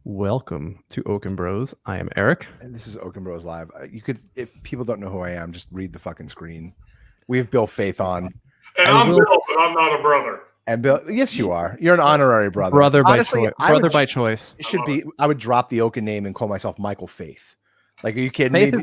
Welcome to Okon Bros. I am Eric. And this is Okon Bros Live. You could, if people don't know who I am, just read the fucking screen. We have Bill Faeth on. And I'm Bill, but I'm not a brother. And Bill, yes, you are. You're an honorary brother. Brother by choice. Brother by choice. It should be. I would drop the Okon name and call myself Michael Faeth. Like, are you kidding me? Faith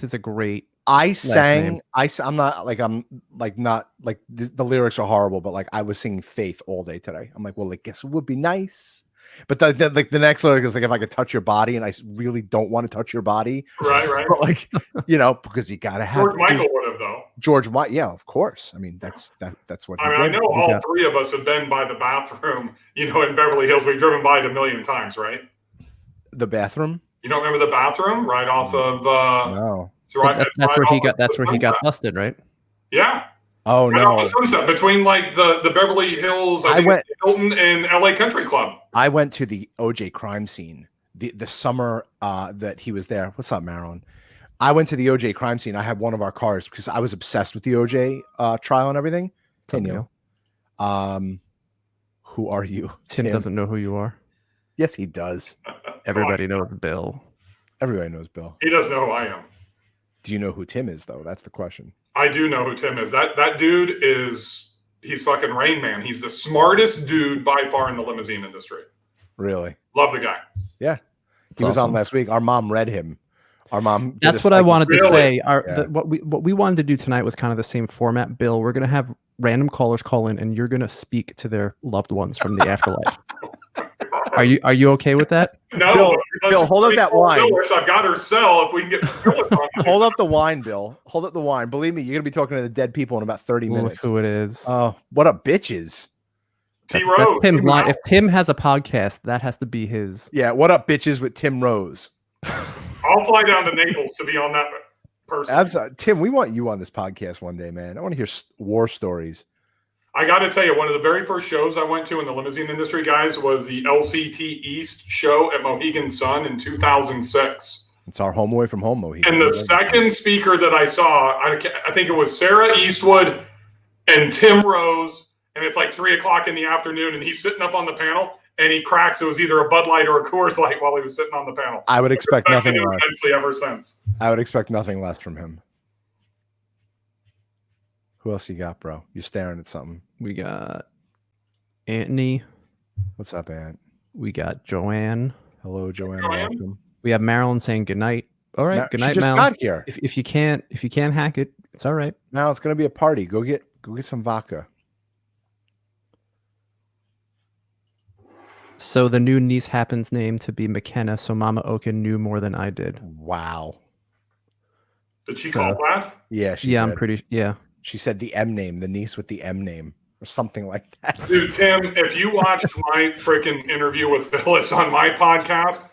is a great. I sang. I'm not like the lyrics are horrible, but like I was singing Faith all day today. I'm like, well, I guess it would be nice. But the next lyric is like, if I could touch your body, and I really don't want to touch your body. Right. But like, because you gotta have. George Michael would have though. George, yeah, of course. I mean, that's what. I know all three of us have been by the bathroom. In Beverly Hills, we've driven by it a million times, right? The bathroom. You don't remember the bathroom right off of? No. That's where he got busted, right? Yeah. Oh, right no. Off the Sunset, between like the Beverly Hills, I went Hilton and LA Country Club. I went to the OJ crime scene the summer that he was there. What's up, Marilyn? I went to the OJ crime scene. I had one of our cars because I was obsessed with the OJ trial and everything. Tim, who are you? Tim doesn't know who you are. Yes, he does. Everybody knows Bill. Everybody knows Bill. He doesn't know who I am. Do you know who Tim is, though? That's the question. I do know who Tim is. That dude he's fucking Rain Man. He's the smartest dude by far in the limousine industry. Really? Love the guy. Yeah. He was on last week. Our mom read him. Our mom. That's what I wanted to say. What we wanted to do tonight was kind of the same format. Bill, we're going to have random callers call in, and you're going to speak to their loved ones from the afterlife. Are you okay with that? No, Bill, hold up that wine. I've got her cell if we can get some Hold up the wine, Bill. Hold up the wine. Believe me, you're gonna be talking to the dead people in about 30 minutes. Who it is? Oh, what up, bitches? T Rose. Tim's line. If Tim has a podcast, that has to be his. Yeah. What up, bitches? With Tim Rose. I'll fly down to Naples to be on that person. Absolutely. Tim, we want you on this podcast one day, man. I want to hear war stories. I got to tell you, one of the very first shows I went to in the limousine industry, guys, was the LCT East show at Mohegan Sun in 2006. It's our home away from home, Mohegan. And the second speaker that I saw, I think it was Sarah Eastwood and Tim Rose, and it's like 3 o'clock in the afternoon, and he's sitting up on the panel, and he cracks. It was either a Bud Light or a Coors Light while he was sitting on the panel. I would expect nothing less. Immensely ever since. I would expect nothing less from him. Who else you got, bro? You're staring at something. We got Anthony. What's up, Ant? We got Joanne. Hello, Joanne. Welcome. We have Marilyn saying good night. All right, good night, Marilyn. Got here. If you can't hack it, it's all right. Now it's gonna be a party. Go get some vodka. So the new niece happens name to be McKenna. So Mama Okon knew more than I did. Wow. Did she call that? Yeah. I'm pretty. Yeah. She said the M name, the niece with the M name, or something like that. Dude, Tim, if you watched my freaking interview with Phyllis on my podcast,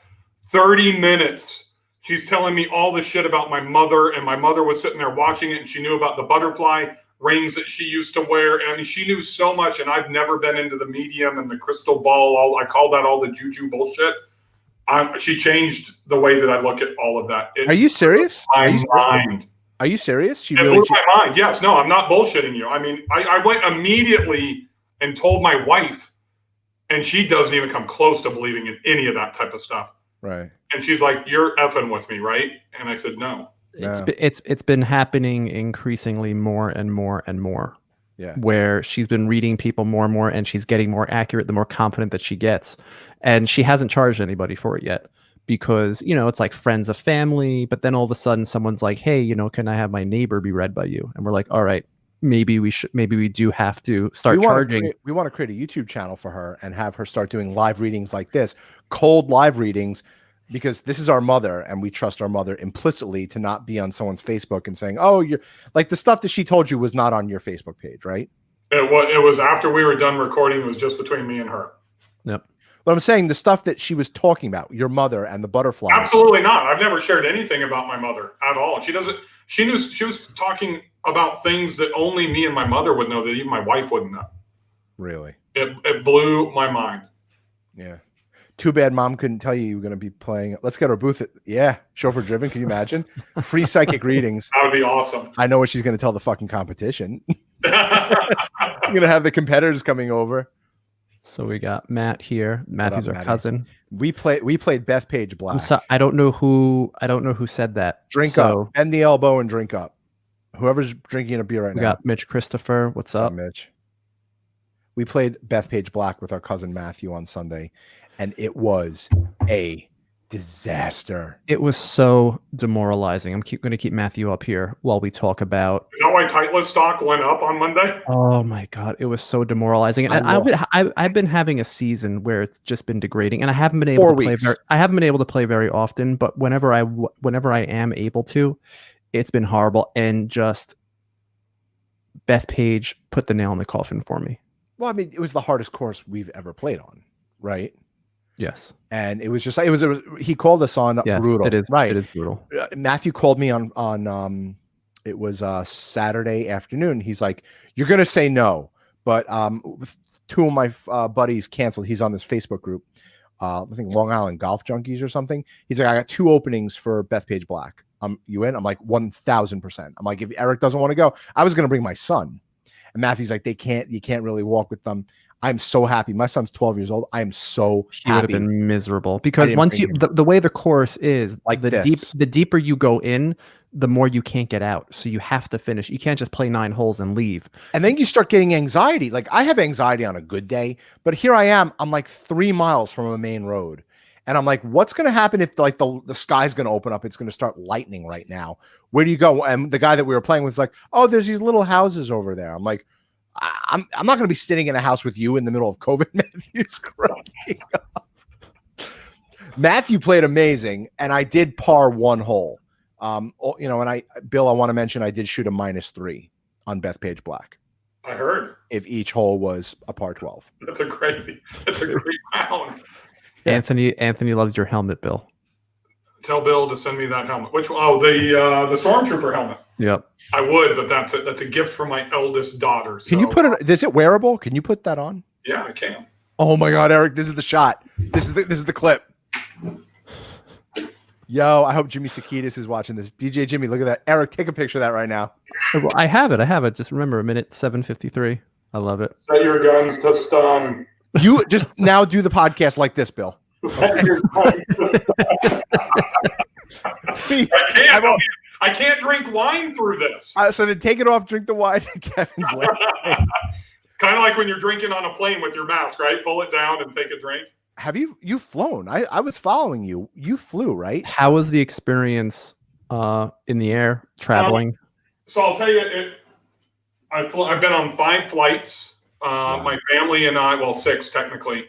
30 minutes, she's telling me all the shit about my mother, and my mother was sitting there watching it, and she knew about the butterfly rings that she used to wear. I mean, she knew so much, and I've never been into the medium and the crystal ball. I call that all the juju bullshit. She changed the way that I look at all of that. Are you serious? Are you serious? She really blew my mind. Yes. No, I'm not bullshitting you. I mean, I went immediately and told my wife, and she doesn't even come close to believing in any of that type of stuff. Right. And she's like, "You're effing with me, right?" And I said, "No." It's been happening increasingly more and more and more. Yeah. Where she's been reading people more and more, and she's getting more accurate the more confident that she gets, and she hasn't charged anybody for it yet. Because, it's like friends of family, but then all of a sudden someone's like, hey, can I have my neighbor be read by you? And we're like, all right, maybe we do have to start charging. We want to create a YouTube channel for her and have her start doing live readings like this, cold live readings, because this is our mother and we trust our mother implicitly to not be on someone's Facebook and saying, oh, you're like the stuff that she told you was not on your Facebook page, right? It was after we were done recording. It was just between me and her. Yep. But I'm saying the stuff that she was talking about, your mother and the butterfly. Absolutely not. I've never shared anything about my mother at all. She was talking about things that only me and my mother would know, that even my wife wouldn't know. Really? It blew my mind. Yeah. Too bad mom couldn't tell you were going to be playing. Let's get her booth. Chauffeur driven. Can you imagine? Free psychic readings. That would be awesome. I know what she's going to tell the fucking competition. You're going to have the competitors coming over. So we got Matt here. Matthew's our Matty? cousin. We played Bethpage Black. I'm sorry, I don't know who said that. Drink up, bend the elbow and drink up. Whoever's drinking a beer right We now. got Mitch Christopher. What's up, Mitch? We played Bethpage Black with our cousin Matthew on Sunday, and it was a disaster. It was so demoralizing. I'm going to keep Matthew up here while we talk about. Is that why Titleist stock went up on Monday? Oh my god, it was so demoralizing. And I've been having a season where it's just been degrading, and I haven't been able to play. I haven't been able to play very often, but whenever I am able to, it's been horrible. And just Bethpage put the nail in the coffin for me. Well, I mean, it was the hardest course we've ever played on, right? Yes. And it was just he called us on brutal. It is right. It is brutal. Matthew called me on it was Saturday afternoon. He's like, "You're gonna say no," but two of my buddies canceled. He's on this Facebook group, I think Long Island Golf Junkies or something. He's like, "I got 2 openings for Bethpage Black. You in?" I'm like, 1,000%. I'm like, if Eric doesn't want to go, I was gonna bring my son. And Matthew's like, you can't really walk with them. I'm so happy. My son's 12 years old. I am so happy. He would have been miserable because once the way the course is, like the deeper you go in, the more you can't get out. So you have to finish. You can't just play 9 holes and leave. And then you start getting anxiety. Like I have anxiety on a good day, but here I am. I'm like 3 miles from a main road. And I'm like, what's going to happen if like the sky's going to open up? It's going to start lightning right now. Where do you go? And the guy that we were playing with was like, oh, there's these little houses over there. I'm like, I'm not going to be sitting in a house with you in the middle of COVID. Matthew's cracking up. Matthew played amazing, and I did par 1 hole. And Bill, I want to mention I did shoot a -3 on Bethpage Black. I heard. If each hole was a par 12. That's a great round. Anthony loves your helmet, Bill. Tell Bill to send me that helmet. Which one? Oh, the Stormtrooper helmet. Yep. I would, but that's a gift from my eldest daughter. So. Can you put it? Is it wearable? Can you put that on? Yeah, I can. Oh my God, Eric! This is the shot. This is the clip. Yo, I hope Jimmy Sakidis is watching this. DJ Jimmy, look at that. Eric, take a picture of that right now. I have it. Just remember, 1:07:53. I love it. Set your guns to stun. You just now do the podcast like this, Bill. I can't drink wine through this. So then take it off, drink the wine, and Kevin's laughing. Kind of like when you're drinking on a plane with your mask, right? Pull it down and take a drink. Have you've flown? I was following you. You flew, right? How was the experience in the air traveling? So I'll tell you, I've been on 5 flights. My family and I, well, 6 technically.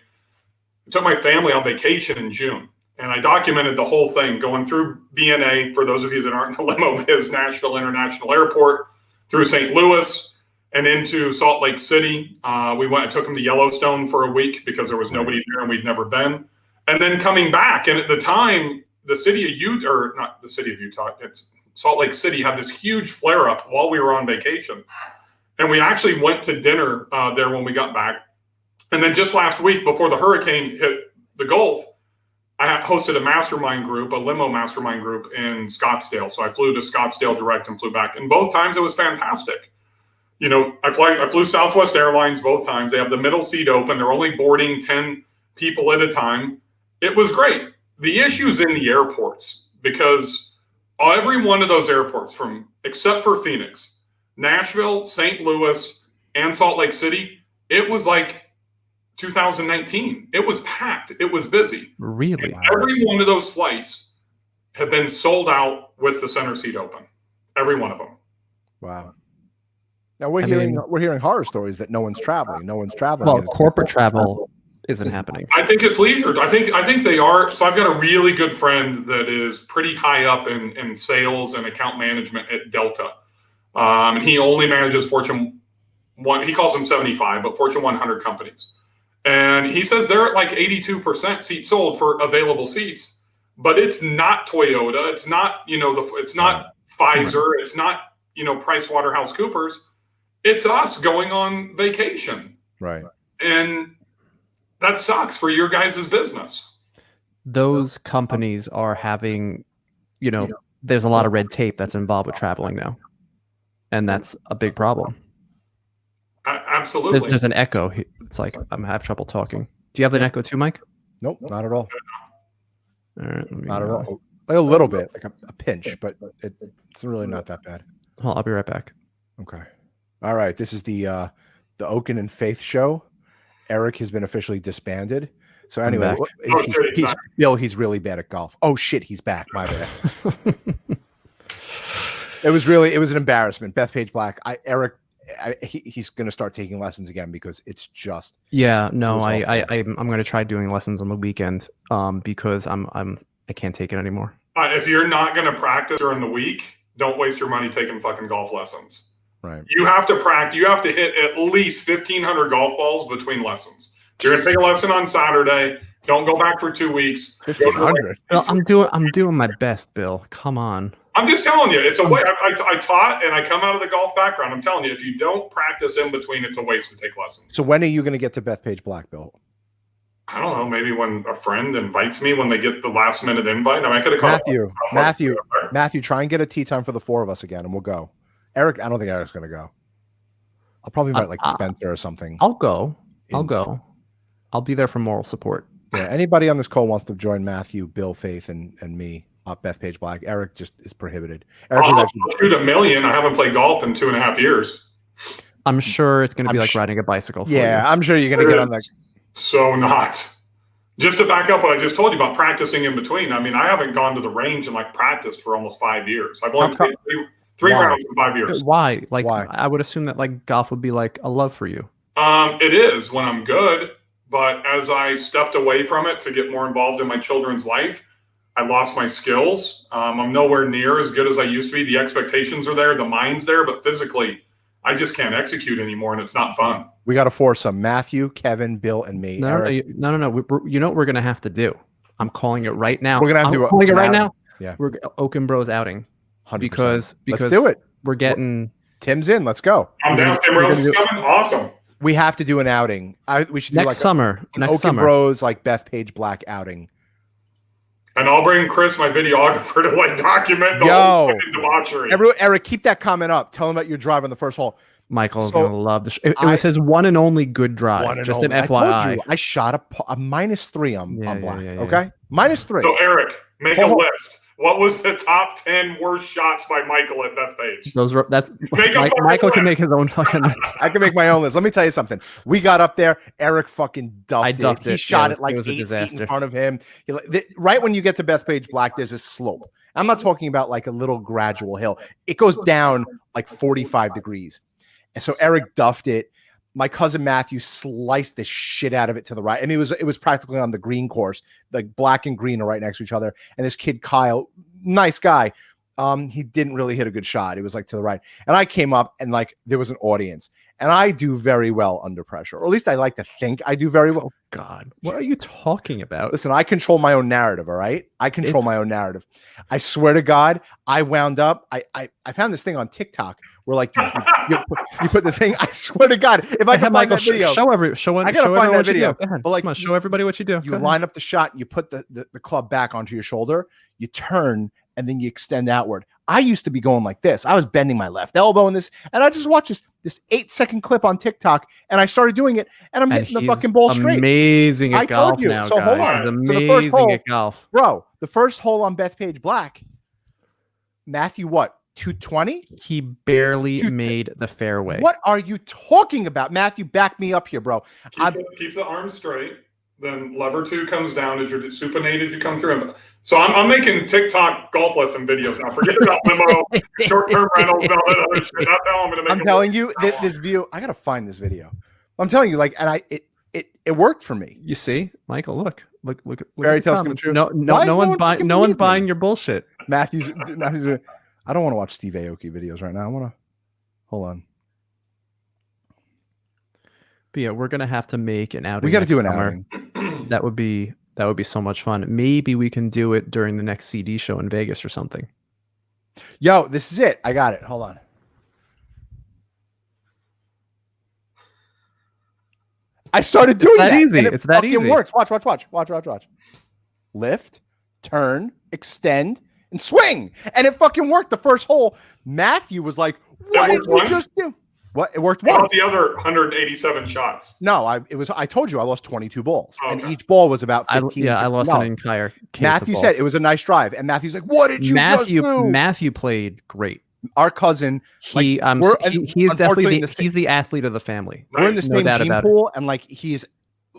I took my family on vacation in June. And I documented the whole thing going through BNA, for those of you that aren't in the limo biz, Nashville International Airport, through St. Louis and into Salt Lake City. I took them to Yellowstone for a week because there was nobody there and we'd never been. And then coming back, and at the time, the city of Utah, or not the city of Utah, it's Salt Lake City, had this huge flare up while we were on vacation. And we actually went to dinner there when we got back. And then just last week, before the hurricane hit the Gulf, I hosted a mastermind group, a limo mastermind group in Scottsdale. So I flew to Scottsdale direct and flew back. And both times it was fantastic. You know, I flew Southwest Airlines both times. They have the middle seat open. They're only boarding 10 people at a time. It was great. The issue's in the airports, because every one of those airports, except for Phoenix, Nashville, St. Louis, and Salt Lake City, it was like 2019. It was packed. It was busy. Really? Every one of those flights have been sold out with the center seat open. Every one of them. Wow. Now we're hearing horror stories that no one's traveling. Well, corporate travel isn't happening. I think it's leisure. I think they are. So I've got a really good friend that is pretty high up in sales and account management at Delta. And he only manages Fortune 1. He calls them 75, but Fortune 100 companies. And he says they're at like 82% seats sold for available seats, but it's not Toyota. It's not, it's not Pfizer. It's not, PricewaterhouseCoopers. It's us going on vacation. Right. And that sucks for your guys' business. Those companies are having, there's a lot of red tape that's involved with traveling now. And that's a big problem. Absolutely. There's an echo. It's like I'm have trouble talking. Do you have an echo too, Mike? Nope, not at all. All right, Not at all. A little bit, like a pinch, but it's really not that bad. I'll be right back. Okay. All right. This is the Okon and Faith show. Eric has been officially disbanded. So anyway, he's really bad at golf. Oh shit, he's back. My bad. It was an embarrassment. Bethpage Black. He's going to start taking lessons again because it's just. Yeah, no, I'm going to try doing lessons on the weekend because I can't take it anymore. If you're not going to practice during the week, don't waste your money taking fucking golf lessons. Right. You have to practice. You have to hit at least 1,500 golf balls between lessons. You're going to take a lesson on Saturday. Don't go back for 2 weeks. 1,500. I'm doing my best, Bill. Come on. I'm just telling you, it's a way. I taught and I come out of the golf background. I'm telling you, if you don't practice in between, it's a waste to take lessons. So when are you going to get to Bethpage Black, Bill? I don't know. Maybe when a friend invites me, when they get the last minute invite. I could have called Matthew, try and get a tea time for the 4 of us again, and we'll go. Eric, I don't think Eric's going to go. I'll probably invite like Spencer or something. I'll go. I'll be there for moral support. Yeah. Anybody on this call wants to join Matthew, Bill Faeth, and me at Bethpage Black. Eric just is prohibited. Eric I'll shoot $1 million. I haven't played golf in 2.5 years. I'm sure it's going to be like riding a bicycle. Yeah, I'm sure you're going to get on that. So not. Just to back up what I just told you about practicing in between. I mean, I haven't gone to the range and like practiced for almost 5 years. I've only played three rounds in 5 years. Why? Like, why? I would assume that like golf would be like a love for you. It is when I'm good, but as I stepped away from it to get more involved in my children's life, I lost my skills. I'm nowhere near as good as I used to be. The expectations are there, the mind's there, but physically, I just can't execute anymore, and it's not fun. We got to force some Matthew, Kevin, Bill, and me. No. You know what we're gonna have to do? I'm calling it right now. We're gonna have to calling it right now. Yeah, we're Okon Bros outing 100%. because let's do it. We're getting Tim's in. Let's go. I'm down. Tim Rose is coming. Awesome. We have to do an outing. We should do next summer. Next summer. Okon Bros like Bethpage Black outing. And I'll bring Chris, my videographer, to like document the whole debauchery. Eric, keep that comment up. Tell him about your drive on the first hole. Michael's gonna love this. It was his one and only good drive. Just an FYI. I shot a -3 on Black. Okay, -3. So Eric, make a list. What was the top 10 worst shots by Michael at Bethpage? Michael can make his own fucking list. I can make my own list. Let me tell you something. We got up there. Eric fucking duffed it. He shot it like 8 feet in front of him. Right when you get to Bethpage Black, there's a slope. I'm not talking about like a little gradual hill. It goes down like 45 degrees. And so Eric duffed it. My cousin Matthew sliced the shit out of it to the right. I mean, it was practically on the green course. Like black and green are right next to each other. And this kid, Kyle, nice guy. He didn't really hit a good shot. It was like to the right. And I came up and like there was an audience. And I do very well under pressure. Or at least I like to think I do very well. Oh, God. What are you talking about? Listen, I control my own narrative, all right? I control my own narrative. I swear to God, I wound up. I found this thing on TikTok where like you put the thing. I swear to God, if I can find that video, I gotta find that video. But like, show everybody what you do. You line up the shot, you put the club back onto your shoulder, you turn, and then you extend outward. I used to be going like this. I was bending my left elbow in this, and I just watched this 8-second clip on TikTok, and I started doing it, and I'm hitting the fucking ball straight. Amazing at golf now, so guys. hold on. He's amazing at golf. Bro, the first hole on Bethpage Black, Matthew, what, 220? He barely made the fairway. What are you talking about? Matthew, back me up here, bro. Keep the arms straight. Then lever 2 comes down as you're supinate as you come through. So I'm making TikTok golf lesson videos now. Forget about limo, short-term rentals, all that other shit. That's how I'm going to make. I'm telling you, this video. I got to find this video. I'm telling you, like, and it worked for me. You see, Michael, look. Fairy tales come true. No one's buying your bullshit. Matthew's. I don't want to watch Steve Aoki videos right now. I want to. Hold on. But yeah, we're gonna have to make an outing. We got to do an outing. That would be so much fun. Maybe we can do it during the next CD show in Vegas or something. Yo, this is it. I got it. Hold on. I started doing that. Easy. It's that easy. Works. Watch. Lift, turn, extend, and swing. And it fucking worked. The first hole, Matthew was like, "What did you just do?" What? It worked What about once. the other 187 shots? No, I told you I lost 22 balls, and Okay. each ball was about 15. I lost an entire case Matthew of said balls. it was a nice drive, and Matthew's like, "What did you just do?" Matthew played great. Our cousin, He's definitely he's the athlete of the family. Nice. we're in the No same doubt gene about it. pool, and like he's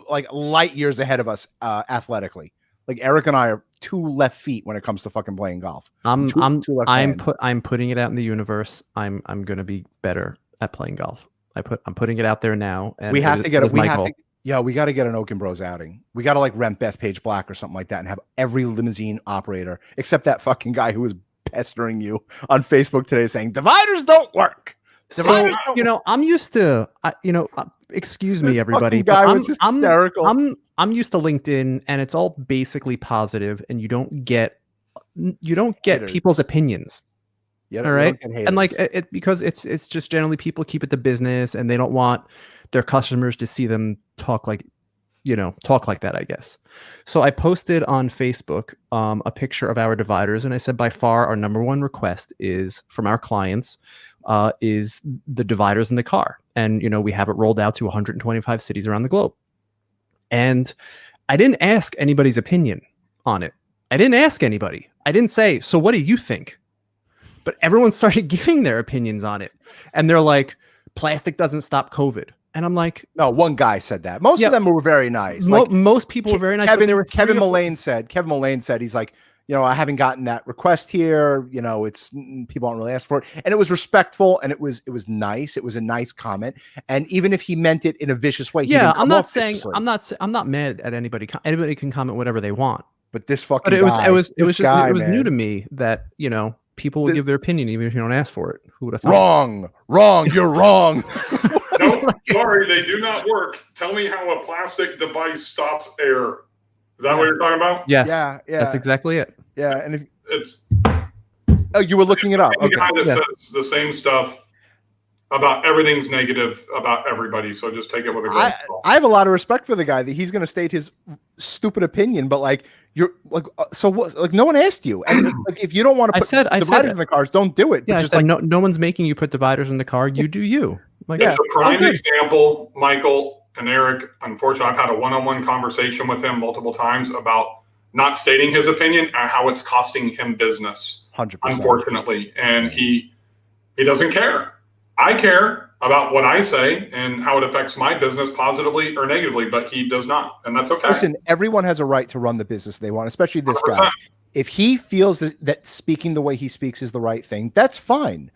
like light years ahead of us athletically. Like Eric and I are two left feet when it comes to fucking playing golf. Two left hands. I'm putting it out in the universe. I'm gonna be better at playing golf. I'm putting it out there now. And we have to get it. We have goal. to. Yeah, we got to get an Okon Bros outing. We got to like rent Bethpage Black or something like that and have every limousine operator except that fucking guy who was pestering you on Facebook today saying dividers don't work. So I'm used to excuse me, This everybody. fucking guy but was hysterical. I'm used to LinkedIn, and it's all basically positive, and you don't get Haters. people's opinions. Yeah, All right, and like it because it's just generally people keep it to business, and they don't want their customers to see them talk like that, I guess. So I posted on Facebook a picture of our dividers, and I said by far our number one request is from our clients is the dividers in the car, and we have it rolled out to 125 cities around the globe. And I didn't ask anybody's opinion on it. I didn't ask anybody. I didn't say, so what do you think? But everyone started giving their opinions on it, and they're like, plastic doesn't stop COVID. And I'm like, no, one guy said that. Most of them were very nice. Most people were very nice. Kevin Mullane said, he's like, I haven't gotten that request here. It's people don't really ask for it. And it was respectful, and it was nice. It was a nice comment. And even if he meant it in a vicious way, I'm not mad at anybody. Anybody can comment whatever they want. But this fucking it was guy, new to me that, people will give their opinion even if you don't ask for it. Who would have thought? Wrong. You're wrong. No, sorry, they do not work. Tell me how a plastic device stops air. Is that what you're talking about? Yes. Yeah. That's exactly it. Yeah. And It's you were looking it up. the guy that says the same stuff about everything's negative about everybody. So just take it with a grain of salt. I have a lot of respect for the guy that he's going to state his stupid opinion, but like you're like, so what? Like no one asked you, and like if you don't want to put dividers in the cars, don't do it. Yeah, but just like no one's making you put dividers in the car. You do you. Like, it's a prime example, Michael and Eric. Unfortunately, I've had a one-on-one conversation with him multiple times about not stating his opinion and how it's costing him business. 100%. Unfortunately, and he doesn't care. I care about what I say and how it affects my business positively or negatively, but he does not, and that's okay. Listen, everyone has a right to run the business they want, especially this 100%. guy. If he feels that speaking the way he speaks is the right thing, that's fine.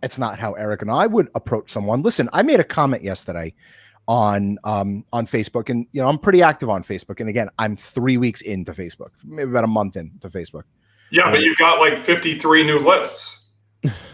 It's not how Eric and I would approach someone. Listen, I made a comment yesterday on Facebook, and I'm pretty active on Facebook. And again, I'm 3 weeks into Facebook, maybe about a month into Facebook. Yeah, but you've got like 53 new lists.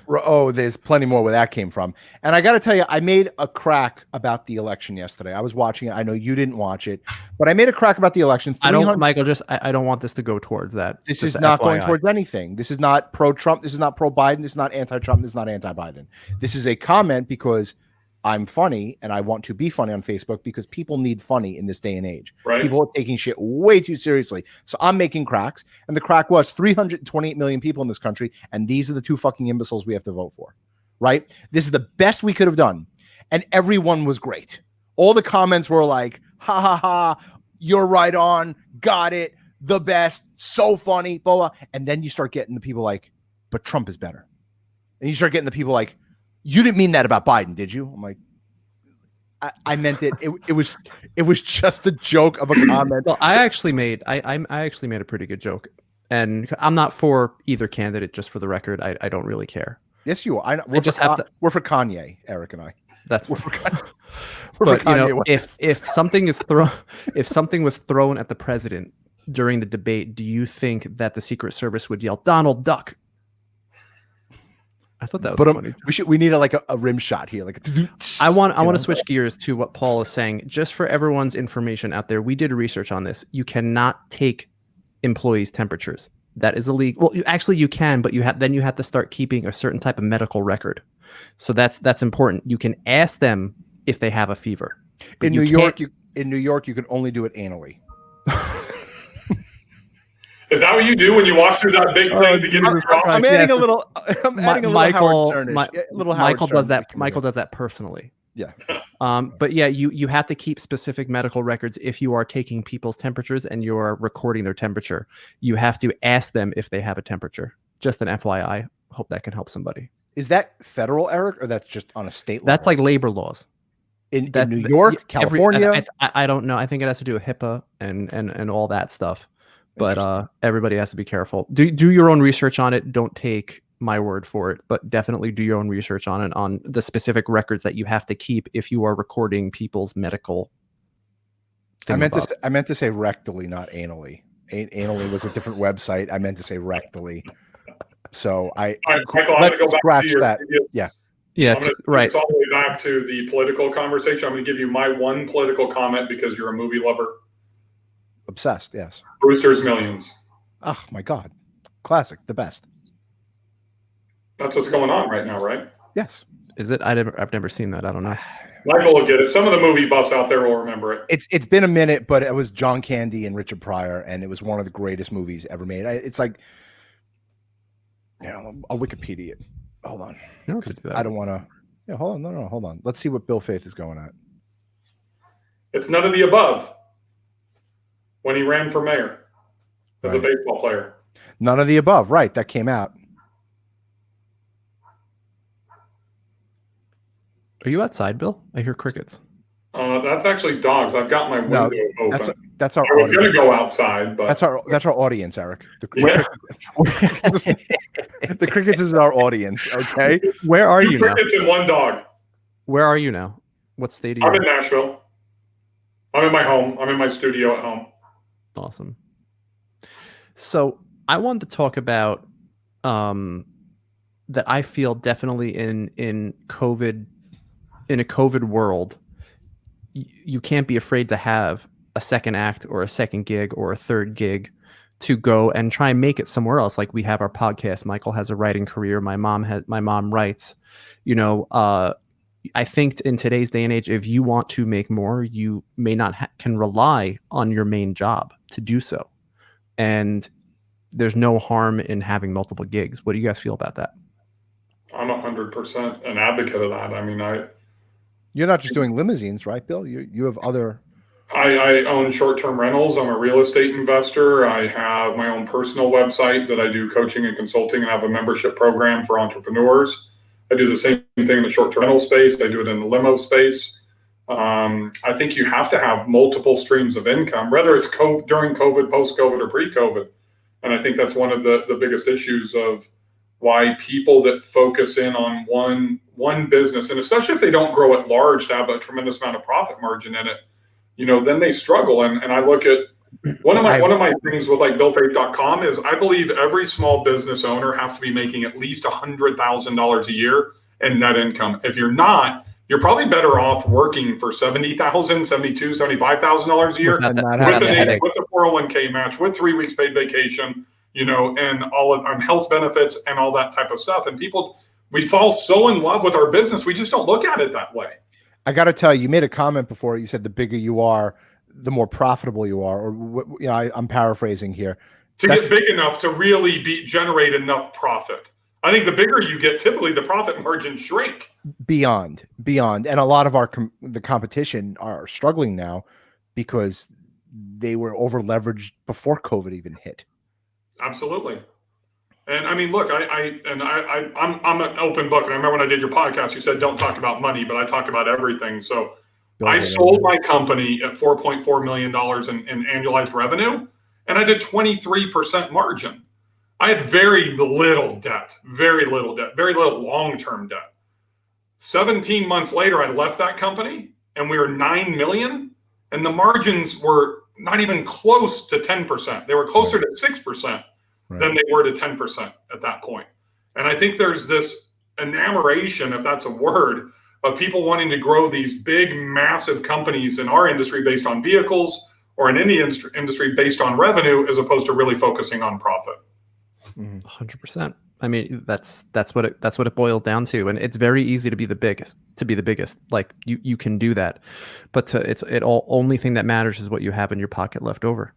Oh, there's plenty more where that came from. And I got to tell you, I made a crack about the election yesterday. I was watching it. I know you didn't watch it, but I made a crack about the election. I don't want this to go towards that. This is not going towards anything. This is not pro-Trump. This is not pro-Biden. This is not anti-Trump. This is not anti-Biden. This is a comment because I'm funny and I want to be funny on Facebook because people need funny in this day and age. Right. People are taking shit way too seriously. So I'm making cracks. And the crack was 328 million people in this country. And these are the two fucking imbeciles we have to vote for. Right? This is the best we could have done. And everyone was great. All the comments were like, ha ha ha, you're right on, got it, the best, so funny, blah, blah. And then you start getting the people like, but Trump is better. And you start getting the people like, you didn't mean that about Biden, did you? I'm like, I meant it. It was just a joke of a comment. Well, I actually made a pretty good joke, and I'm not for either candidate. Just for the record, I don't really care. Yes, you are. We're for Kanye, Eric and I. That's we're for Kanye. But if something was thrown at the president during the debate, do you think that the Secret Service would yell "Donald Duck"? I thought that was funny. We need a rim shot here. I want to switch gears to what Paul is saying. Just for everyone's information out there, we did research on this. You cannot take employees' temperatures. That is illegal. Well, actually you can, but you have to start keeping a certain type of medical record. So that's important. You can ask them if they have a fever. In New York, you can only do it anally. Is that what you do when you walk through that big thing to get Jesus a drop? Christ. I'm adding Yes. a little. I'm adding a little Howard Sternish. Michael does that. Michael does that personally. Yeah. But yeah, you have to keep specific medical records if you are taking people's temperatures and you are recording their temperature. You have to ask them if they have a temperature. Just an FYI. Hope that can help somebody. Is that federal, Eric, or that's just on a state level? That's like labor laws. In New York, California. I don't know. I think it has to do with HIPAA and all that stuff. But everybody has to be careful. Do your own research on it. Don't take my word for it, but definitely do your own research on it, on the specific records that you have to keep if you are recording people's medical. I meant to say rectally, not anally. Anally was a different website. I meant to say rectally. So Michael, let's go scratch that. Yeah. Yeah, right. It's all the way back to the political conversation. I'm going to give you my one political comment because you're a movie lover. Obsessed, yes. Brewster's Millions. Oh my God, classic, the best. That's what's going on right now, right? Yes. Is it? I've never seen that. I don't know. Michael will get it. Some of the movie buffs out there will remember it. It's been a minute, but it was John Candy and Richard Pryor, and it was one of the greatest movies ever made. It's like, I'll Wikipedia it. Hold on. I don't want to. Yeah, hold on. No, hold on. Let's see what Bill Faeth is going at. It's none of the above. When he ran for mayor as a baseball player. None of the above. Right. That came out. Are you outside, Bill? I hear crickets. That's actually dogs. I've got my window open. That's our. I was going to go outside, but that's our audience, Eric. The crickets is our audience. Okay, where are you now? Crickets and one dog. Where are you now? What state are you? I'm in Nashville. I'm in my home. I'm in my studio at home. Awesome. So I wanted to talk about that. I feel definitely in COVID, in a COVID world, you can't be afraid to have a second act or a second gig or a third gig to go and try and make it somewhere else. Like we have our podcast. Michael has a writing career. My mom writes. I think in today's day and age, if you want to make more, you may not can rely on your main job to do so. And there's no harm in having multiple gigs. What do you guys feel about that? I'm 100% an advocate of that. I mean, you're not just doing limousines, right, Bill? You have other. I own short-term rentals. I'm a real estate investor. I have my own personal website that I do coaching and consulting, and I have a membership program for entrepreneurs. I do the same thing in the short-term rental space. I do it in the limo space. I think you have to have multiple streams of income, whether it's during COVID, post-COVID, or pre-COVID. And I think that's one of the biggest issues of why people that focus in on one business, and especially if they don't grow at large to have a tremendous amount of profit margin in it, then they struggle. And I look at one of my things with like BillFaeth.com is I believe every small business owner has to be making at least $100,000 a year in net income. If you're not, you're probably better off working for $70,000, $72,000, $75,000 a year with a 401k match, with 3 weeks paid vacation, and all of health benefits and all that type of stuff. And we fall so in love with our business, we just don't look at it that way. I got to tell you, you made a comment before. You said the bigger you are, the more profitable you are. Or I'm paraphrasing here. Get big enough to really generate enough profit. I think the bigger you get, typically the profit margins shrink. Beyond, and a lot of the competition are struggling now because they were over leveraged before COVID even hit. Absolutely. And I mean, look, I'm an open book. And I remember when I did your podcast, you said don't talk about money, but I talk about everything. So I sold my company at $4.4 million in annualized revenue, and I did 23% margin. I had very little debt, very little long-term debt. 17 months later, I left that company, and we were $9 million, and the margins were not even close to 10%. They were closer to 6% than they were to 10% at that point. And I think there's this enamoration, if that's a word, of people wanting to grow these big, massive companies in our industry based on vehicles, or in any industry based on revenue, as opposed to really focusing on profit. 100%. I mean, that's what it boils down to, and it's very easy to be the biggest. Like you can do that, but only thing that matters is what you have in your pocket left over.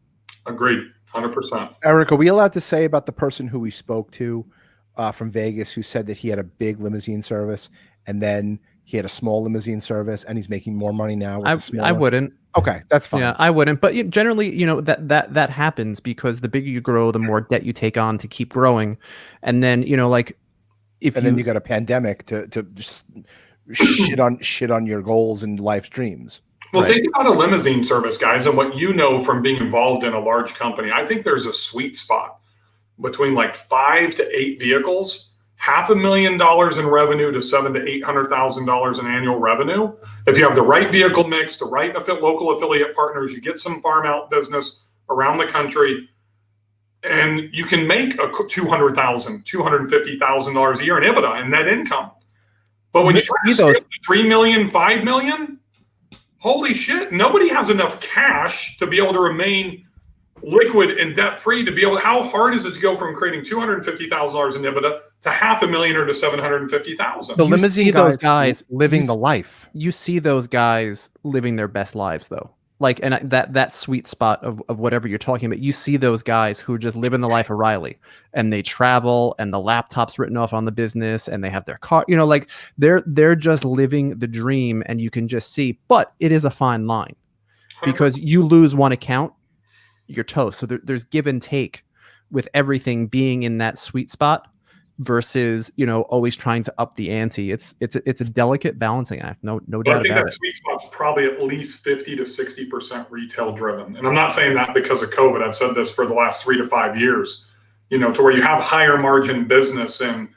Agreed. 100%. Eric, are we allowed to say about the person who we spoke to from Vegas who said that he had a big limousine service and then he had a small limousine service and he's making more money now with the smaller? I wouldn't. Okay, that's fine. Yeah, I wouldn't. But generally, that happens because the bigger you grow, the more debt you take on to keep growing, and then like then you got a pandemic to just shit on your goals and life's dreams. Well, right? think about a limousine service, guys, and what you know from being involved in a large company. I think there's a sweet spot between like 5 to 8 vehicles, $500,000 in revenue to $700,000 to $800,000 in annual revenue. If you have the right vehicle mix, the right local affiliate partners, you get some farm out business around the country, and you can make a $200,000, $250,000 a year in EBITDA and net income. But when you try to $3 million, $5 million, holy shit! Nobody has enough cash to be able to remain liquid and debt free to be able. How hard is it to go from creating $250,000 in EBITDA to $500,000 or to $750,000? The limousine guys living the life. You see those guys living their best lives, though. Like, and that sweet spot of whatever you're talking about, you see those guys who are just living the life of Riley, and they travel, and the laptop's written off on the business, and they have their car, like they're just living the dream, and you can just see. But it is a fine line because you lose one account, you're toast. So there's give and take with everything being in that sweet spot versus always trying to up the ante. It's a delicate balancing act. No doubt about it. I think that sweet spot's probably at least 50 to 60% retail driven. And I'm not saying that because of COVID. I've said this for the last 3 to 5 years, to where you have higher margin business and,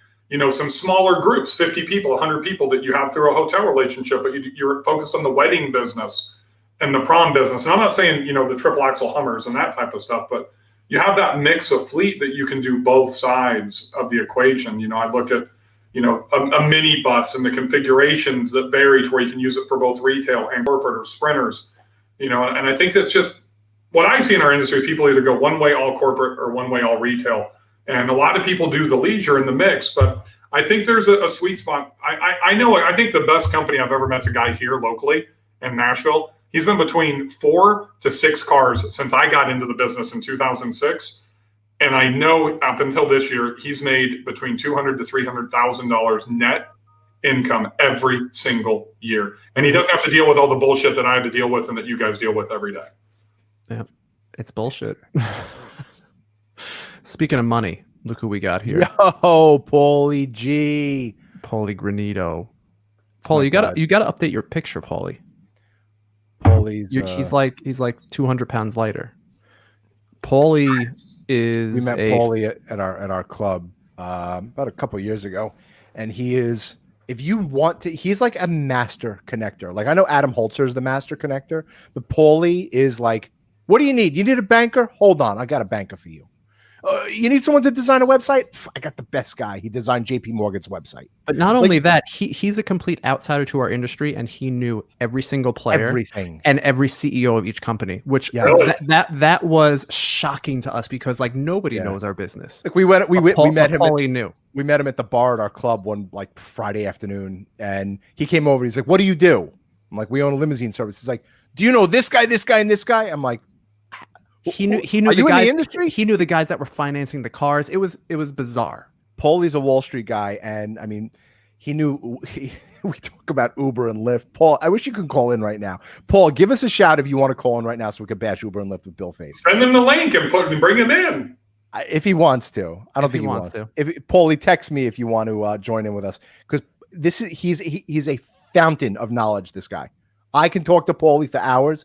some smaller groups, 50 people, 100 people that you have through a hotel relationship, but you're focused on the wedding business and the prom business. And I'm not saying, the triple axle Hummers and that type of stuff, but you have that mix of fleet that you can do both sides of the equation. I look at, a mini bus and the configurations that vary to where you can use it for both retail and corporate or sprinters, and I think that's just what I see in our industry. People either go one way all corporate or one way all retail. And a lot of people do the leisure in the mix, but I think there's a sweet spot. I think the best company I've ever met's a guy here locally in Nashville. He's been between 4 to 6 cars since I got into the business in 2006. And I know up until this year, he's made between $200,000 to $300,000 net income every single year. And he doesn't have to deal with all the bullshit that I had to deal with and that you guys deal with every day. Yeah, it's bullshit. Speaking of money, look who we got here. Yo, Paulie G. Paulie Granito. Paulie, you gotta update your picture, Paulie. Paulie's he's like 200 pounds lighter. Paulie is. We met Paulie at our club about a couple years ago, and he is. If you want to, he's like a master connector. Like I know Adam Holzer is the master connector, but Paulie is like, what do you need? You need a banker? Hold on, I got a banker for you. You need someone to design a website? I got the best guy. He designed JP Morgan's website. But not only that, he's a complete outsider to our industry, and he knew every single player, everything, and every CEO of each company. Which that was shocking to us because like nobody knows our business. Like we met him. Paulie knew. We met him at the bar at our club one like Friday afternoon, and he came over. He's like, "What do you do?" I'm like, "We own a limousine service." He's like, "Do you know this guy, this guy, and this guy?" I'm like. He knew Are you in the industry? He knew the guys that were financing the cars. It was bizarre. Paulie's a Wall Street guy, and I mean, he knew. We talk about Uber and Lyft. Paul, I wish you could call in right now. Paul, give us a shout if you want to call in right now, so we could bash Uber and Lyft with Bill Faeth. Send him the link and bring him in. If he wants to, I don't think he wants to. If Paulie, text me if you want to join in with us, because he's a fountain of knowledge. This guy, I can talk to Paulie for hours.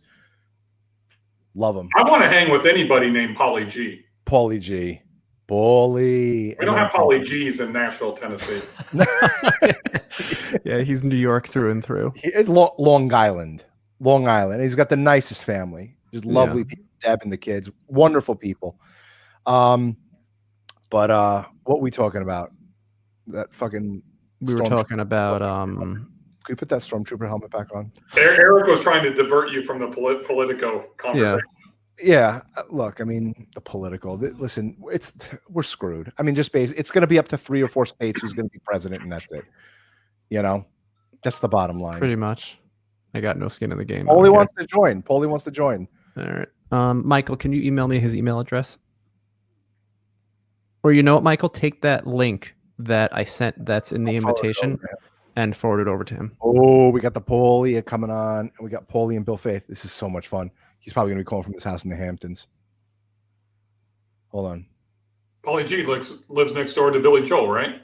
Love him. I want to hang with anybody named Paulie G. Paulie G. Paulie. We don't have Paulie G's in Nashville, Tennessee. Yeah, he's New York through and through. It's Long Island. Long Island. He's got the nicest family. Just lovely people. Deb and the kids. Wonderful people. But what are we talking about? That fucking. We were talking about. Can you put that Stormtrooper helmet back on? Eric was trying to divert you from the Politico conversation. Yeah. Look, I mean, the political. Listen, we're screwed. I mean, just it's going to be up to 3 or 4 states who's going to be president, and that's it. That's the bottom line. Pretty much. I got no skin in the game. Paulie wants to join. All right. Michael, can you email me his email address? Or you know what, Michael, take that link that I sent that's in the I'll forward it invitation over to him. and forward it over to him. Oh, we got the Paulie coming on, and we got Paulie and Bill Faeth. This is so much fun. He's probably going to be calling from his house in the Hamptons. Hold on. Paulie G lives next door to Billy Joel, right?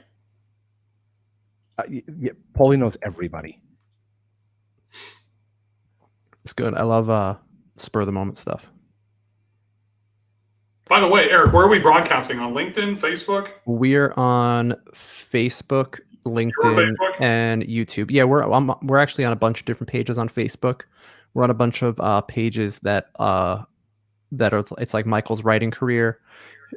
Yeah, Paulie knows everybody. It's good. I love spur of the moment stuff. By the way, Eric, where are we broadcasting? On LinkedIn, Facebook? We're on Facebook, LinkedIn, Facebook? and YouTube. Yeah, we're actually on a bunch of different pages on Facebook. We're on a bunch of pages that are, it's like Michael's writing career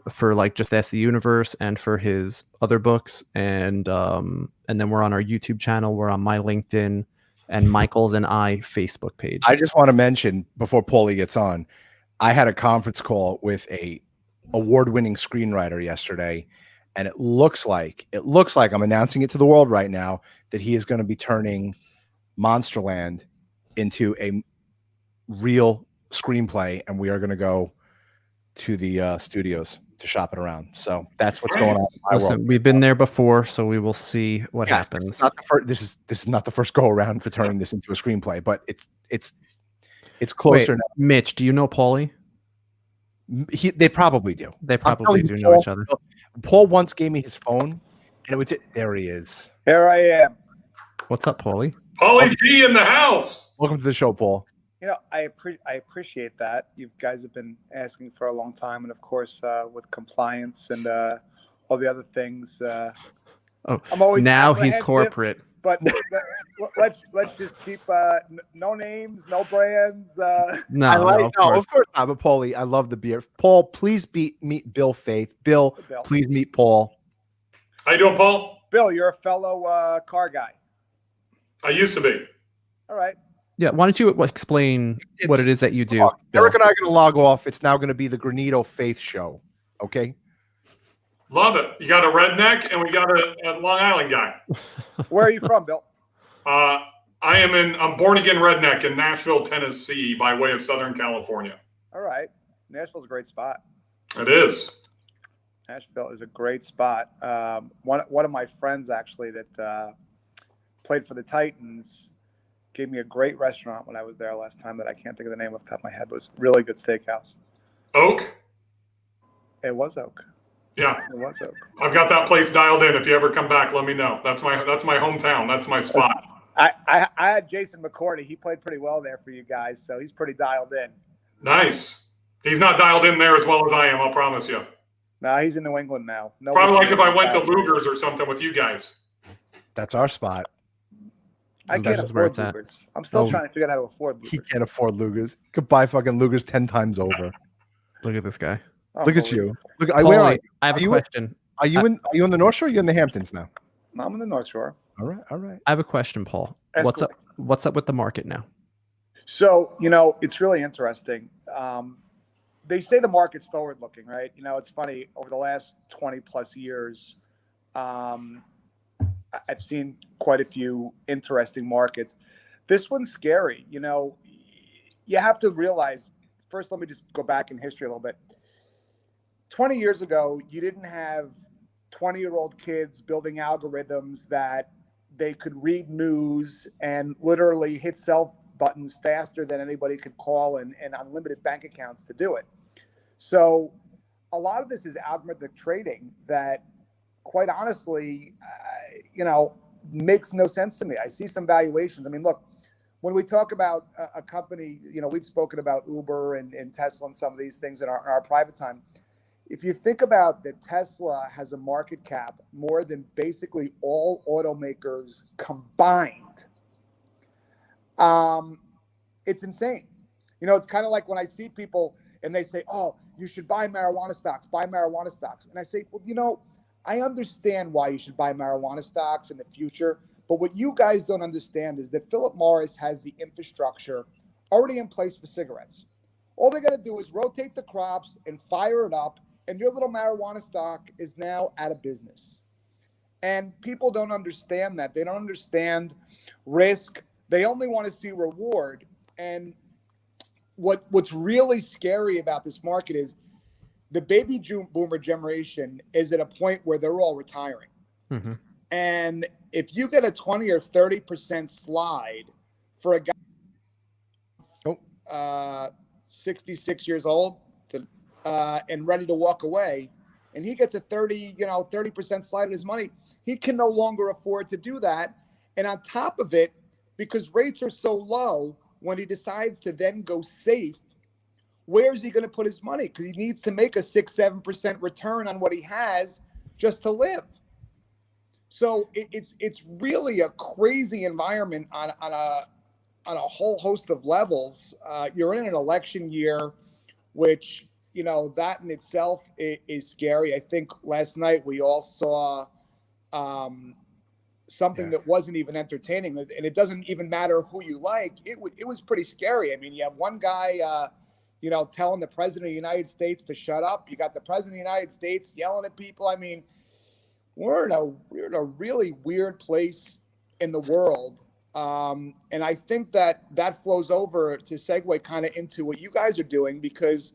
for like Just Ask the Universe and for his other books, and then we're on our YouTube channel. We're on my LinkedIn and Michael's and I Facebook page. I just want to mention before Paulie gets on, I had a conference call with a award-winning screenwriter yesterday, and it looks like I'm announcing it to the world right now that he is going to be turning Monsterland into a real screenplay, and we are going to go to the studios to shop it around. So that's what's going on in my Listen, world. we've been there before, so we will see what Yes, happens. This is not the first go around for turning this into a screenplay, but it's closer Wait, now. Mitch, do you know Paulie? They probably do. They I'm probably telling do you, know each other. Paul once gave me his phone, and it was there. He is. Here I am. What's up, Paulie? Paulie G in the house. Welcome to the show, Paul. You know, I appreciate that. You guys have been asking for a long time, and of course, with compliance and all the other things. Oh, I'm always now he's apprehensive, corporate. But let's just keep no names, no brands. No, I like, no, of course not. But Paulie, I love the beer. Paul, please meet Bill Faeth. Bill, please meet Paul. How you doing, Paul? Bill, you're a fellow car guy. I used to be. All right. Yeah, why don't you explain what it is that you do? Eric and I are going to log off. It's now going to be the Granito Faith show. Okay. Love it. You got a redneck and we got a Long Island guy. Where are you from, Bill? I'm born again redneck in Nashville, Tennessee, by way of Southern California. All right. Nashville's a great spot. It is. Nashville is a great spot. One of my friends actually that played for the Titans gave me a great restaurant when I was there last time that I can't think of the name off the top of my head. It was a really good steakhouse. Oak? It was Oak. Yeah. It was Oak. I've got that place dialed in. If you ever come back, let me know. That's my hometown. That's my spot. I had Jason McCourty. He played pretty well there for you guys, so he's pretty dialed in. Nice. He's not dialed in there as well as I am, I'll promise you. No, he's in New England now. Probably like if I went to Luger's or something with you guys. That's our spot. I can't afford Luger's. I'm still trying to figure out how to afford Luger's. He can't afford Luger's. He could buy fucking Luger's 10 times over. Look at this guy. Look at you. Look, Paulie, I have a question. Are you in the North Shore or are you in the Hamptons now? No, I'm in the North Shore. All right. I have a question, Paul. What's up with the market now? So, it's really interesting. They say the market's forward looking, right? It's funny. Over the last 20 plus years, I've seen quite a few interesting markets. This one's scary. You have to realize, first, let me just go back in history a little bit. 20 years ago, you didn't have 20-year-old kids building algorithms that they could read news and literally hit sell buttons faster than anybody could call and unlimited bank accounts to do it. So a lot of this is algorithmic trading that, quite honestly, makes no sense to me. I see some valuations. I mean, look, when we talk about a company, we've spoken about Uber and Tesla and some of these things in our private time. If you think about that, Tesla has a market cap more than basically all automakers combined. It's insane. It's kind of like when I see people and they say, oh, you should buy marijuana stocks. And I say, well, I understand why you should buy marijuana stocks in the future. But what you guys don't understand is that Philip Morris has the infrastructure already in place for cigarettes. All they got to do is rotate the crops and fire it up. And your little marijuana stock is now out of business. And people don't understand that. They don't understand risk. They only want to see reward. And what's really scary about this market is the baby boomer generation is at a point where they're all retiring. Mm-hmm. And if you get a 20 or 30% slide for a guy 66 years old and ready to walk away, and he gets a 30% slide of his money, he can no longer afford to do that. And on top of it, because rates are so low, when he decides to then go safe, where's he going to put his money? Because he needs to make a 6-7% return on what he has just to live. So it's really a crazy environment on a whole host of levels. You're in an election year, which, that in itself is scary. I think last night we all saw something that wasn't even entertaining, and it doesn't even matter who you like. It was pretty scary. I mean, you have one guy, telling the president of the United States to shut up. You got the president of the United States yelling at people. I mean, we're in a really weird place in the world. And I think that flows over to segue kind of into what you guys are doing, because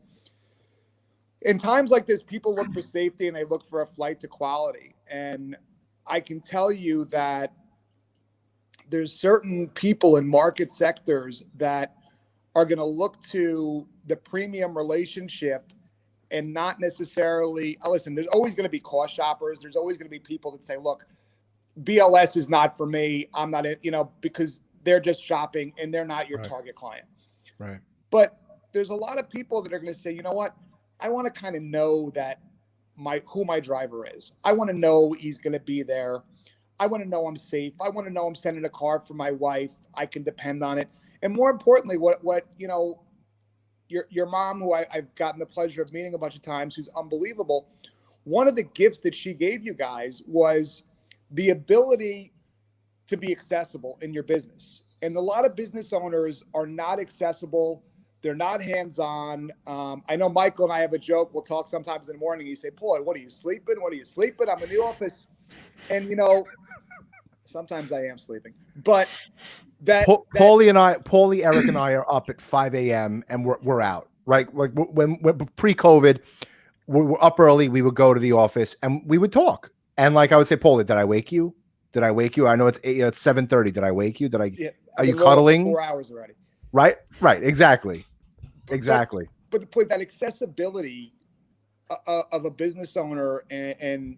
in times like this, people look for safety and they look for a flight to quality. And I can tell you that there's certain people in market sectors that are going to look to the premium relationship and not necessarily listen. There's always going to be cost shoppers. There's always going to be people that say, look, BLS is not for me. I'm not, because they're just shopping and they're not your target client. Right. But there's a lot of people that are going to say, you know what? I want to kind of know that who my driver is. I want to know he's going to be there. I want to know I'm safe. I want to know I'm sending a car for my wife. I can depend on it. And more importantly, what your mom, who I've gotten the pleasure of meeting a bunch of times, who's unbelievable. One of the gifts that she gave you guys was the ability to be accessible in your business. And a lot of business owners are not accessible. They're not hands-on. I know Michael and I have a joke. We'll talk sometimes in the morning. You say, boy, what are you sleeping? What are you sleeping? I'm in the office. And, sometimes I am sleeping. But Paulie, Eric, and I are up at 5 a.m. and we're out. Right? Like when pre-COVID, we're up early. We would go to the office and we would talk. And like I would say, Paulie, did I wake you? Did I wake you? I know it's 7:30. Did I wake you? Are you cuddling? 4 hours already. Right. Exactly. Exactly. But the point, that accessibility of a business owner and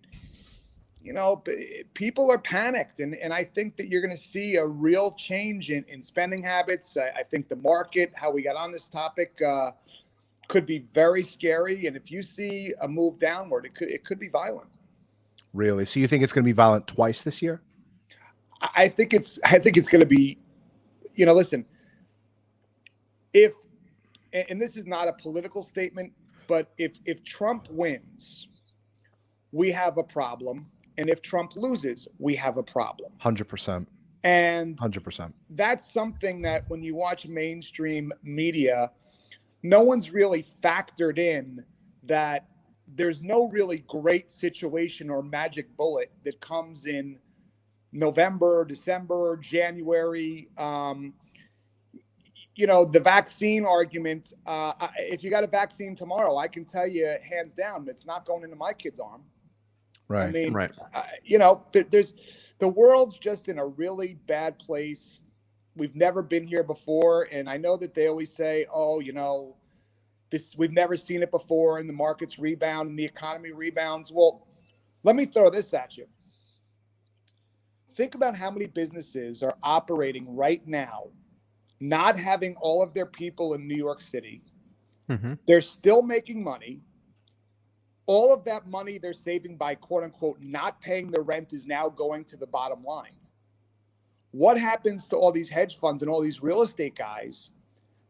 people are panicked. And I think that you're going to see a real change in spending habits. I think the market, how we got on this topic, could be very scary. And if you see a move downward, it could be violent. Really? So you think it's going to be violent twice this year? I think it's going to be, listen, and this is not a political statement, but if Trump wins, we have a problem. And if Trump loses, we have a problem. 100%. And 100%. That's something that when you watch mainstream media, no one's really factored in that there's no really great situation or magic bullet that comes in November, December, January. The vaccine argument, if you got a vaccine tomorrow, I can tell you hands down, it's not going into my kid's arm. Right. I mean, right. There's the world's just in a really bad place. We've never been here before. And I know that they always say, we've never seen it before, and the markets rebound and the economy rebounds. Well, let me throw this at you. Think about how many businesses are operating right now, not having all of their people in New York City. Mm-hmm. They're still making money. All of that money they're saving by, quote unquote, not paying the rent is now going to the bottom line. What happens to all these hedge funds and all these real estate guys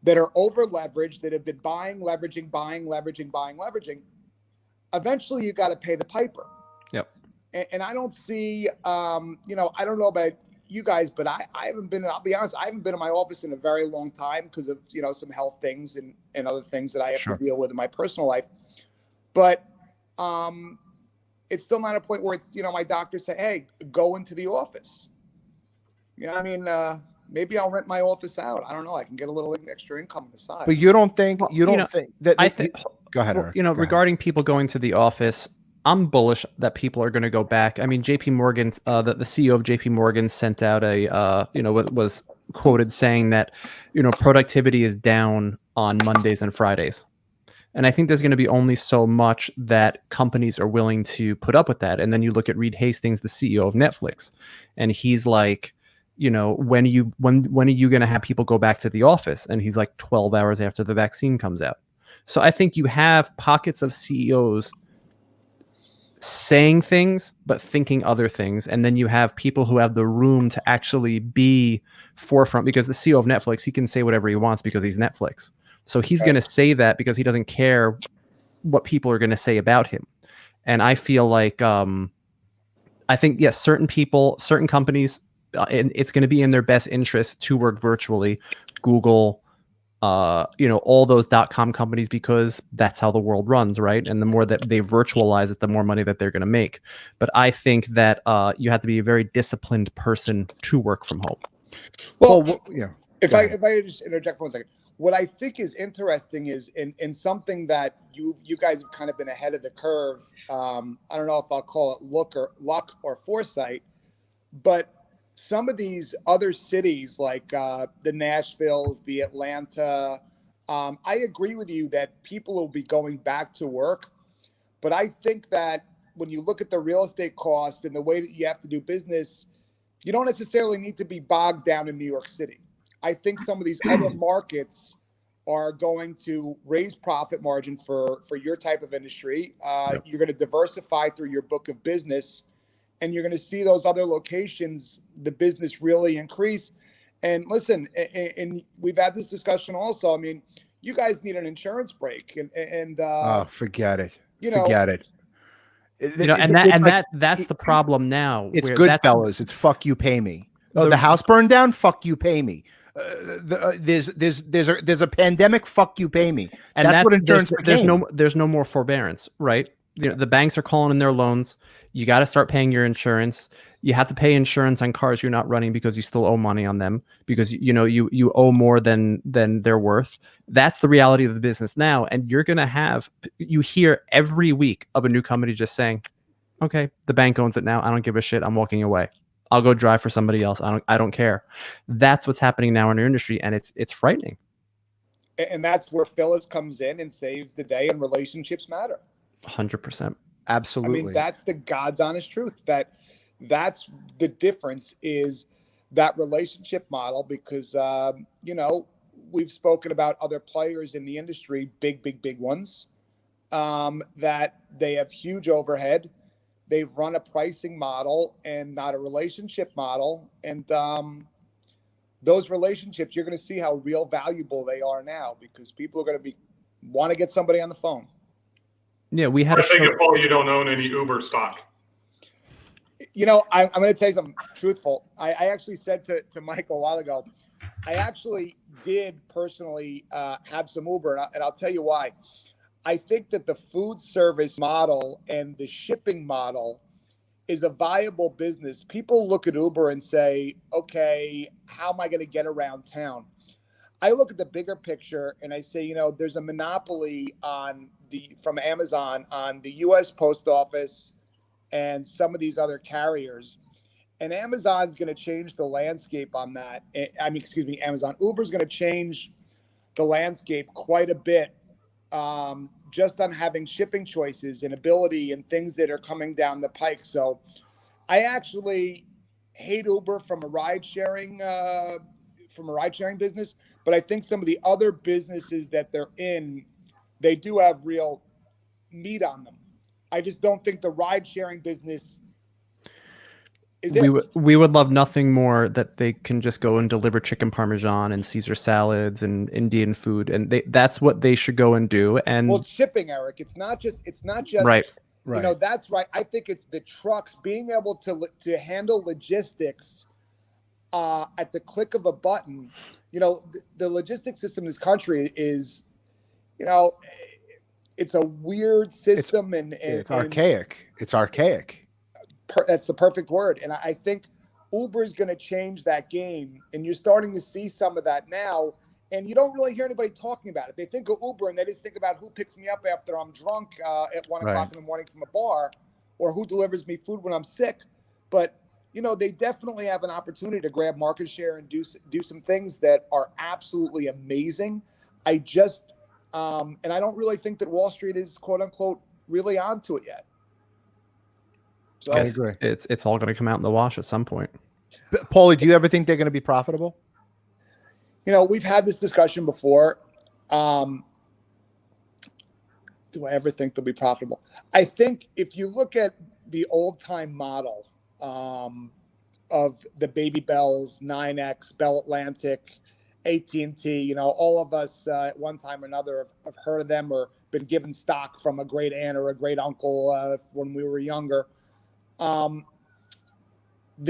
that are over leveraged, that have been buying, leveraging? Eventually you got to pay the piper. Yep. And I don't see, I don't know about you guys, but I haven't been, I'll be honest, I haven't been in my office in a very long time because of, some health things and other things that I have to deal with in my personal life. But it's still not a point where it's, my doctor say, hey, go into the office. maybe I'll rent my office out. I don't know. I can get a little extra income on the side. But you don't think Well, you don't you know, think that I think go ahead, well, Eric. you know, Go ahead. regarding people going to the office, I'm bullish that people are going to go back. I mean, JP Morgan, the CEO of JP Morgan sent out a, was quoted saying that, productivity is down on Mondays and Fridays. And I think there's going to be only so much that companies are willing to put up with that. And then you look at Reed Hastings, the CEO of Netflix, and he's like, when are you going to have people go back to the office? And he's like 12 hours after the vaccine comes out. So I think you have pockets of CEOs saying things but thinking other things, and then you have people who have the room to actually be forefront, because the CEO of Netflix, he can say whatever he wants because he's Netflix. So he's going to say that because he doesn't care what people are going to say about him. And I feel like I think, yes, certain people, certain companies, it's going to be in their best interest to work virtually. Google, all those .com companies, because that's how the world runs, right? And the more that they virtualize it, the more money that they're going to make. But I think that you have to be a very disciplined person to work from home. Well, yeah. If I just interject for 1 second, what I think is interesting is in something that you guys have kind of been ahead of the curve. I don't know if I'll call it luck or foresight, but some of these other cities like the Nashvilles, the Atlanta, I agree with you that people will be going back to work. But I think that when you look at the real estate costs and the way that you have to do business, you don't necessarily need to be bogged down in New York City. I think some of these other markets are going to raise profit margin for your type of industry. You're going to diversify through your book of business, and you're going to see those other locations, the business really increase. And listen, and we've had this discussion also. I mean, you guys need an insurance break, and forget it. Forget it. That's the problem now. It's Goodfellas. It's fuck you, pay me. Oh, the house burned down. Fuck you, pay me. There's a pandemic. Fuck you, pay me. And that's what insurance became. There's no more forbearance, right? The banks are calling in their loans. You got to start paying your insurance. You have to pay insurance on cars you're not running because you still owe money on them, because you owe more than they're worth. That's the reality of the business now. And you hear every week of a new company just saying, okay, the bank owns it now. I don't give a shit. I'm walking away. I'll go drive for somebody else. I don't care. That's what's happening now in our industry, and it's frightening. And that's where Phyllis comes in and saves the day, and relationships matter. 100%. Absolutely. I mean, that's the God's honest truth. That's the difference, is that relationship model, because we've spoken about other players in the industry, big ones, that they have huge overhead. They've run a pricing model and not a relationship model. And those relationships, you're going to see how real valuable they are now, because people are going to want to get somebody on the phone. Yeah, we had a show. Paul, you don't own any Uber stock. I'm going to tell you something truthful. I actually said to Michael a while ago, I actually did personally have some Uber, and I'll tell you why. I think that the food service model and the shipping model is a viable business. People look at Uber and say, okay, how am I going to get around town? I look at the bigger picture and I say, there's a monopoly from Amazon on the U.S. Post Office and some of these other carriers. And Amazon's going to change the landscape on that. Amazon. Uber's going to change the landscape quite a bit, just on having shipping choices and ability and things that are coming down the pike. So I actually hate Uber from a ride sharing business, but I think some of the other businesses that they're in, they do have real meat on them. I just don't think the ride sharing business is it. We would love nothing more that they can just go and deliver chicken parmesan and Caesar salads and Indian food, and that's what they should go and do. And well, shipping, Eric, it's not just right. That's right. I think it's the trucks being able to handle logistics at the click of a button. The logistics system in this country is, it's a weird system, and it's archaic. It's archaic. That's the perfect word. And I think Uber is going to change that game, and you're starting to see some of that now. And you don't really hear anybody talking about it. They think of Uber and they just think about who picks me up after I'm drunk at 1 o'clock in the morning from a bar, or who delivers me food when I'm sick. But, they definitely have an opportunity to grab market share and do some things that are absolutely amazing. I just, and I don't really think that Wall Street is, quote unquote, really onto it yet. So I agree. It's all going to come out in the wash at some point. Paulie, do you ever think they're going to be profitable? We've had this discussion before. Do I ever think they'll be profitable? I think if you look at the old time model of the Baby Bells, 9X, Bell Atlantic, AT&T, all of us at one time or another have heard of them or been given stock from a great aunt or a great uncle when we were younger. The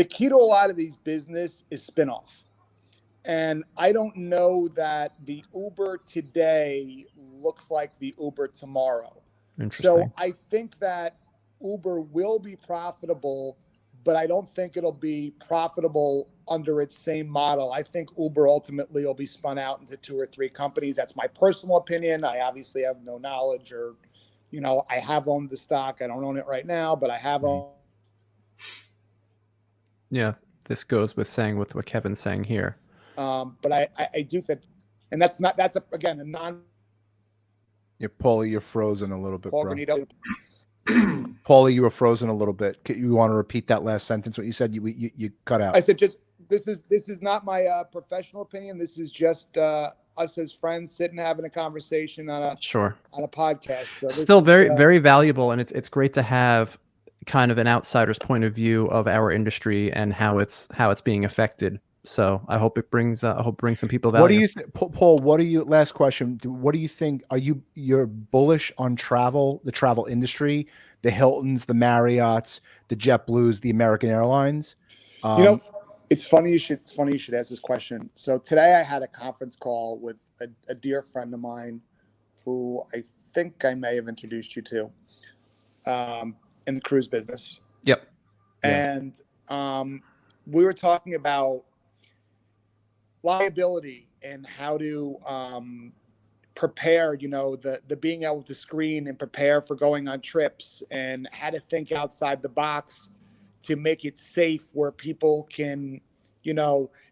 key to a lot of these business is spinoff. And I don't know that the Uber today looks like the Uber tomorrow. Interesting. So I think that Uber will be profitable, but I don't think it'll be profitable under its same model. I think Uber ultimately will be spun out into 2 or 3 companies. That's my personal opinion. I obviously have no knowledge or, I have owned the stock. I don't own it right now, but I have owned. Yeah, this goes with saying with what Kevin's saying here. But I do think, and that's again, a non. Yeah, Paulie, you're frozen a little bit, Paul bro. Granito. Paulie, you were frozen a little bit. You want to repeat that last sentence? What you said? You cut out. I said, this is not my professional opinion. This is just us as friends sitting having a conversation on a podcast. So still very valuable, and it's great to have kind of an outsider's point of view of our industry and how it's being affected. So I hope it brings some people value. What do you think, Paul? Last question. What do you think? You're bullish on travel, the travel industry, the Hiltons, the Marriotts, the JetBlues, the American Airlines? It's funny you should ask this question. So today I had a conference call with a dear friend of mine who I think I may have introduced you to in the cruise business. Yep. And we were talking about liability and how to prepare, the being able to screen and prepare for going on trips, and how to think outside the box to make it safe where people can,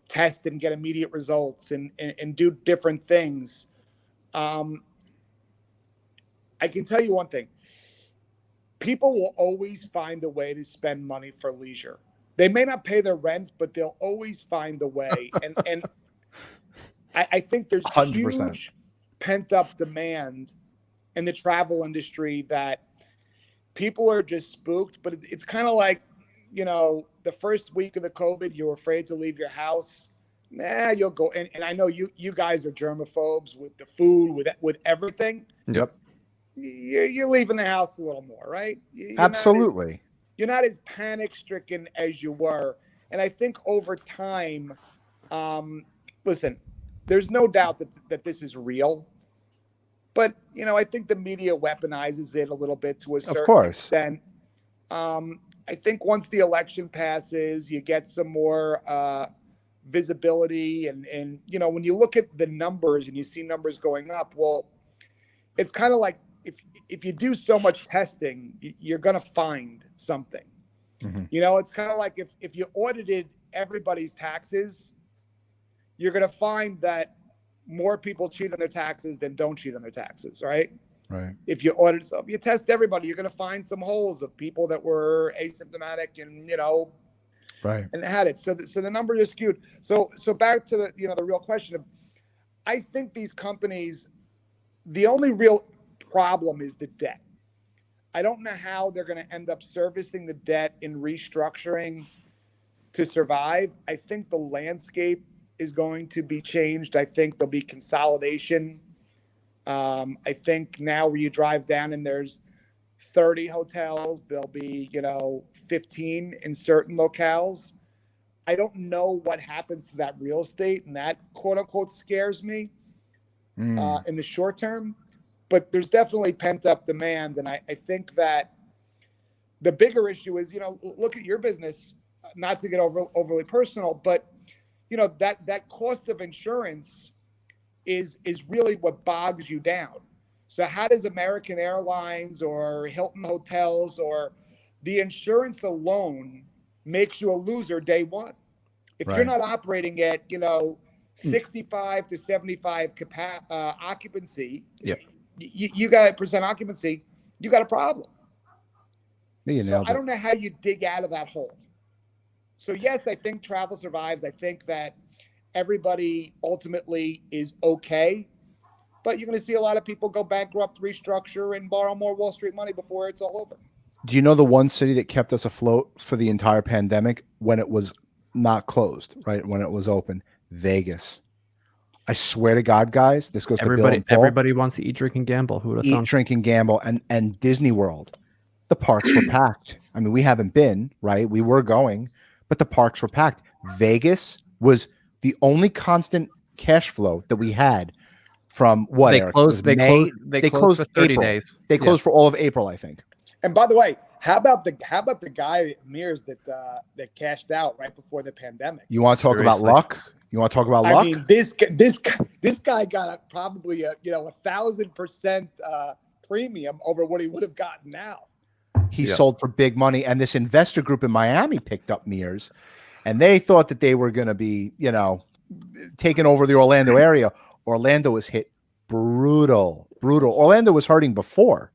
test and get immediate results and do different things. I can tell you one thing. People will always find a way to spend money for leisure. They may not pay their rent, but they'll always find a way. And I think there's 100%. huge pent-up demand in the travel industry that people are just spooked. But it's kind of like, the first week of the COVID, you're afraid to leave your house. You'll go. And I know you guys are germaphobes with the food, with everything. Yep. You're leaving the house a little more, right? Absolutely. You're not as panic-stricken as you were. And I think over time, listen, there's no doubt that this is real. But, I think the media weaponizes it a little bit to a certain extent. I think once the election passes, you get some more visibility. And when you look at the numbers and you see numbers going up, well, it's kind of like if you do so much testing, you're going to find something. Mm-hmm. It's kind of like if you audited everybody's taxes, you're going to find that more people cheat on their taxes than don't cheat on their taxes, right? Right. If you audit, so if you test everybody, you're going to find some holes of people that were asymptomatic and, right. And had it. So the numbers are skewed. So back to the, the real question of, I think these companies, the only real problem is the debt. I don't know how they're going to end up servicing the debt and restructuring to survive. I think the landscape is going to be changed. I think there'll be consolidation. I think now where you drive down and there's 30 hotels, there'll be, 15 in certain locales. I don't know what happens to that real estate, and that quote unquote scares me in the short term. But there's definitely pent up demand. And I think that the bigger issue is, look at your business. not to get overly personal, but you know that cost of insurance is really what bogs you down. So how does American Airlines or Hilton Hotels or the insurance alone makes you a loser day one? If you're not operating at 65 to 75 occupancy, Yep. you got percent occupancy, you got a problem. So I don't know how you dig out of that hole. So yes, I think travel survives. I think that everybody ultimately is okay, but you're going to see a lot of people go bankrupt, restructure, and borrow more Wall Street money before it's all over. Do you know the one city that kept us afloat for the entire pandemic when it was not closed, right? When it was open? Vegas. I swear to God, guys, this goes to Bill and Paul. Everybody wants to eat, drink, and gamble. Who would have thought? Eat, drink, and gamble, and Disney World. The parks were packed. I mean, we haven't been, right? We were going, but the parks were packed. Vegas was the only constant cash flow that we had from what? They Eric? closed. They closed for 30 April. days. They closed for all of April, I think. And by the way, how about the guy Mears that cashed out right before the pandemic? You want to talk about luck? You want to talk about luck? I mean, this guy got probably a 1,000% premium over what he would have gotten now. He sold for big money, and this investor group in Miami picked up Mears, and they thought that they were going to be, taking over the Orlando area. Orlando was hit brutal. Orlando was hurting before.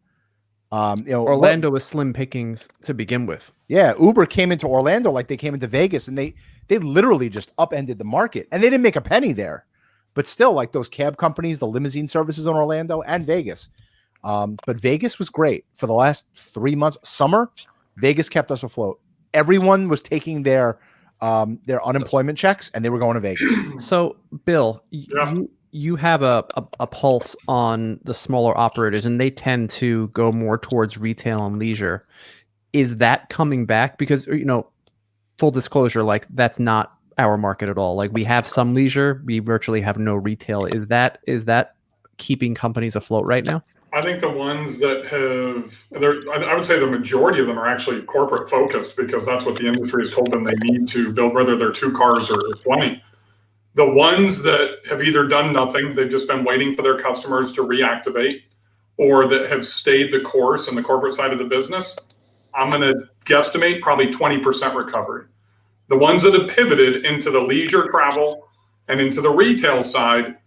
Orlando was slim pickings to begin with. Yeah, Uber came into Orlando like they came into Vegas, and they literally just upended the market, and they didn't make a penny there. But still, like those cab companies, the limousine services in Orlando and Vegas. But Vegas was great for the last 3 months. Summer, Vegas kept us afloat. Everyone was taking their unemployment checks, and they were going to Vegas. So, Bill, you have a pulse on the smaller operators, and they tend to go more towards retail and leisure. Is that coming back? Because, full disclosure, like that's not our market at all. Like we have some leisure, we virtually have no retail. Is that keeping companies afloat right now? I think the ones that I would say the majority of them are actually corporate focused because that's what the industry has told them they need to build, whether they're 2 cars or 20. The ones that have either done nothing, they've just been waiting for their customers to reactivate, or that have stayed the course in the corporate side of the business, I'm going to guesstimate probably 20% recovery. The ones that have pivoted into the leisure travel and into the retail side,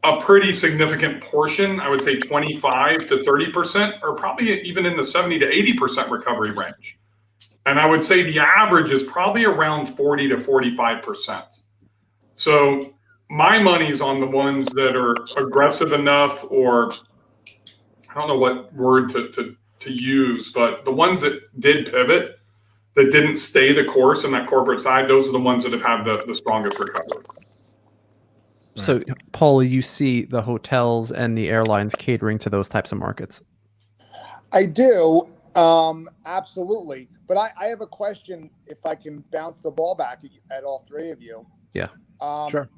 a pretty significant portion, I would say 25 to 30%, or probably even in the 70 to 80% recovery range. And I would say the average is probably around 40 to 45%. So my money's on the ones that are aggressive enough, or I don't know what word to use, but the ones that did pivot, that didn't stay the course in that corporate side, those are the ones that have had the strongest recovery. So, Paul, you see the hotels and the airlines catering to those types of markets? I do, absolutely. But I have a question, if I can bounce the ball back at all 3 of you. Yeah. Sure.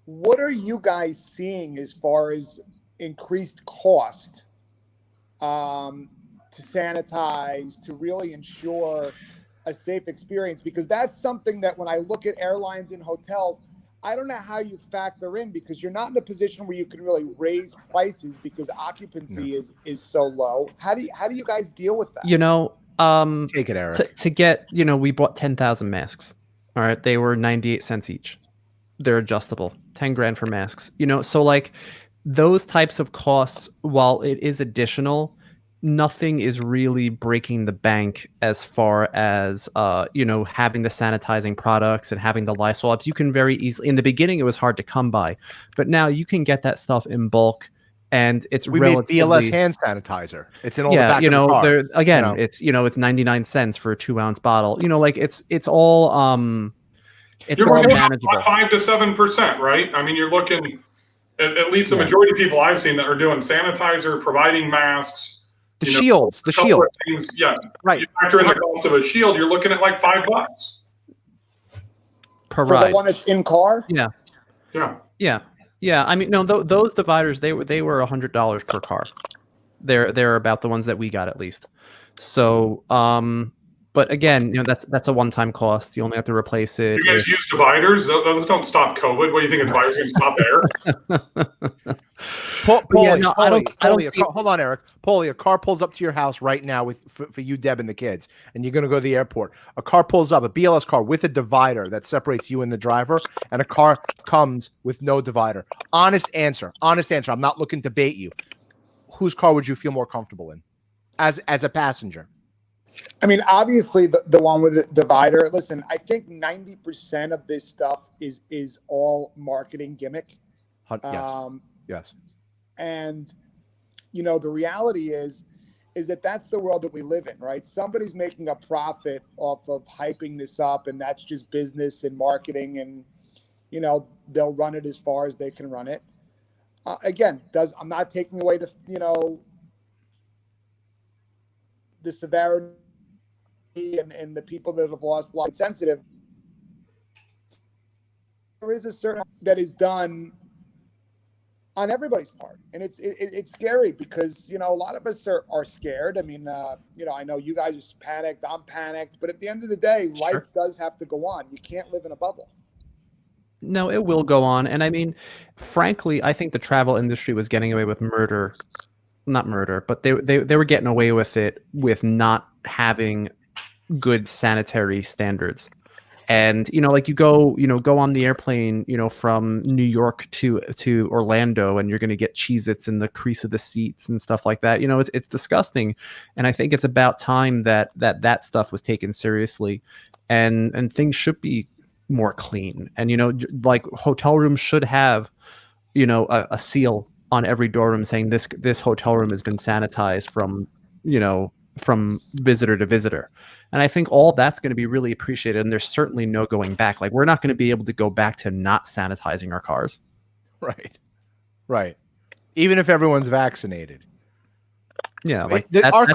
What are you guys seeing as far as increased cost to sanitize, to really ensure a safe experience? Because that's something that when I look at airlines and hotels, I don't know how you factor in, because you're not in a position where you can really raise prices because occupancy is so low. How do you guys deal with that? Take it, Eric. To get, we bought 10,000 masks. All right. They were 98 cents each. They're adjustable, 10 grand for masks, so like those types of costs, while it is additional, nothing is really breaking the bank as far as, having the sanitizing products and having the Lysol wipes. You can very easily, in the beginning, it was hard to come by, but now you can get that stuff in bulk, and it's we made BLS hand sanitizer. It's in all the back of the car. Again, it's 99 cents for a 2-ounce bottle. It's all You're all looking manageable. at 5 to 7%, right? I mean, you're looking at least the majority of people I've seen that are doing sanitizer, providing masks. The shield. Things, right. You factor in the cost of a shield, you're looking at like $5 per For ride. the one that's in car? Yeah. I mean, no, those dividers, they were $100 per car. They're about the ones that we got, at least. So, But again, that's a one-time cost. You only have to replace it. You guys use dividers? Those don't stop COVID. What do you think? A divider's going to stop air? Hold on, Eric. Paulie, a car pulls up to your house right now for you, Deb, and the kids, and you're going to go to the airport. A car pulls up, a BLS car with a divider that separates you and the driver, and a car comes with no divider. Honest answer. I'm not looking to bait you. Whose car would you feel more comfortable in as a passenger? I mean, obviously the one with the divider. Listen, I think 90% of this stuff is all marketing gimmick. Yes. And the reality is that that's the world that we live in, right? Somebody's making a profit off of hyping this up, and that's just business and marketing, and they'll run it as far as they can run it. Again, I'm not taking away the severity and the people that have lost a lot sensitive. There is a certain that is done on everybody's part, and it's scary because a lot of us are scared. I mean, I know you guys are panicked. I'm panicked, but at the end of the day, life does have to go on. You can't live in a bubble. No, it will go on, and I mean, frankly, I think the travel industry was getting away with not murder, but they were getting away with it with not having good sanitary standards. And like you go on the airplane from New York to Orlando, and you're going to get Cheez-Its in the crease of the seats and stuff like that. It's disgusting, and I think it's about time that stuff was taken seriously, and things should be more clean. And like hotel rooms should have a seal on every door room saying this hotel room has been sanitized from visitor to visitor. And I think all that's going to be really appreciated. And there's certainly no going back. Like, we're not going to be able to go back to not sanitizing our cars. Right. Even if everyone's vaccinated. Yeah. Like our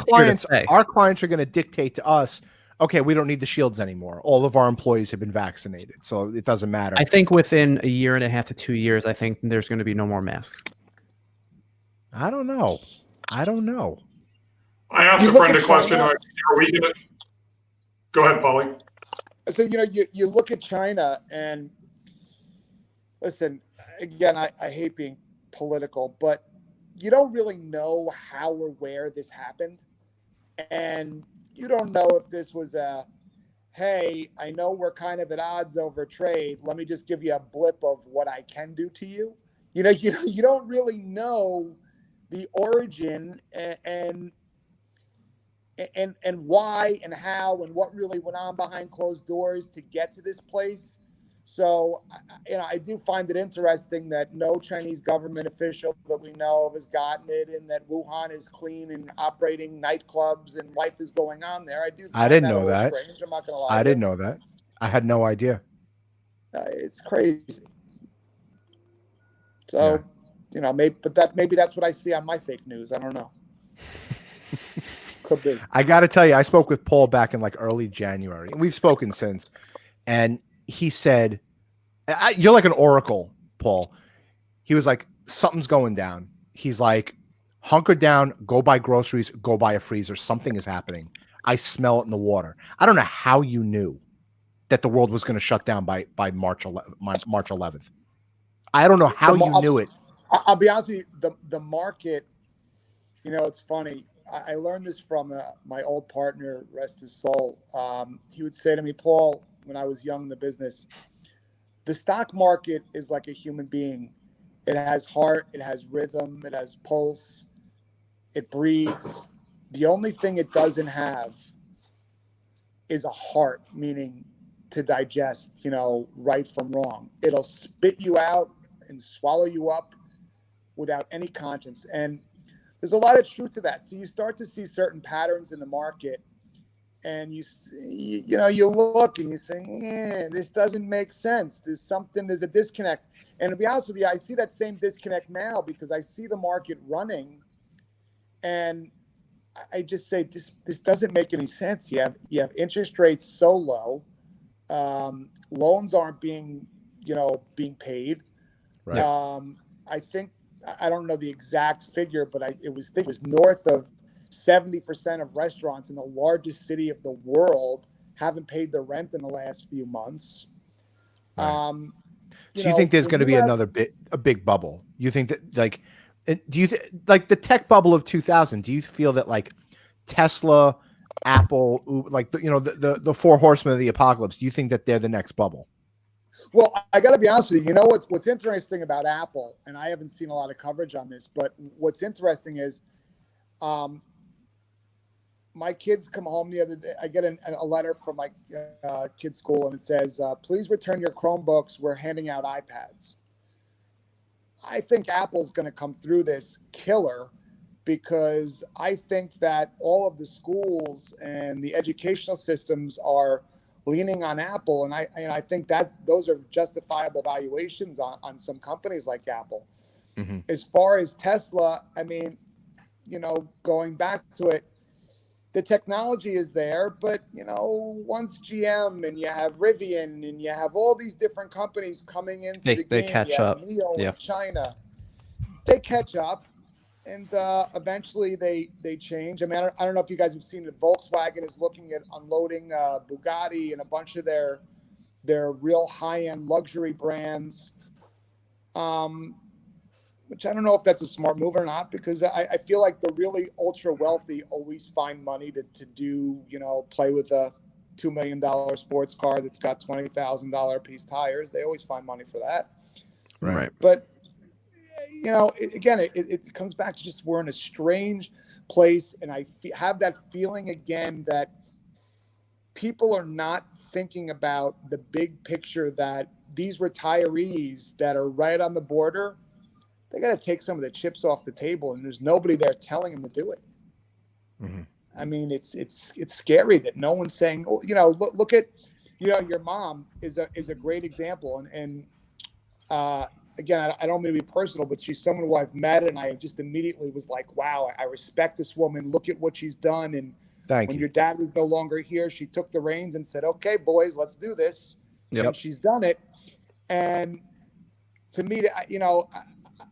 clients are going to dictate to us, okay, we don't need the shields anymore. All of our employees have been vaccinated, so it doesn't matter. I think within a year and a half to 2 years, I think there's going to be no more masks. I don't know. I asked a friend a question. Are we going to go ahead, Paulie? So you look at China, and listen, again, I hate being political, but you don't really know how or where this happened, and you don't know if this was hey, I know we're kind of at odds over trade. Let me just give you a blip of what I can do to you. You don't really know the origin and why and how and what really went on behind closed doors to get to this place. So, I do find it interesting that no Chinese government official that we know of has gotten it, and that Wuhan is clean and operating nightclubs and life is going on there. I didn't know that. Strange. I'm not going to lie. I didn't know that. I had no idea. It's crazy. So, maybe that's what I see on my fake news. I don't know. Could be. I got to tell you, I spoke with Paul back in like early January, and we've spoken since, and he said, you're like an oracle, Paul. He was like, something's going down. He's like, hunker down, go buy groceries, go buy a freezer. Something is happening. I smell it in the water. I don't know how you knew that the world was going to shut down by March 11th. I don't know how you knew it. I'll be honest with you, the market, it's funny. I learned this from my old partner, rest his soul. He would say to me, Paul, when I was young in the business, the stock market is like a human being. It has heart, it has rhythm, it has pulse, it breathes. The only thing it doesn't have is a heart, meaning to digest, right from wrong. It'll spit you out and swallow you up without any conscience. And there's a lot of truth to that. So you start to see certain patterns in the market, and you look and you say, this doesn't make sense. There's a disconnect. And to be honest with you, I see that same disconnect now because I see the market running, and I just say this doesn't make any sense. You have interest rates so low, loans aren't being paid. Right. I think, I don't know the exact figure, but it was north of 70% of restaurants in the largest city of the world haven't paid their rent in the last few months. Right. So you think there's going to be a big bubble? You think that, like, do you like the tech bubble of 2000? Do you feel that like Tesla, Apple, like the four horsemen of the apocalypse? Do you think that they're the next bubble? Well, I got to be honest with you. You know what's interesting about Apple, and I haven't seen a lot of coverage on this, but what's interesting is, my kids come home the other day. I get a letter from my kids' school, and it says, "Please return your Chromebooks. We're handing out iPads." I think Apple's going to come through this killer, because I think that all of the schools and the educational systems are leaning on Apple, and I think that those are justifiable valuations on some companies like Apple. Mm-hmm. As far as Tesla, I mean, going back to it, the technology is there, but once GM and you have Rivian and you have all these different companies coming into the game, they catch up. NIO in China, they catch up. And eventually they change. I mean, I don't know if you guys have seen it. Volkswagen is looking at unloading Bugatti and a bunch of their real high-end luxury brands, which I don't know if that's a smart move or not, because I feel like the really ultra wealthy always find money to do, play with a $2 million sports car that's got $20,000 piece tires. They always find money for that. Right. But it comes back to just we're in a strange place, and I have that feeling again that people are not thinking about the big picture, that these retirees that are right on the border, they got to take some of the chips off the table, and there's nobody there telling them to do it. Mm-hmm. I mean, it's scary that no one's saying, look at, your mom is a great example, and again, I don't mean to be personal, but she's someone who I've met, and I just immediately was like, wow, I respect this woman. Look at what she's done. And when your dad was no longer here, she took the reins and said, okay, boys, let's do this. Yep. And she's done it. And to me,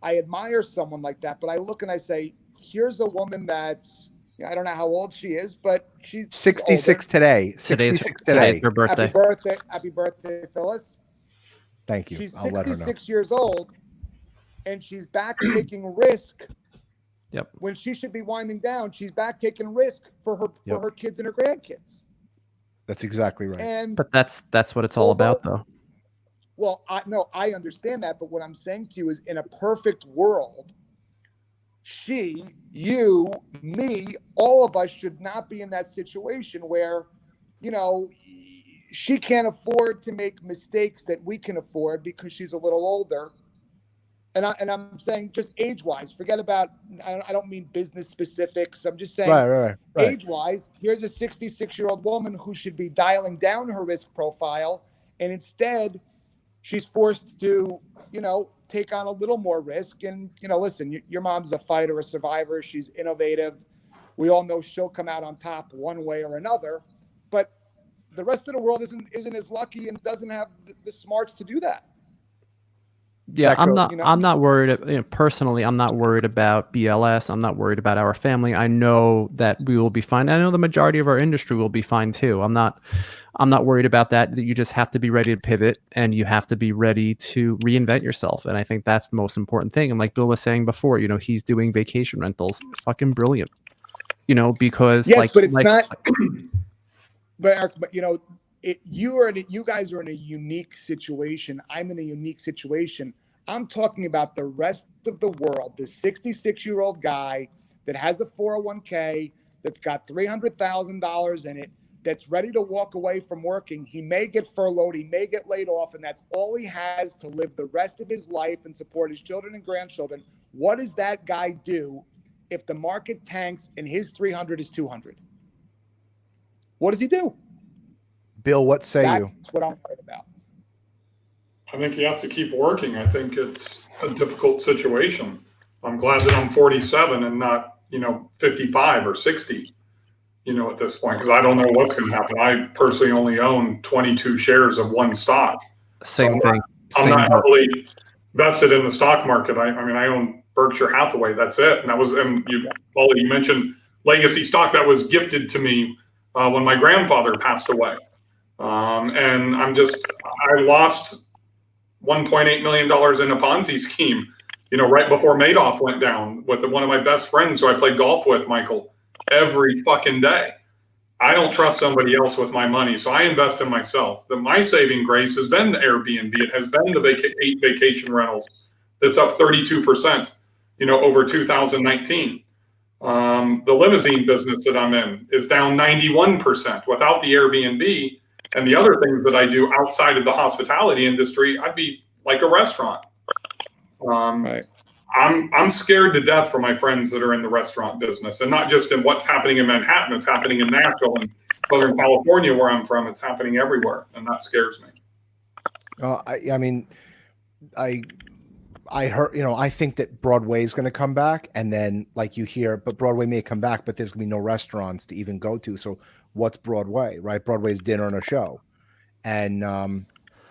I admire someone like that, but I look and I say, here's a woman that's, I don't know how old she is, but she's 66 today. 66 today. Her birthday. Happy birthday, Phyllis. Thank you. She's I'll let her know. 66 years old, and she's back taking risk. Yep. When she should be winding down, she's back taking risk for her kids and her grandkids. That's exactly right. But that's what it's all about, though. Well, I understand that, but what I'm saying to you is, in a perfect world, she, you, me, all of us should not be in that situation where, she can't afford to make mistakes that we can afford because she's a little older. And I'm saying just age-wise, forget about, I don't mean business specifics. I'm just saying right. Age-wise, here's a 66-year-old woman who should be dialing down her risk profile. And instead, she's forced to, take on a little more risk. And, listen, your mom's a fighter, a survivor. She's innovative. We all know she'll come out on top one way or another. But the rest of the world isn't as lucky and doesn't have the smarts to do that. Yeah, I'm not worried. Personally, I'm not worried about BLS. I'm not worried about our family. I know that we will be fine. I know the majority of our industry will be fine too. I'm not worried about that. You just have to be ready to pivot, and you have to be ready to reinvent yourself. And I think that's the most important thing. And like Bill was saying before, he's doing vacation rentals. Fucking brilliant. Because yes, but it's not. But Eric, you guys are in a unique situation. I'm in a unique situation. I'm talking about the rest of the world, the 66-year-old guy that has a 401k, that's got $300,000 in it, that's ready to walk away from working. He may get furloughed, he may get laid off, and that's all he has to live the rest of his life and support his children and grandchildren. What does that guy do if the market tanks and his 300 is 200? What does he do? Bill, what say you? That's what I'm worried about. I think he has to keep working. I think it's a difficult situation. I'm glad that I'm 47 and not, 55 or 60, at this point, because I don't know what's going to happen. I personally only own 22 shares of one stock. Same thing. I'm not heavily vested in the stock market. I own Berkshire Hathaway. That's it. And you mentioned legacy stock that was gifted to me when my grandfather passed away. And I lost $1.8 million in a Ponzi scheme, right before Madoff went down with one of my best friends who I played golf with, Michael, every fucking day. I don't trust somebody else with my money, so I invest in myself. My saving grace has been the Airbnb. It has been the 8 vacation rentals. That's up 32%, over 2019. The limousine business that I'm in is down 91%. Without the Airbnb and the other things that I do outside of the hospitality industry, I'd be like a restaurant. Right. I'm scared to death for my friends that are in the restaurant business, and not just in what's happening in Manhattan. It's happening in Nashville and Southern California, where I'm from. It's happening everywhere, and that scares me. I heard, I think that Broadway is going to come back, and then like you hear, but Broadway may come back, but there's going to be no restaurants to even go to. So what's Broadway, right? Broadway's dinner and a show. And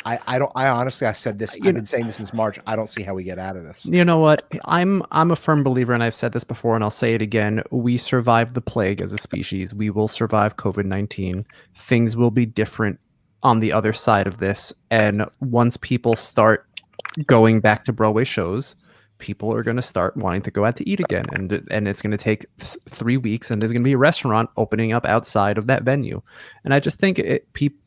I honestly, I said this, I've been saying this since March. I don't see how we get out of this. You know what? I'm a firm believer, and I've said this before, and I'll say it again. We survived the plague as a species. We will survive COVID-19. Things will be different on the other side of this. And once people start going back to Broadway shows, people are going to start wanting to go out to eat again, and it's going to take 3 weeks, and there's going to be a restaurant opening up outside of that venue. And I just think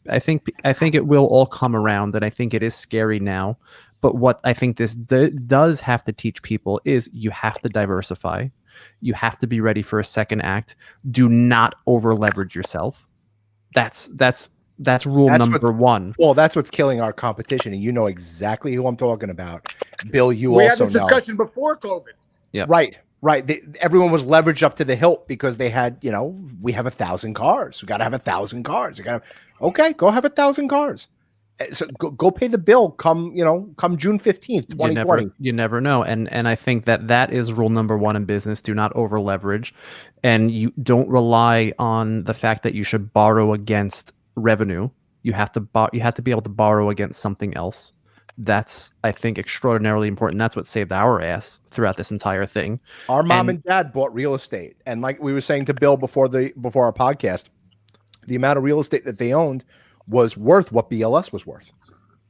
I think it will all come around, and I think it is scary now. But what I think this does have to teach people is you have to diversify. You have to be ready for a second act. Do not over leverage yourself. That's rule number one. Well, that's what's killing our competition, and you know exactly who I'm talking about. Bill, we also had this discussion before COVID. Yeah, right. Everyone was leveraged up to the hilt because they had, we have 1,000 cars. We got to have 1,000 cars. Okay, go have 1,000 cars. So go pay the bill. Come June 15th, 2020. You never know, and I think that is rule number one in business. Do not over leverage, and you don't rely on the fact that you should borrow against revenue. You have to be able to borrow against something else. That's, I think, extraordinarily important. That's what saved our ass throughout this entire thing. Our mom and dad bought real estate, and like we were saying to Bill before our podcast, the amount of real estate that they owned was worth what BLS was worth,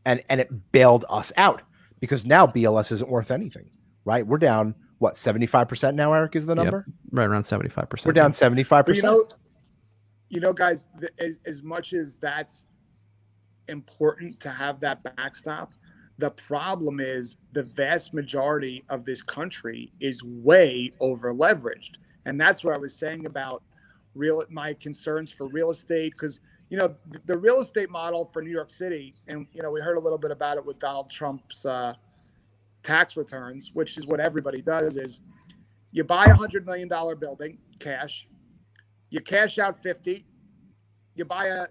and it bailed us out because now BLS isn't worth anything. Right? We're down 75% now. Eric, is the number? Yep, right around 75%. We're down 75%. Guys, as much as that's important to have that backstop, the problem is the vast majority of this country is way over leveraged. And that's what I was saying about my concerns for real estate. Because, the real estate model for New York City, and, we heard a little bit about it with Donald Trump's tax returns, which is what everybody does, is you buy $100 million building, cash. You cash out 50. You buy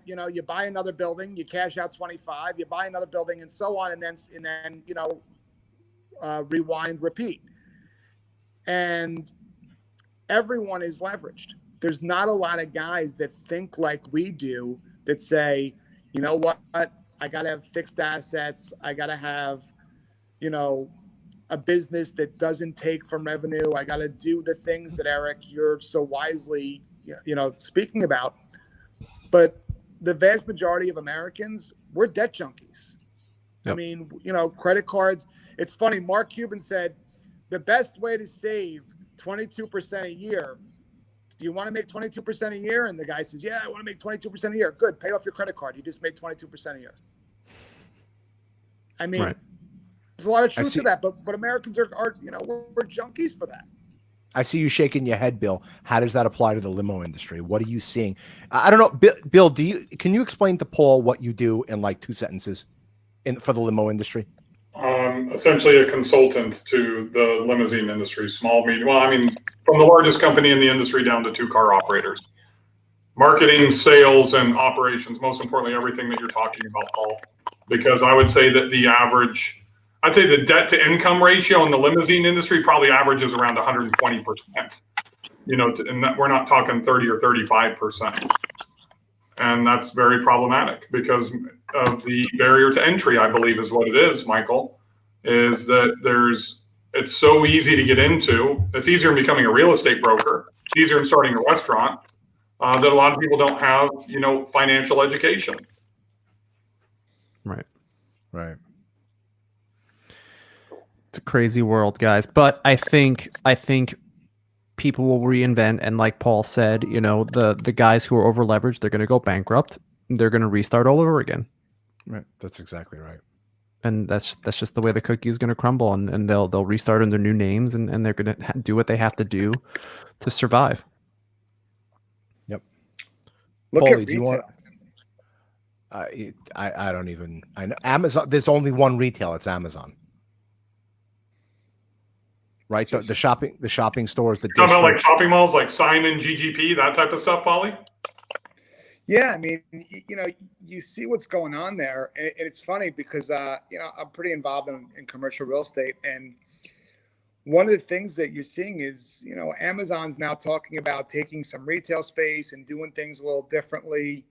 another building. You cash out 25. You buy another building, and so on, and then rewind, repeat. And everyone is leveraged. There's not a lot of guys that think like we do that say, you know what, I got to have fixed assets. I got to have, a business that doesn't take from revenue. I got to do the things that, Eric, you're so wisely speaking about. But the vast majority of Americans, we're debt junkies. Yep. I mean, credit cards. It's funny. Mark Cuban said the best way to save 22% a year. Do you want to make 22% a year? And the guy says, yeah, I want to make 22% a year. Good. Pay off your credit card. You just made 22% a year. I mean, right. There's a lot of truth to that, but Americans are we're junkies for that. I see you shaking your head, Bill. How does that apply to the limo industry? What are you seeing? I don't know, Bill. Can you explain to Paul what you do in like 2 sentences for the limo industry? Essentially, a consultant to the limousine industry, small, medium. Well, I mean, from the largest company in the industry down to 2 car operators. Marketing, sales, and operations. Most importantly, everything that you're talking about, Paul. Because I would say that I'd say the debt to income ratio in the limousine industry probably averages around 120%. And we're not talking 30 or 35%. And that's very problematic because of the barrier to entry, I believe is what it is, Michael, is that it's so easy to get into. It's easier than becoming a real estate broker. It's easier than starting a restaurant. That a lot of people don't have, financial education. Right. Right. It's a crazy world, guys. But I think people will reinvent, and like Paul said, the guys who are over leveraged, they're going to go bankrupt. They're going to restart all over again. Right. That's exactly right. And that's just the way the cookie is going to crumble, and they'll restart under new names, and they're going to do what they have to do to survive. Yep. Look Paulie, at do retail. you want? I don't even. I know Amazon. There's only one retail. It's Amazon. Right. The shopping stores. The Talking about like shopping malls, like Simon, GGP, that type of stuff, Polly. Yeah, I mean, you see what's going on there, and it's funny because I'm pretty involved in commercial real estate, and one of the things that you're seeing is Amazon's now talking about taking some retail space and doing things a little differently.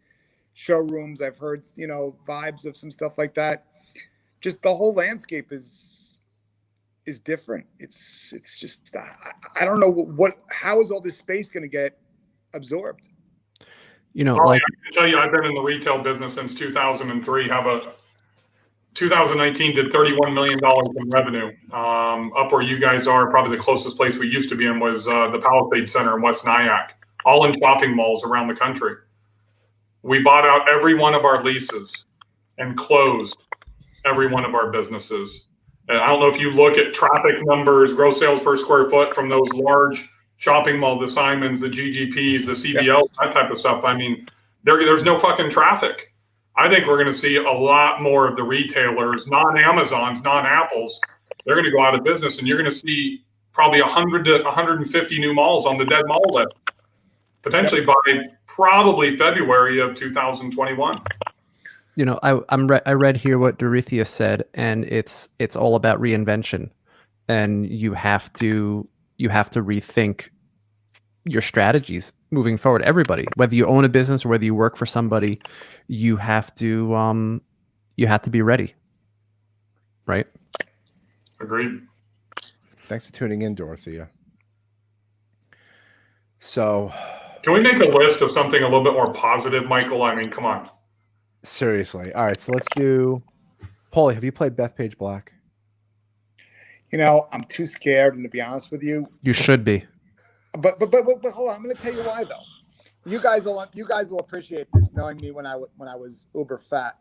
Showrooms, I've heard vibes of some stuff like that. Just the whole landscape is different. It's just I don't know how is all this space going to get absorbed. I can tell you, I've been in the retail business since 2003. 2019 did $31 million in revenue. Up where you guys are, probably the closest place we used to be in was the Palisade Center in West Nyack, all in shopping malls around the country. We bought out every one of our leases and closed every one of our businesses. And I don't know if you look at traffic numbers, gross sales per square foot from those large shopping mall, the Simons, the GGPs, the CBLs, that type of stuff. I mean, there's no fucking traffic. I think we're going to see a lot more of the retailers, non-Amazons, non-Apples. They're going to go out of business, and you're going to see probably 100 to 150 new malls on the dead mall list, potentially by probably February of 2021. I read here what Dorothea said, and it's all about reinvention, and you have to rethink your strategies moving forward. Everybody, whether you own a business or whether you work for somebody, you have to be ready. Right? Agreed. Thanks for tuning in, Dorothea. So, can we make a list of something a little bit more positive, Michael? I mean, come on. Seriously. All right, so let's do. Paulie, have you played Bethpage Black? I'm too scared, and to be honest with you, you should be. But hold on, I'm going to tell you why though. You guys will appreciate this, knowing me when I was uber fat.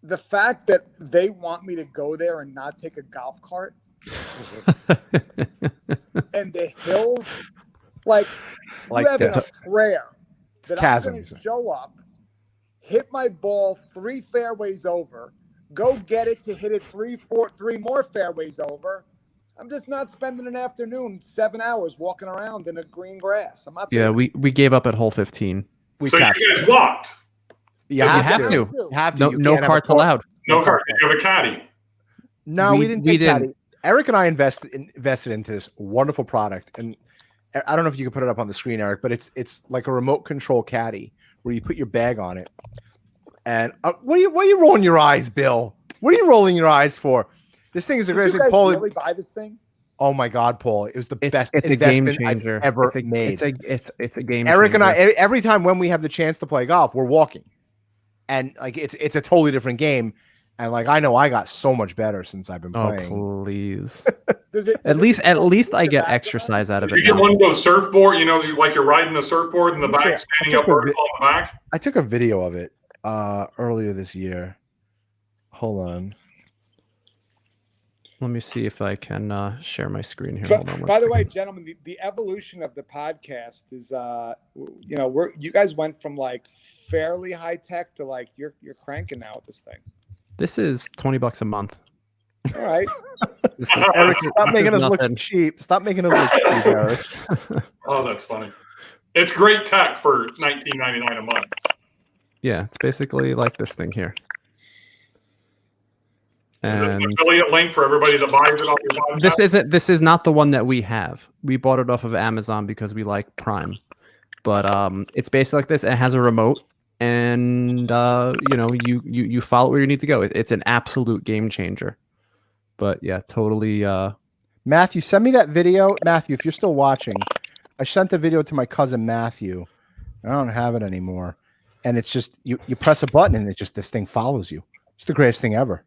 The fact that they want me to go there and not take a golf cart, and the hills, like you have in a prayer that I'm going to show up, hit my ball 3 fairways over, go get it to hit it 3 more fairways over. I'm just not spending an afternoon 7 hours walking around in a green grass. I'm not. Yeah, we gave up at hole 15. So you guys walked. You have to. You have to. No carts allowed. No carts. You have a caddy. No, we didn't take caddy. Eric and I invested into this wonderful product, and I don't know if you can put it up on the screen, Eric, but it's like a remote control caddy where you put your bag on it. And what are you rolling your eyes, Bill? What are you rolling your eyes for? This thing is a great thing. Paul, really buy this thing? Oh my God, Paul! It was the best it's investment a game changer. I've ever made. It's a game. Eric changer. and I, every time when we have the chance to play golf, we're walking, and like it's a totally different game. And like I know I got so much better since I've been playing. Oh please! At least I get exercise out of it. You get one of those surfboard, like you're riding the surfboard in the back, standing up vertical on the back. I took a video of it earlier this year. Hold on. Let me see if I can share my screen here. Hold on. By the way, gentlemen, the evolution of the podcast is, you guys went from like fairly high tech to like you're cranking now with this thing. This is $20 a month. All right. Eric, stop making us look cheap. Stop making us look cheap, Eric. Oh, that's funny. It's great tech for $19.99 a month. Yeah, it's basically like this thing here. Is this an affiliate link for everybody that buys it off your podcast? This is not the one that we have. We bought it off of Amazon because we like Prime. But it's basically like this. It has a remote, and you follow where you need to go. It's an absolute game changer. But yeah, totally Matthew, send me that video. Matthew, if you're still watching, I sent the video to my cousin Matthew. I don't have it anymore. And it's just you press a button and it just this thing follows you. It's the greatest thing ever.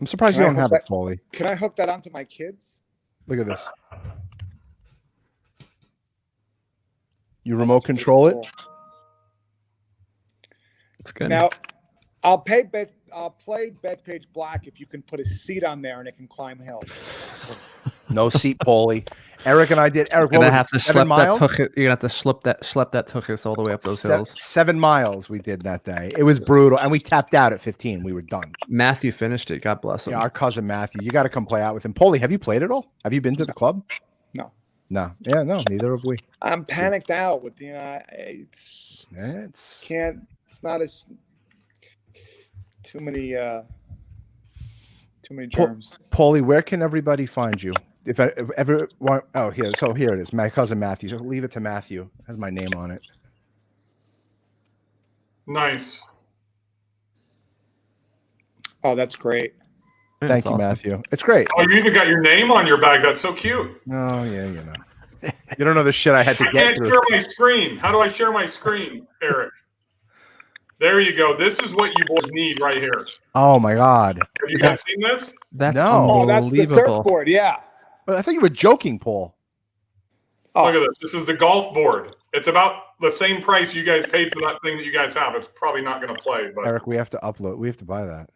I'm surprised you don't have it, Paulie. Can I hook that onto my kids? Look at this. You remote control it. Cool. It's good. Now, I'll play Bethpage Black if you can put a seat on there and it can climb hills. No seat, Paulie. Eric and I did. Eric, You're what gonna was have it, to 7 miles? You're gonna have to slip that tuchus all the way up those hills. 7 miles we did that day. It was brutal, and we tapped out at 15. We were done. Matthew finished it. God bless him. Yeah, our cousin Matthew. You got to come play out with him. Paulie, have you played at all? Have you been to the club? No. No. Yeah, no. Neither have we. I'm panicked out with it's not as too many germs. Paulie, where can everybody find you? If ever want, here it is. My cousin Matthew. So leave it to Matthew. It has my name on it. Nice. Oh, that's great. Thank you, awesome. Matthew. It's great. Oh, you even got your name on your bag. That's so cute. Oh yeah, you know. You don't know the shit I had to I get can't through. share my screen. How do I share my screen, Eric? There you go. This is what you boys need right here. Oh my God. Have you guys seen this? That's No. Oh, that's the unbelievable. surfboard. Yeah. But I thought you were joking, Paul. Oh, Look at this. This is the golf board. It's about the same price you guys paid for that thing that you guys have. It's probably not going to play, but Eric, we have to upload. We have to buy that.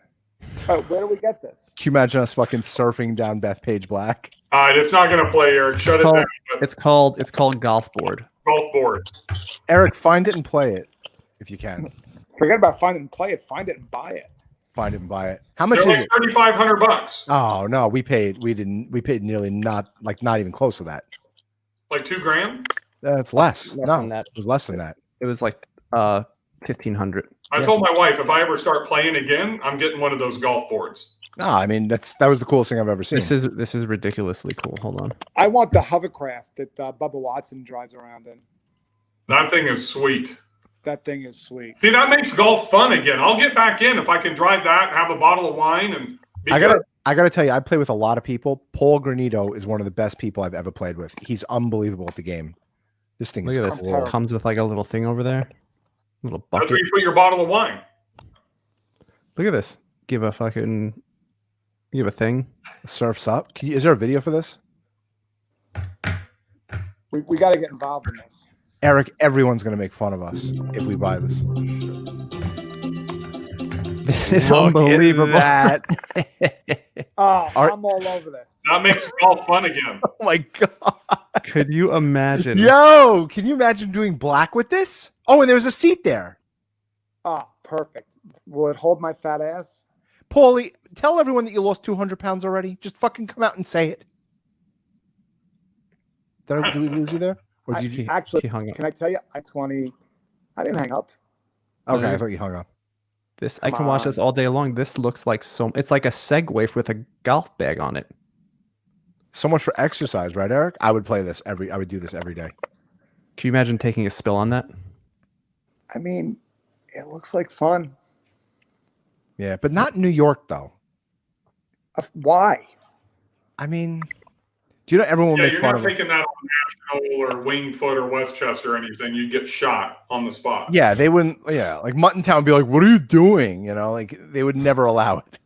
oh, where do we get this? Can you imagine us fucking surfing down Bethpage Black? it's not going to play, Eric. Shut it down. But It's called golf board. golf board. Eric, find it and play it if you can. Forget about find it and play it. Find it and buy it. Find it and buy it. How much They're is like it? $3,500. Oh no, we paid nearly not even close to that. Like $2,000. It's less. Less No, than that. it was less than that. It was like 1,500. I told my wife if I ever start playing again, I'm getting one of those golf boards. No, I mean that was the coolest thing I've ever seen. This is ridiculously cool. Hold on. I want the hovercraft that Bubba Watson drives around in. That thing is sweet. That thing is sweet. See, that makes golf fun again. I'll get back in if I can drive that, have a bottle of wine, and be I good. gotta tell you, I play with a lot of people. Paul Granito is one of the best people I've ever played with. He's unbelievable at the game. This thing Look is at this. cool. It comes with like a little thing over there. Little That's bucket. where you put your bottle of wine. Look at this. Give a thing. Surfs up. Is there a video for this? We got to get involved in this. Eric, everyone's gonna make fun of us if we buy this. This is Look at unbelievable. that. Oh, Are- I'm all over this. That makes golf fun again. Oh my God. Could you imagine? Yo, can you imagine doing black with this? Oh, and there's a seat there. Oh, perfect. Will it hold my fat ass? Paulie, tell everyone that you lost 200 pounds already. Just fucking come out and say it. Did we lose you there? Or did you? Actually, He hung up. can I tell you? I didn't hang up. Okay, I thought you hung up. This I Come can watch on. this all day long. This looks like it's like a Segway with a golf bag on it. So much for exercise, right, Eric? I would do this every day. Can you imagine taking a spill on that? I mean, it looks like fun. Yeah, but not in New York though. Why? I mean, do you know everyone will Yeah, make you're fun not of it? taking that on National or Wingfoot or Westchester or anything. You'd get shot on the spot. Yeah, they wouldn't. Yeah, like Muttontown would be like, "What are you doing?" You know, like they would never allow it.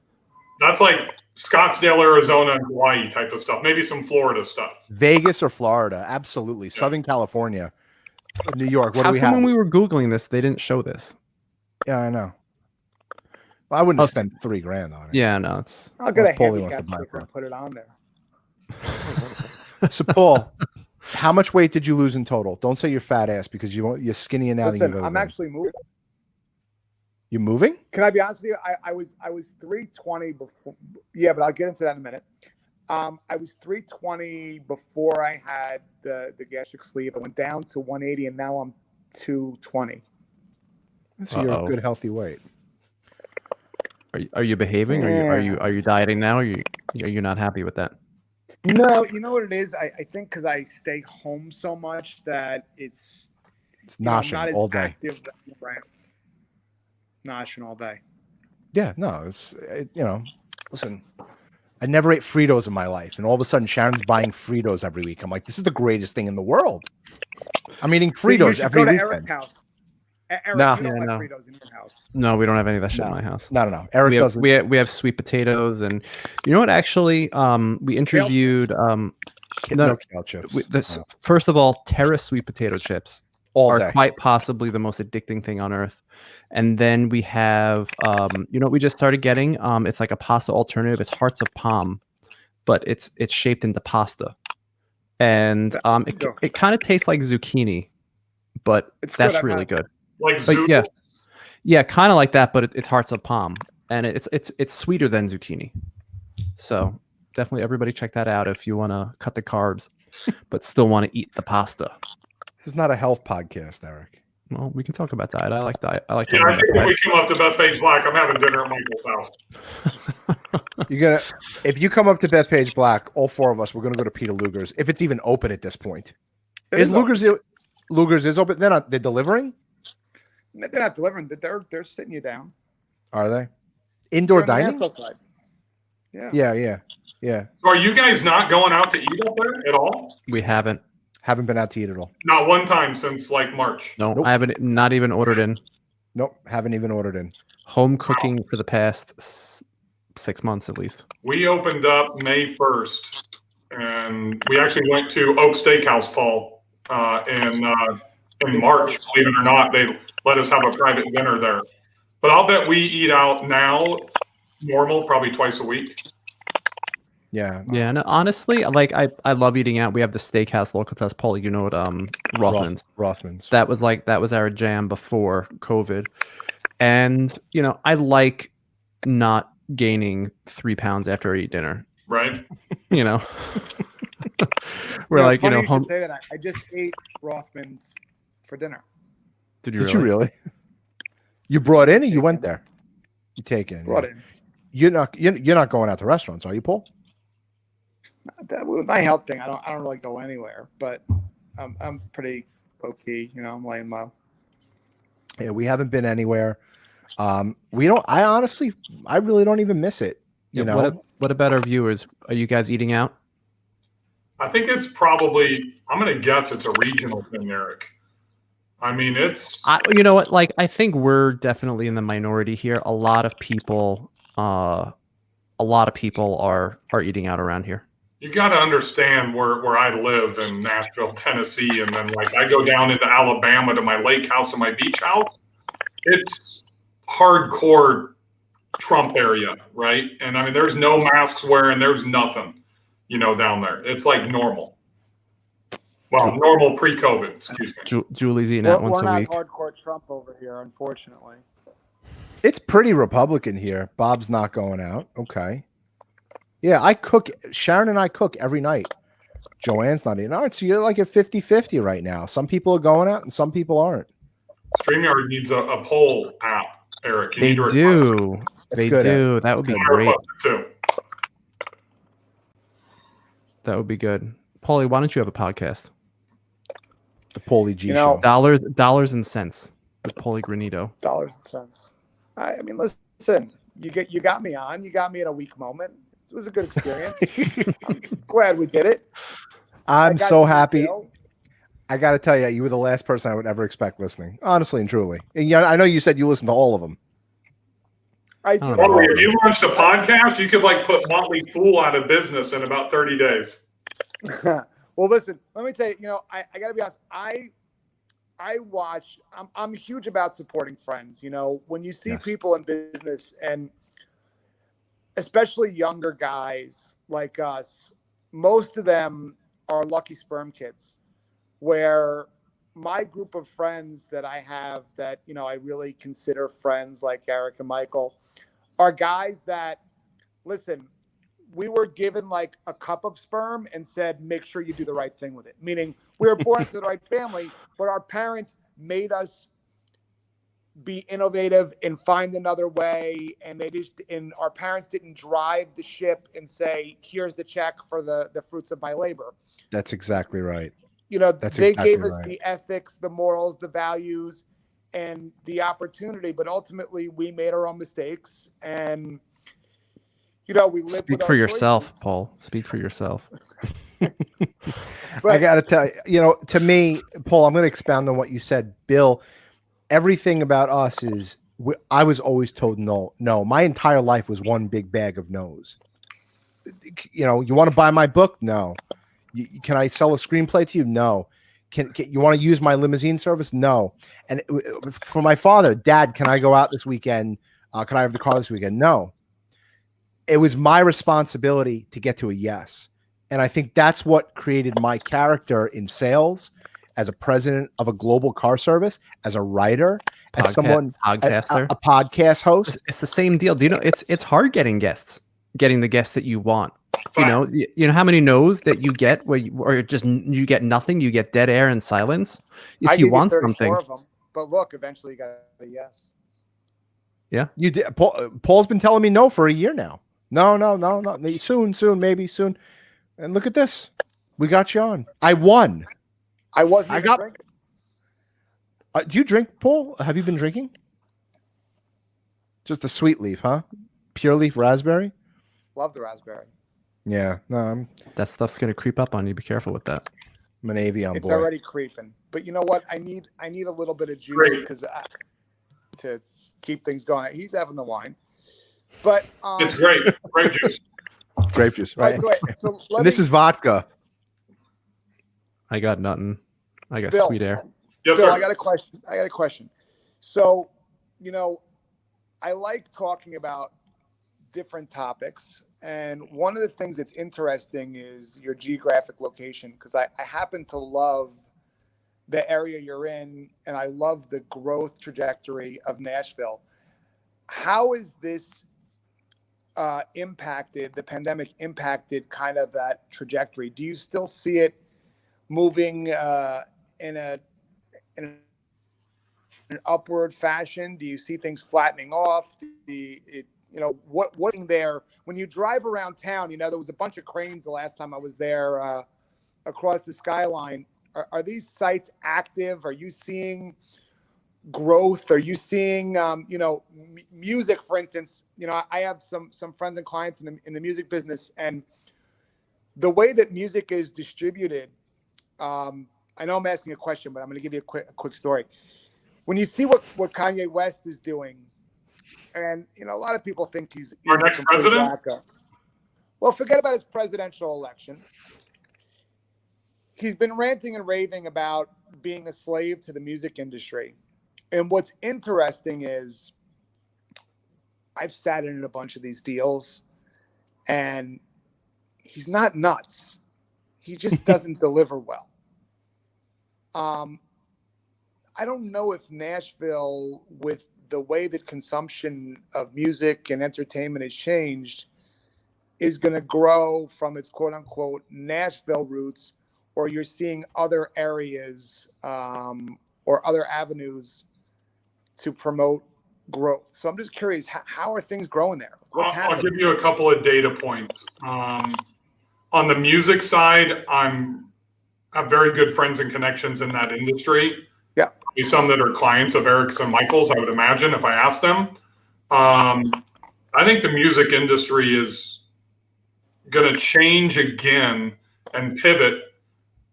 That's like Scottsdale, Arizona, and Hawaii type of stuff. Maybe some Florida stuff. Vegas or Florida, absolutely. Southern California, New York. What How do we come have? when we were Googling this, they didn't show this? Yeah, I know. Well, I wouldn't have Us- spent $3,000 on it. Yeah, no, it's I'll get a Unless Paulie wants handicap to buy sticker one. and put it on there. So, Paul, how much weight did you lose in total? Don't say you're fat ass because you're skinnier now than Listen, you've ever I'm been. actually moving. You moving? Can I be honest with you? I was 320 before. Yeah, but I'll get into that in a minute. I was 320 before I had the gastric sleeve. I went down to 180, and now I'm 220. So you're a Uh-oh. good healthy weight. Are you behaving? Are you dieting now? Are you not happy with that? No, you know what it is? I think because I stay home so much that it's It's you know, I'm noshing not as all day. active. Right. Noshing all day. Yeah, no, it's listen, I never ate Fritos in my life, and all of a sudden Sharon's buying Fritos every week. I'm like, this is the greatest thing in the world. I'm eating So you Fritos should every go to weekend. Eric's house. Eric, Nah. you don't Yeah, like no. Fritos in your house. No, we don't have any of that shit in my house. No. Eric doesn't. We have sweet potatoes, and you know what? Actually, we interviewed No kale chips. First of all, Terra sweet potato chips All are day. quite possibly the most addicting thing on earth. And then we have, you know, what we just started getting. It's like a pasta alternative. It's hearts of palm, but it's shaped into pasta, and it kind of tastes like zucchini, but that's really good. Like But yeah, kind of like that, but it's hearts of palm, and it's sweeter than zucchini. So definitely, everybody check that out if you want to cut the carbs, but still want to eat the pasta. This is not a health podcast, Eric. Well, we can talk about diet. I like diet. I like Yeah, talking I think about when diet. we come up to Bethpage Black, I'm having dinner at Michael's house. If you come up to Bethpage Black, all four of us, we're gonna go to Peter Luger's if it's even open at this point. Is Luger's is open? They're delivering? They're not delivering. They're sitting you down. Are they? Indoor They're on the dining? Nassau side. Yeah. Yeah. So are you guys not going out to eat up there at all? We haven't. Haven't been out to eat at all. Not one time since like March. No, Nope. I haven't. Not even ordered in. Nope. Haven't even ordered in. Home cooking for the past 6 months at least. We opened up May 1st, and we actually went to Oak Steakhouse, Paul, in March. Believe it or not, they let us have a private dinner there. But I'll bet we eat out now, normal, probably twice a week. Yeah. Yeah, no, honestly, like I love eating out. We have the steakhouse local to us, Paul. You know what? Rothman's. Rothman's. That was our jam before COVID, and you know I like not gaining 3 pounds after I eat dinner. Right? You know, we're like funny you know home. should say that. I just ate Rothman's for dinner. Did you really? You brought in, or you went there? You take in. Brought in. You're not going out to restaurants, are you, Paul? With my health thing, I don't really go anywhere, but I'm pretty low key. You know, I'm laying low. Yeah, we haven't been anywhere. We don't. I really don't even miss it. You know. What about our viewers? Are you guys eating out? I think it's probably, I'm going to guess it's a regional thing, Eric. I mean, You know what? Like, I think we're definitely in the minority here. A lot of people are eating out around here. You got to understand where I live in Nashville, Tennessee, and then like I go down into Alabama to my lake house and my beach house. It's hardcore Trump area, right? And I mean, there's no masks wearing, there's nothing, you know, down there. It's like normal. Well, normal pre-COVID, excuse me. Julie's eating out once a week. We're not hardcore Trump over here, unfortunately. It's pretty Republican here. Bob's not going out. Okay. Yeah, I cook. Sharon and I cook every night. Joanne's not eating out. So you're like at 50-50 right now. Some people are going out and some people aren't. StreamYard needs a poll app, Eric. They do. They do. That would be great. Too. That would be good. Paulie, why don't you have a podcast? The Paulie G Show. Dollars and cents with Paulie Granito. Dollars and cents. I mean, listen. You got me on. You got me at a weak moment. It was a good experience. I'm glad we did it. I'm so happy. I got to tell you, you were the last person I would ever expect listening, honestly and truly. And yeah, I know you said you listened to all of them. I do. Well, if you launched a podcast, you could like put Motley Fool out of business in about 30 days. Well, listen, let me tell you, I got to be honest. I watch, I'm huge about supporting friends. You know, when you see people in business and especially younger guys like us, most of them are lucky sperm kids, where my group of friends that I have that, I really consider friends like Eric and Michael are guys that, listen, we were given like a cup of sperm and said, make sure you do the right thing with it. Meaning we were born into the right family, but our parents made us be innovative and find another way. And our parents didn't drive the ship and say, here's the check for the fruits of my labor. That's exactly right. They gave us the ethics, the morals, the values, and the opportunity, but ultimately we made our own mistakes. And, You know, we live Speak with for our yourself, choices. Paul. Speak for yourself. I got to tell you, to me, Paul, I'm going to expound on what you said. Bill, everything about us is, I was always told no. No, my entire life was one big bag of no's. You know, you want to buy my book? No. Can I sell a screenplay to you? No. Can you want to use my limousine service? No. And for my father, Dad, can I go out this weekend? Can I have the car this weekend? No. It was my responsibility to get to a yes. And I think that's what created my character in sales, as a president of a global car service, as a writer, as someone, podcaster, a podcast host. It's the same deal. Do you know it's hard getting the guests that you want. You know how many no's that you get where or just you get nothing, you get dead air and silence. If you want something, of them, but look, eventually you got a yes. Yeah, you did. Paul's been telling me no for a year now. No. Soon, maybe soon. And look at this. We got you on. I won. I wasn't even drinking. Do you drink, Paul? Have you been drinking? Just the sweet leaf, huh? Pure leaf raspberry? Love the raspberry. Yeah. No, that stuff's going to creep up on you. Be careful with that. I'm an Avion boy. It's already creeping. But you know what? I need a little bit of juice because to keep things going. He's having the wine. But it's great. Grape juice. Grape juice, right? So this is vodka. I got nothing. I got Bill, sweet air. Yes, Bill, sir. I got a question. So, you know, I like talking about different topics. And one of the things that's interesting is your geographic location, because I happen to love the area you're in, and I love the growth trajectory of Nashville. How is this the pandemic impacted kind of that trajectory? Do you still see it moving in an upward fashion? Do you see things flattening off? What's there when you drive around town? You know, there was a bunch of cranes the last time I was there across the skyline. Are these sites active? Are you seeing growth? Are you seeing music, for instance? You know, I have some friends and clients in the music business, and the way that music is distributed, I know I'm asking a question, but I'm going to give you a quick story. When you see what Kanye West is doing, and you know, a lot of people think he's our next president. Well, forget about his presidential election. He's been ranting and raving about being a slave to the music industry. And what's interesting is I've sat in a bunch of these deals, and he's not nuts. He just doesn't deliver well. I don't know if Nashville, with the way that consumption of music and entertainment has changed, is going to grow from its quote unquote Nashville roots, or you're seeing other areas or other avenues to promote growth. So I'm just curious, how are things growing there? What's happening? I'll give you a couple of data points. On the music side, I have very good friends and connections in that industry. Yeah. Some that are clients of Eric's and Michael's, I would imagine, if I asked them. I think the music industry is going to change again and pivot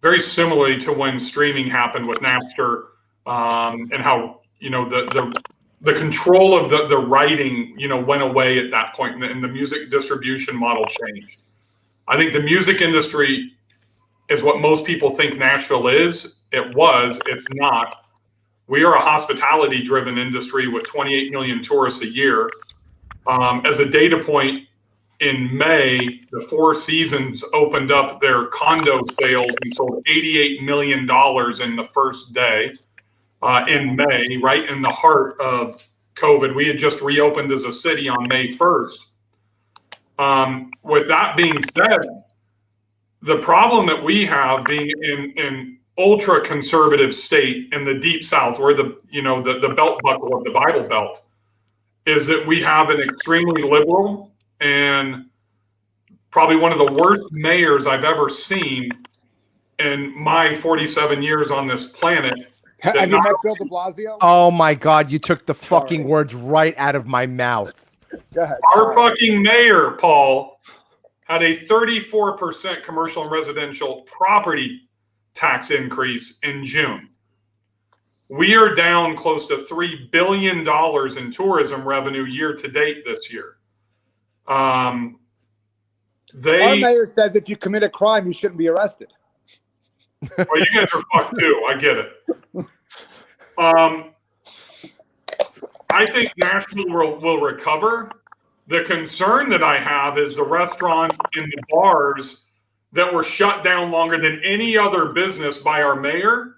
very similarly to when streaming happened with Napster, and how, you know, the control of the writing, you know, went away at that point, and the music distribution model changed. I think the music industry is what most people think Nashville is. It's not. We are a hospitality-driven industry with 28 million tourists a year. As a data point, in May, the Four Seasons opened up their condo sales and sold $88 million in the first day in May, right in the heart of COVID. We had just reopened as a city on May 1st. With that being said, the problem that we have being in ultra conservative state in the deep South, where the belt buckle of the Bible Belt, is that we have an extremely liberal and probably one of the worst mayors I've ever seen in my 47 years on this planet. Have you met Bill de Blasio? Oh my God, you took the fucking words right out of my mouth. Go ahead. Our fucking mayor, Paul, had a 34% commercial and residential property tax increase in June. We are down close to $3 billion in tourism revenue year to date this year. Our mayor says if you commit a crime, you shouldn't be arrested. Well, you guys are fucked too. I get it. I think Nashville will recover. The concern that I have is the restaurants and the bars that were shut down longer than any other business by our mayor.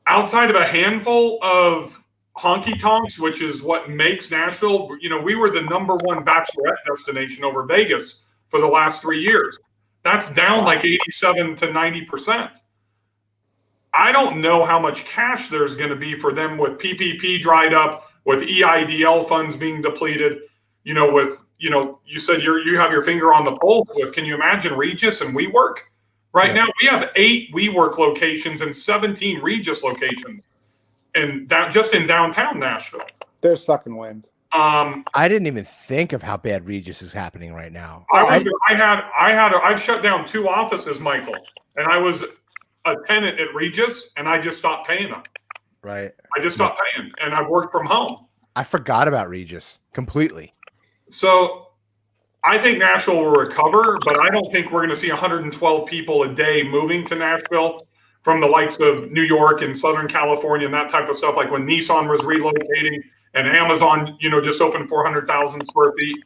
Outside of a handful of honky tonks, which is what makes Nashville, we were the #1 bachelorette destination over Vegas for the last 3 years. That's down like 87 to 90%. I don't know how much cash there's going to be for them with PPP dried up, with EIDL funds being depleted, you said you have your finger on the pulse with, can you imagine Regis and WeWork? Right now, we have 8 WeWork locations and 17 Regis locations, and just in downtown Nashville. They're sucking wind. I didn't even think of how bad Regis is happening right now. I've shut down 2 offices, Michael, and I was a tenant at Regis, and I just stopped paying them. Right. I just stopped paying, and I worked from home. I forgot about Regis completely. So I think Nashville will recover, but I don't think we're going to see 112 people a day moving to Nashville from the likes of New York and Southern California and that type of stuff. Like when Nissan was relocating and Amazon, just opened 400,000 square feet.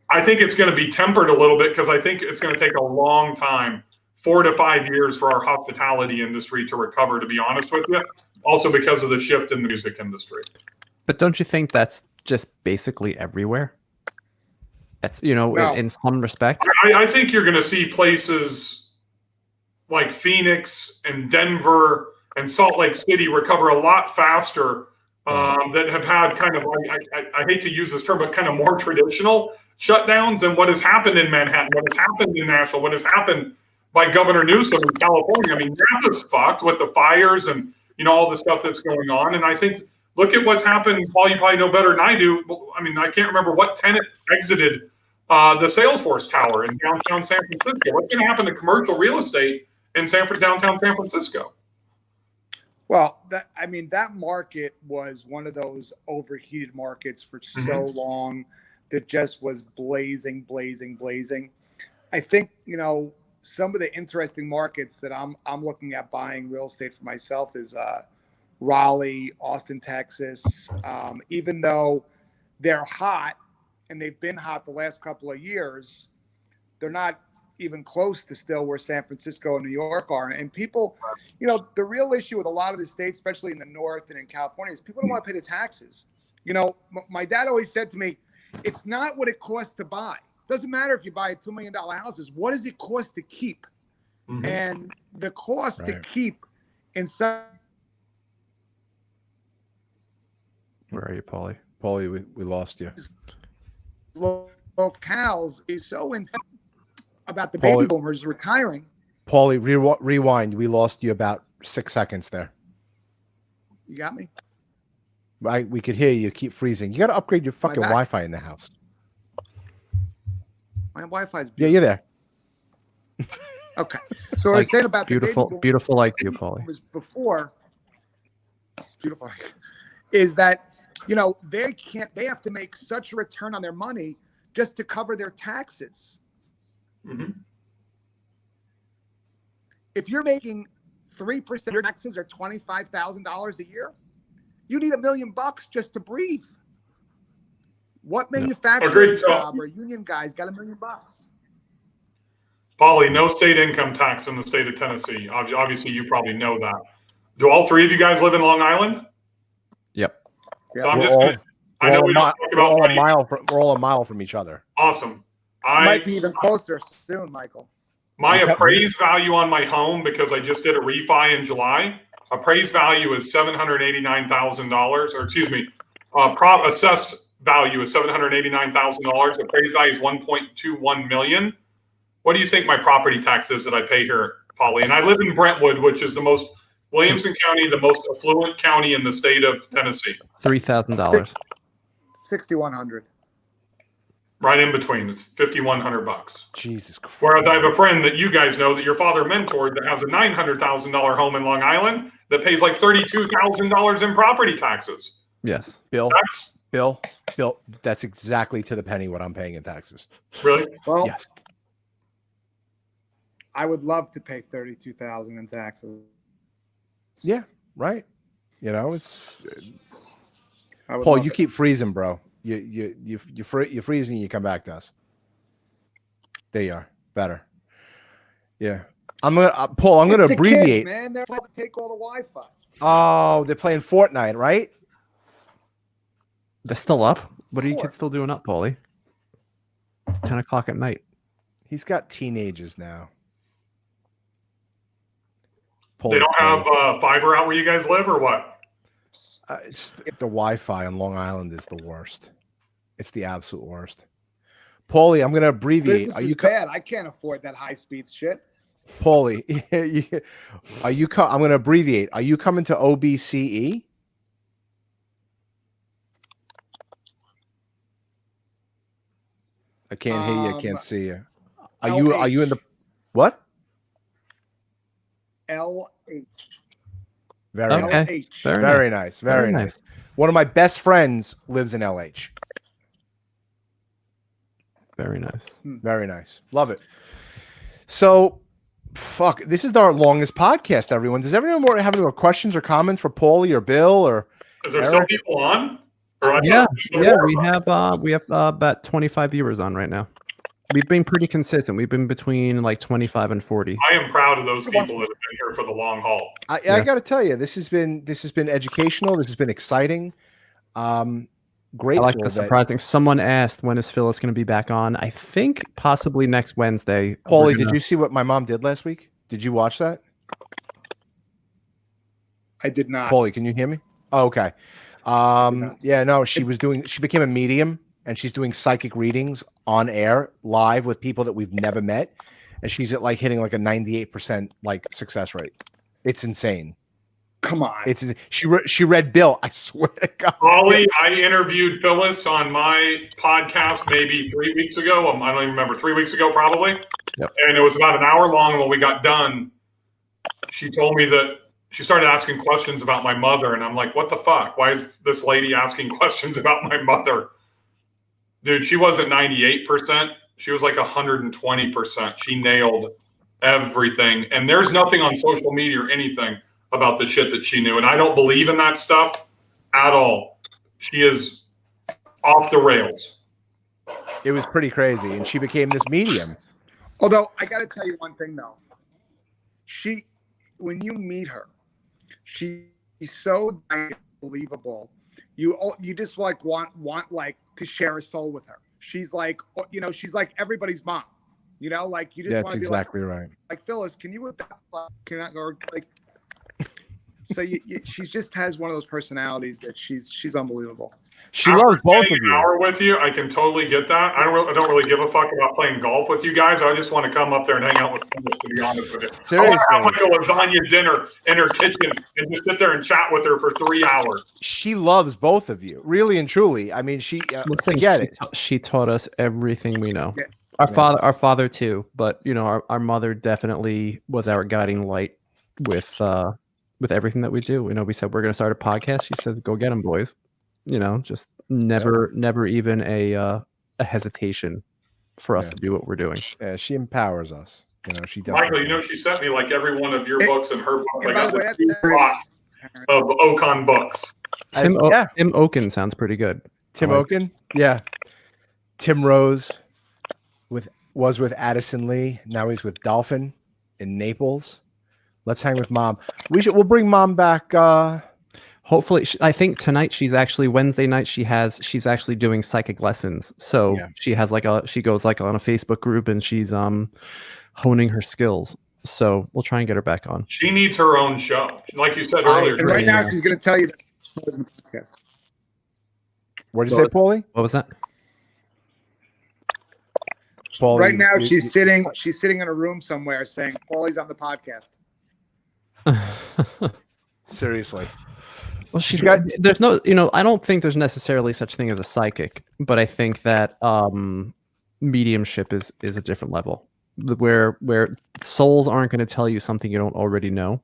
I think it's going to be tempered a little bit because I think it's going to take a long time, 4 to 5 years, for our hospitality industry to recover, to be honest with you. Also because of the shift in the music industry. But don't you think that's just basically everywhere? That's, No. in some respect. I think you're going to see places like Phoenix and Denver and Salt Lake City recover a lot faster that have had kind of, I hate to use this term, but kind of more traditional shutdowns than what has happened in Manhattan, what has happened in Nashville, what has happened by Governor Newsom in California. I mean, Napa's fucked with the fires and, all the stuff that's going on. And I think, look at what's happened. Paul, you probably know better than I do. I mean, I can't remember what tenant exited the Salesforce Tower in downtown San Francisco. What's going to happen to commercial real estate in downtown San Francisco? Well, that market was one of those overheated markets for so long that just was blazing. I think, some of the interesting markets that I'm looking at buying real estate for myself is Raleigh, Austin, Texas. Even though they're hot and they've been hot the last couple of years, they're not even close to still where San Francisco and New York are. And people, the real issue with a lot of the states, especially in the North and in California, is people don't want to pay the taxes. My dad always said to me, it's not what it costs to buy. Doesn't matter if you buy $2 million houses. What does it cost to keep? And the cost to keep in some. Where are you, Paulie? Paulie, we lost you. Locales is so intense about the baby boomers retiring. Paulie, rewind. We lost you about 6 seconds there. You got me? We could hear you. Keep freezing. You got to upgrade your fucking Wi-Fi in the house. My Wi-Fi's beautiful. Yeah, you're there. Okay. So what I was saying about beautiful like you, Paulie. Was before beautiful is that they have to make such a return on their money just to cover their taxes. If you're making 3%, your taxes are $25,000 a year, you need $1 million just to breathe. What manufacturing job or union guys got $1 million? Paulie, no state income tax in the state of Tennessee. Obviously, you probably know that. Do all 3 of you guys live in Long Island? Yep. So I'm just going to. I know we don't talk about money. We're all a mile from each other. Awesome. Might be even closer soon, Michael. My appraised value on my home, because I just did a refi in July, appraised value is $789,000, or excuse me, assessed value is $789,000. Appraised value is $1.21 million. What do you think my property tax is that I pay here, Paulie? And I live in Brentwood, which is Williamson County, the most affluent county in the state of Tennessee. $3,000. $6,100. Right in between. It's $5,100. Jesus Christ. Whereas I have a friend that you guys know that your father mentored that has a $900,000 home in Long Island that pays like $32,000 in property taxes. Yes. Bill, That's Bill, that's exactly to the penny what I'm paying in taxes. really. Well, Yes. I would love to pay $32,000 in taxes. Yeah, right. You know, it's I would Paul, love you it. keep freezing, bro. You freezing, you come back to us. There you are. Better. Yeah. I'm gonna Paul, I'm gonna It's the abbreviate. kids, man. They're about to take all the Wi-Fi. Oh, they're playing Fortnite, right? They're still up. What are you Sure. kids still doing up, Paulie? It's 10 o'clock at night. He's got teenagers now. They don't have fiber out where you guys live or what? The Wi-Fi on Long Island is the worst. It's the absolute worst. Paulie, I'm going to abbreviate. Business Are is you bad. I can't afford that high-speed shit. Paulie? Are you? I'm going to abbreviate. Are you coming to OBCE? I can't hear you. I can't see you. Are you? Are you in the what? LH. Very Okay. nice. LH. Very nice. Very nice. One of my best friends lives in LH. Very nice. Very nice. Love it. So, fuck. This is our longest podcast, everyone. Does everyone have any more questions or comments for Paulie or Bill or? Is there Eric? still people on? Or I Yeah, thought there was yeah, more. we have about 25 viewers on right now. We've been pretty consistent. We've been between like 25 and 40. I am proud of those people that have been here for the long haul. I Yeah. got to tell you, this has been educational. This has been exciting. I Grateful like the that surprising. Someone asked when is Phyllis going to be back on? I think possibly next Wednesday. Paulie, did you see what my mom did last week? Did you watch that? I did not. Paulie, can you hear me? Oh, okay. Yeah, no, she became a medium and she's doing psychic readings on air live with people that we've never met. And she's at like hitting like a 98% like success rate. It's insane. Come on. She read Bill. I swear to God. Ollie, I interviewed Phyllis on my podcast maybe 3 weeks ago. I don't even remember, 3 weeks ago probably. Yep. And it was about an hour long. When we got done, she told me that she started asking questions about my mother. And I'm like, what the fuck? Why is this lady asking questions about my mother? Dude, she wasn't 98%. She was like 120%. She nailed everything. And there's nothing on social media or anything about the shit that she knew. And I don't believe in that stuff at all. She is off the rails. It was pretty crazy. And she became this medium. Although I got to tell you one thing though, when you meet her, she's so believable. You just like want like to share a soul with her. She's like, she's like everybody's mom. Like you just want That's to be exactly right. like Phyllis. Can you or like? So she just has one of those personalities that she's unbelievable. She loves both of An you. hour with you, I can totally get that. I don't really give a fuck about playing golf with you guys. I just want to come up there and hang out with Phyllis, to be honest with you. I want to have like a lasagna dinner in her kitchen and just sit there and chat with her for 3 hours. She loves both of you, really and truly. I mean, Listen, get it. She taught us everything we know. Yeah. Our father too, but our mother definitely was our guiding light with everything that we do. We said we're going to start a podcast. She said, "Go get them, boys." Just never even a hesitation for us to do what we're doing. Yeah, she empowers us. She definitely. Michael, she sent me like every one of your books and her books. I by got the way, the 2 box of Okon books. Tim Okon sounds pretty good. Tim Okon, yeah. Tim Rose was with Addison Lee. Now he's with Dolphin in Naples. Let's hang with Mom. We'll bring Mom back. Hopefully, I think tonight Wednesday night she's actually doing psychic lessons. So she has she goes like on a Facebook group and she's honing her skills. So we'll try and get her back on. She needs her own show, like you said earlier. And right now she's going to tell you that podcast. What did you say, Paulie? What was that? Paulie, Right now she's sitting in a room somewhere saying, "Paulie's on the podcast." Seriously. Well, there's no, I don't think there's necessarily such thing as a psychic, but I think that mediumship is a different level, where souls aren't going to tell you something you don't already know,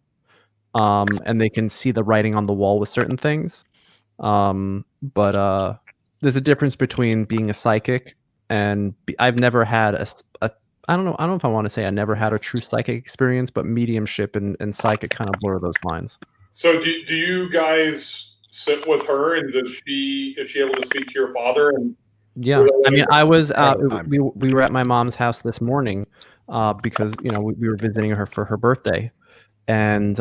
and they can see the writing on the wall with certain things. But there's a difference between being a psychic and I've never had a I don't know if I want to say I never had a true psychic experience, but mediumship and psychic kind of blur those lines. So do you guys sit with her, and is she able to speak to your father? And yeah, I mean, I was we were at my mom's house this morning because we were visiting her for her birthday, and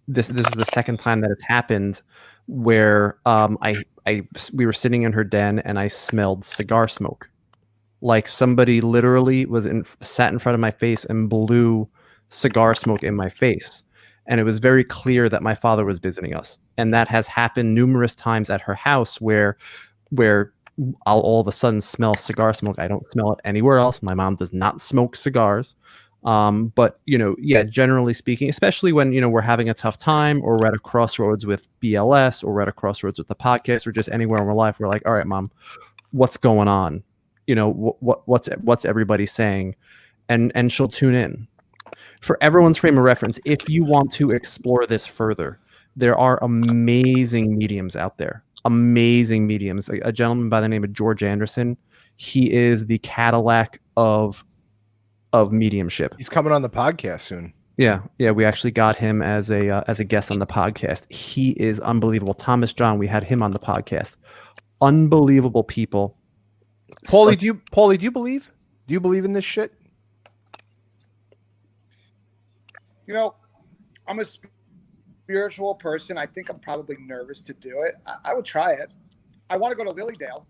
this is the second time that it's happened where we were sitting in her den and I smelled cigar smoke. Like somebody literally sat in front of my face and blew cigar smoke in my face. And it was very clear that my father was visiting us. And that has happened numerous times at her house where I'll all of a sudden smell cigar smoke. I don't smell it anywhere else. My mom does not smoke cigars. But generally speaking, especially when we're having a tough time or we're at a crossroads with BLS or we're at a crossroads with the podcast or just anywhere in our life, we're like, all right, Mom, what's going on? What's everybody saying? And she'll tune in. For everyone's frame of reference, if you want to explore this further, there are amazing mediums out there. Amazing mediums. A gentleman by the name of George Anderson. He is the Cadillac of mediumship. He's coming on the podcast soon. Yeah, we actually got him as a guest on the podcast. He is unbelievable. Thomas John, we had him on the podcast. Unbelievable people. Paulie, do you believe? Do you believe in this shit? I'm a spiritual person. I think I'm probably nervous to do it. I would try it. I want to go to Lilydale.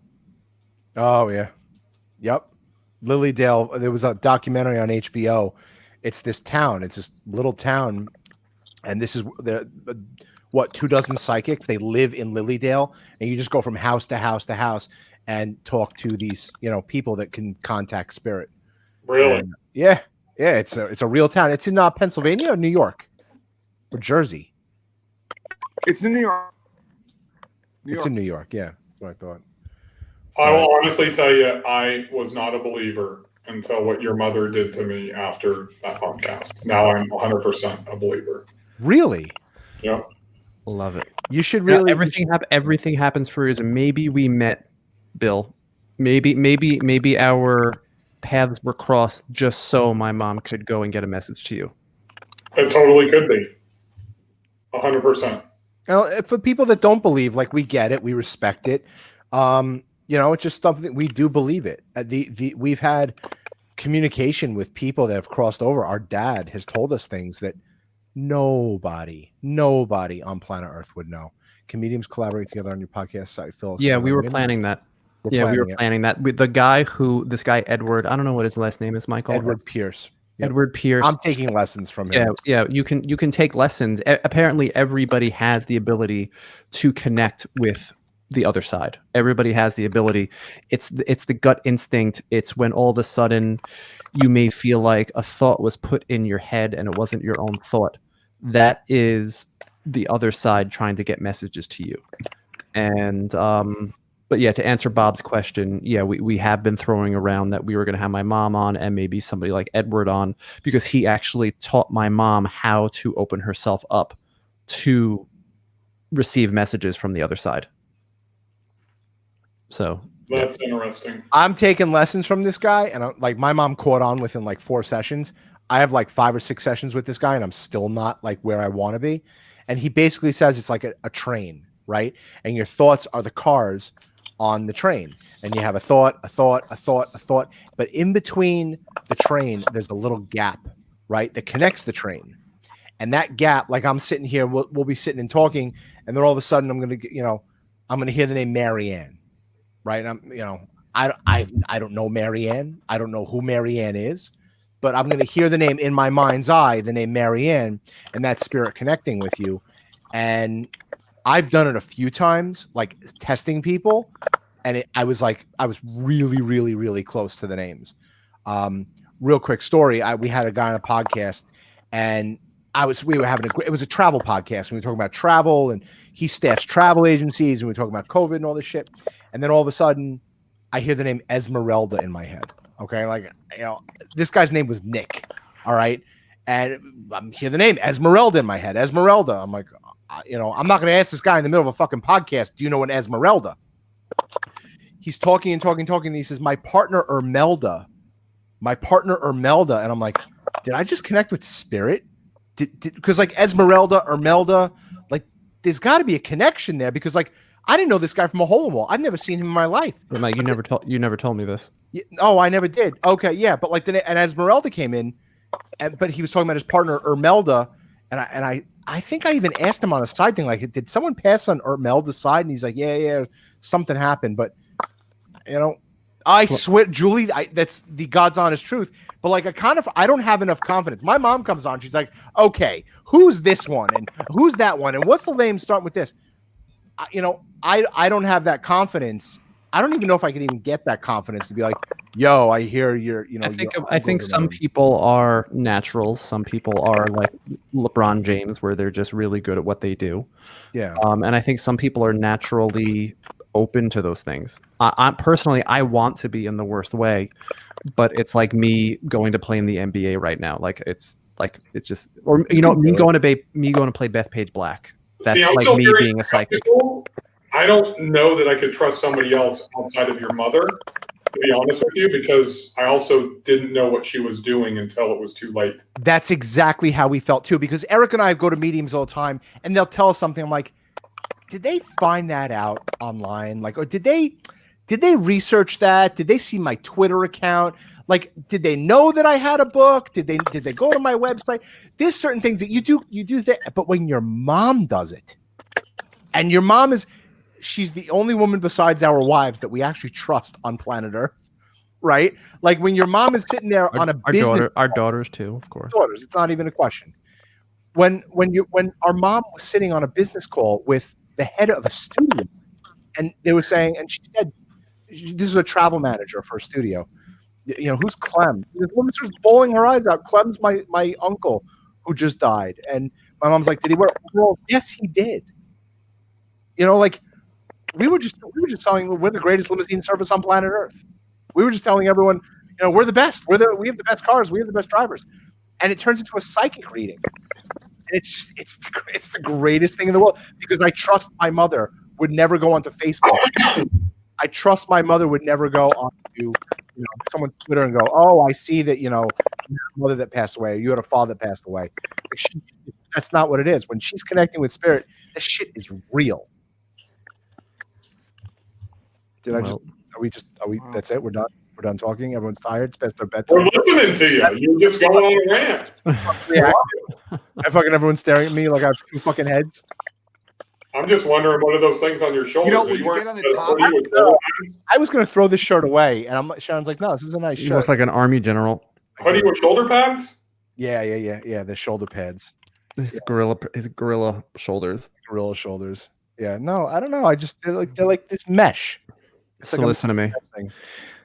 Oh yeah, yep. Lilydale. There was a documentary on HBO. It's this town. It's this little town, and this is the 24 psychics. They live in Lilydale, and you just go from house to house to house and talk to these people that can contact spirit. Really? And, yeah. It's a real town. It's in Pennsylvania or New York or Jersey. It's in New York. It's in New York. Yeah, that's what I thought. I will honestly tell you, I was not a believer until what your mother did to me after that podcast. Now I'm 100% a believer. Really? Yeah. Love it. You should really. Everything happens for a reason. Maybe we met, Bill. Maybe our paths were crossed just so my mom could go and get a message to you. It totally could be. 100%. Now, for people that don't believe, like, we get it, we respect it. It's just something we do believe it. We've had communication with people that have crossed over. Our dad has told us things that nobody on planet Earth would know. Can mediums collaborate together on your podcast site, Phil? Yeah, we were planning that. We were planning that with this guy, Edward. I don't know what his last name is, Michael. Edward Pierce. Yep. Edward Pierce. I'm taking lessons from him. Yeah. You can take lessons. Apparently, everybody has the ability to connect with the other side. Everybody has the ability. It's the gut instinct. It's when all of a sudden you may feel like a thought was put in your head and it wasn't your own thought. That is the other side trying to get messages to you. And but yeah, to answer Bob's question, yeah, we have been throwing around that we were going to have my mom on and maybe somebody like Edward on, because he actually taught my mom how to open herself up to receive messages from the other side. So that's interesting. I'm taking lessons from this guy, and my mom caught on within like 4 sessions. I have like 5 or 6 sessions with this guy, and I'm still not like where I want to be. And he basically says it's like a train, right? And your thoughts are the cars on the train, and you have a thought, but in between the train, there's a little gap, right, that connects the train. And that gap, like I'm sitting here, we'll be sitting and talking, and then all of a sudden I'm gonna hear the name Marianne, right? And I don't know Marianne. I don't know who Marianne is, but I'm gonna hear the name in my mind's eye, the name Marianne, and that spirit connecting with you. And I've done it a few times, like testing people, and I was really, really, really close to the names. Real quick story. We had a guy on a podcast, and we were having it was a travel podcast, and we were talking about travel, and he staffs travel agencies, and we were talking about COVID and all this shit. And then all of a sudden, I hear the name Esmeralda in my head. Okay, like, you know, this guy's name was Nick. All right, and I hear the name Esmeralda in my head. Esmeralda. I'm like, you know, I'm not going to ask this guy in the middle of a fucking podcast, do you know an Esmeralda? He's talking and talking, and he says, my partner Ermelda. And I'm like, did I just connect with spirit? Because like Esmeralda, Ermelda, like there's got to be a connection there, because like I didn't know this guy from a hole in the wall. I've never seen him in my life. But Mike, you never told me this. Oh, I never did. Okay, yeah, but like and Esmeralda came in, but he was talking about his partner Ermelda, and I think I even asked him on a side thing, like, did someone pass on Ermelda's side? And he's like, yeah, something happened, but you know, I swear, Julie, that's the God's honest truth. But like, I don't have enough confidence. My mom comes on, she's like, okay, who's this one and who's that one and what's the name starting with this? You know, I don't have that confidence. I don't even know if I can even get that confidence to be like, yo, I hear you're, you know. I think some people are naturals. Some people are like LeBron James, where they're just really good at what they do. Yeah. And I think some people are naturally open to those things. I personally, I want to be in the worst way, but it's like me going to play in the NBA right now. Like it's just, or you know, me going to play Bethpage Black. That's like me being a psychic. I don't know that I could trust somebody else outside of your mother, to be honest with you, because I also didn't know what she was doing until it was too late. That's exactly how we felt too, because Eric and I go to meetings all the time, and they'll tell us something. I'm like, did they find that out online? Like, or did they research that? Did they see my Twitter account? Like, did they know that I had a book? Did they go to my website? There's certain things that you do that, but when your mom does it, and your mom she's the only woman besides our wives that we actually trust on planet Earth, right? Like when your mom is sitting there on a business, our daughters too, of course. Daughters, it's not even a question. When our mom was sitting on a business call with the head of a studio, and they were saying, and she said, this is a travel manager for a studio. You know, who's Clem? This woman starts bawling her eyes out. Clem's my uncle who just died. And my mom's like, did he wear overalls? Yes, he did. You know, like we were just telling we're the greatest limousine service on planet Earth. We were just telling everyone, you know, we're the best. We have the best cars. We have the best drivers. And it turns into a psychic reading. And it's the greatest thing in the world, because I trust my mother would never go onto Facebook. I trust my mother would never go onto someone's Twitter and go, oh, I see that, you know, you had a mother that passed away, or you had a father that passed away. Like that's not what it is. When she's connecting with spirit, this shit is real. That's it? We're done? We're done talking? Everyone's tired? It's past their bedtime? We're listening to you. You're just going on a rant. Everyone's staring at me like I have two fucking heads. I'm just wondering, what are those things on your shoulders? You know, when you get on the top, I was going to throw this shirt away, and Sharon's like, no, this is a nice shirt. You look like an army general. Hoodie with shoulder pads? Yeah. The shoulder pads. His gorilla shoulders. Gorilla shoulders. Yeah, no, I don't know. They're like this mesh. It's So like listen to me. thing.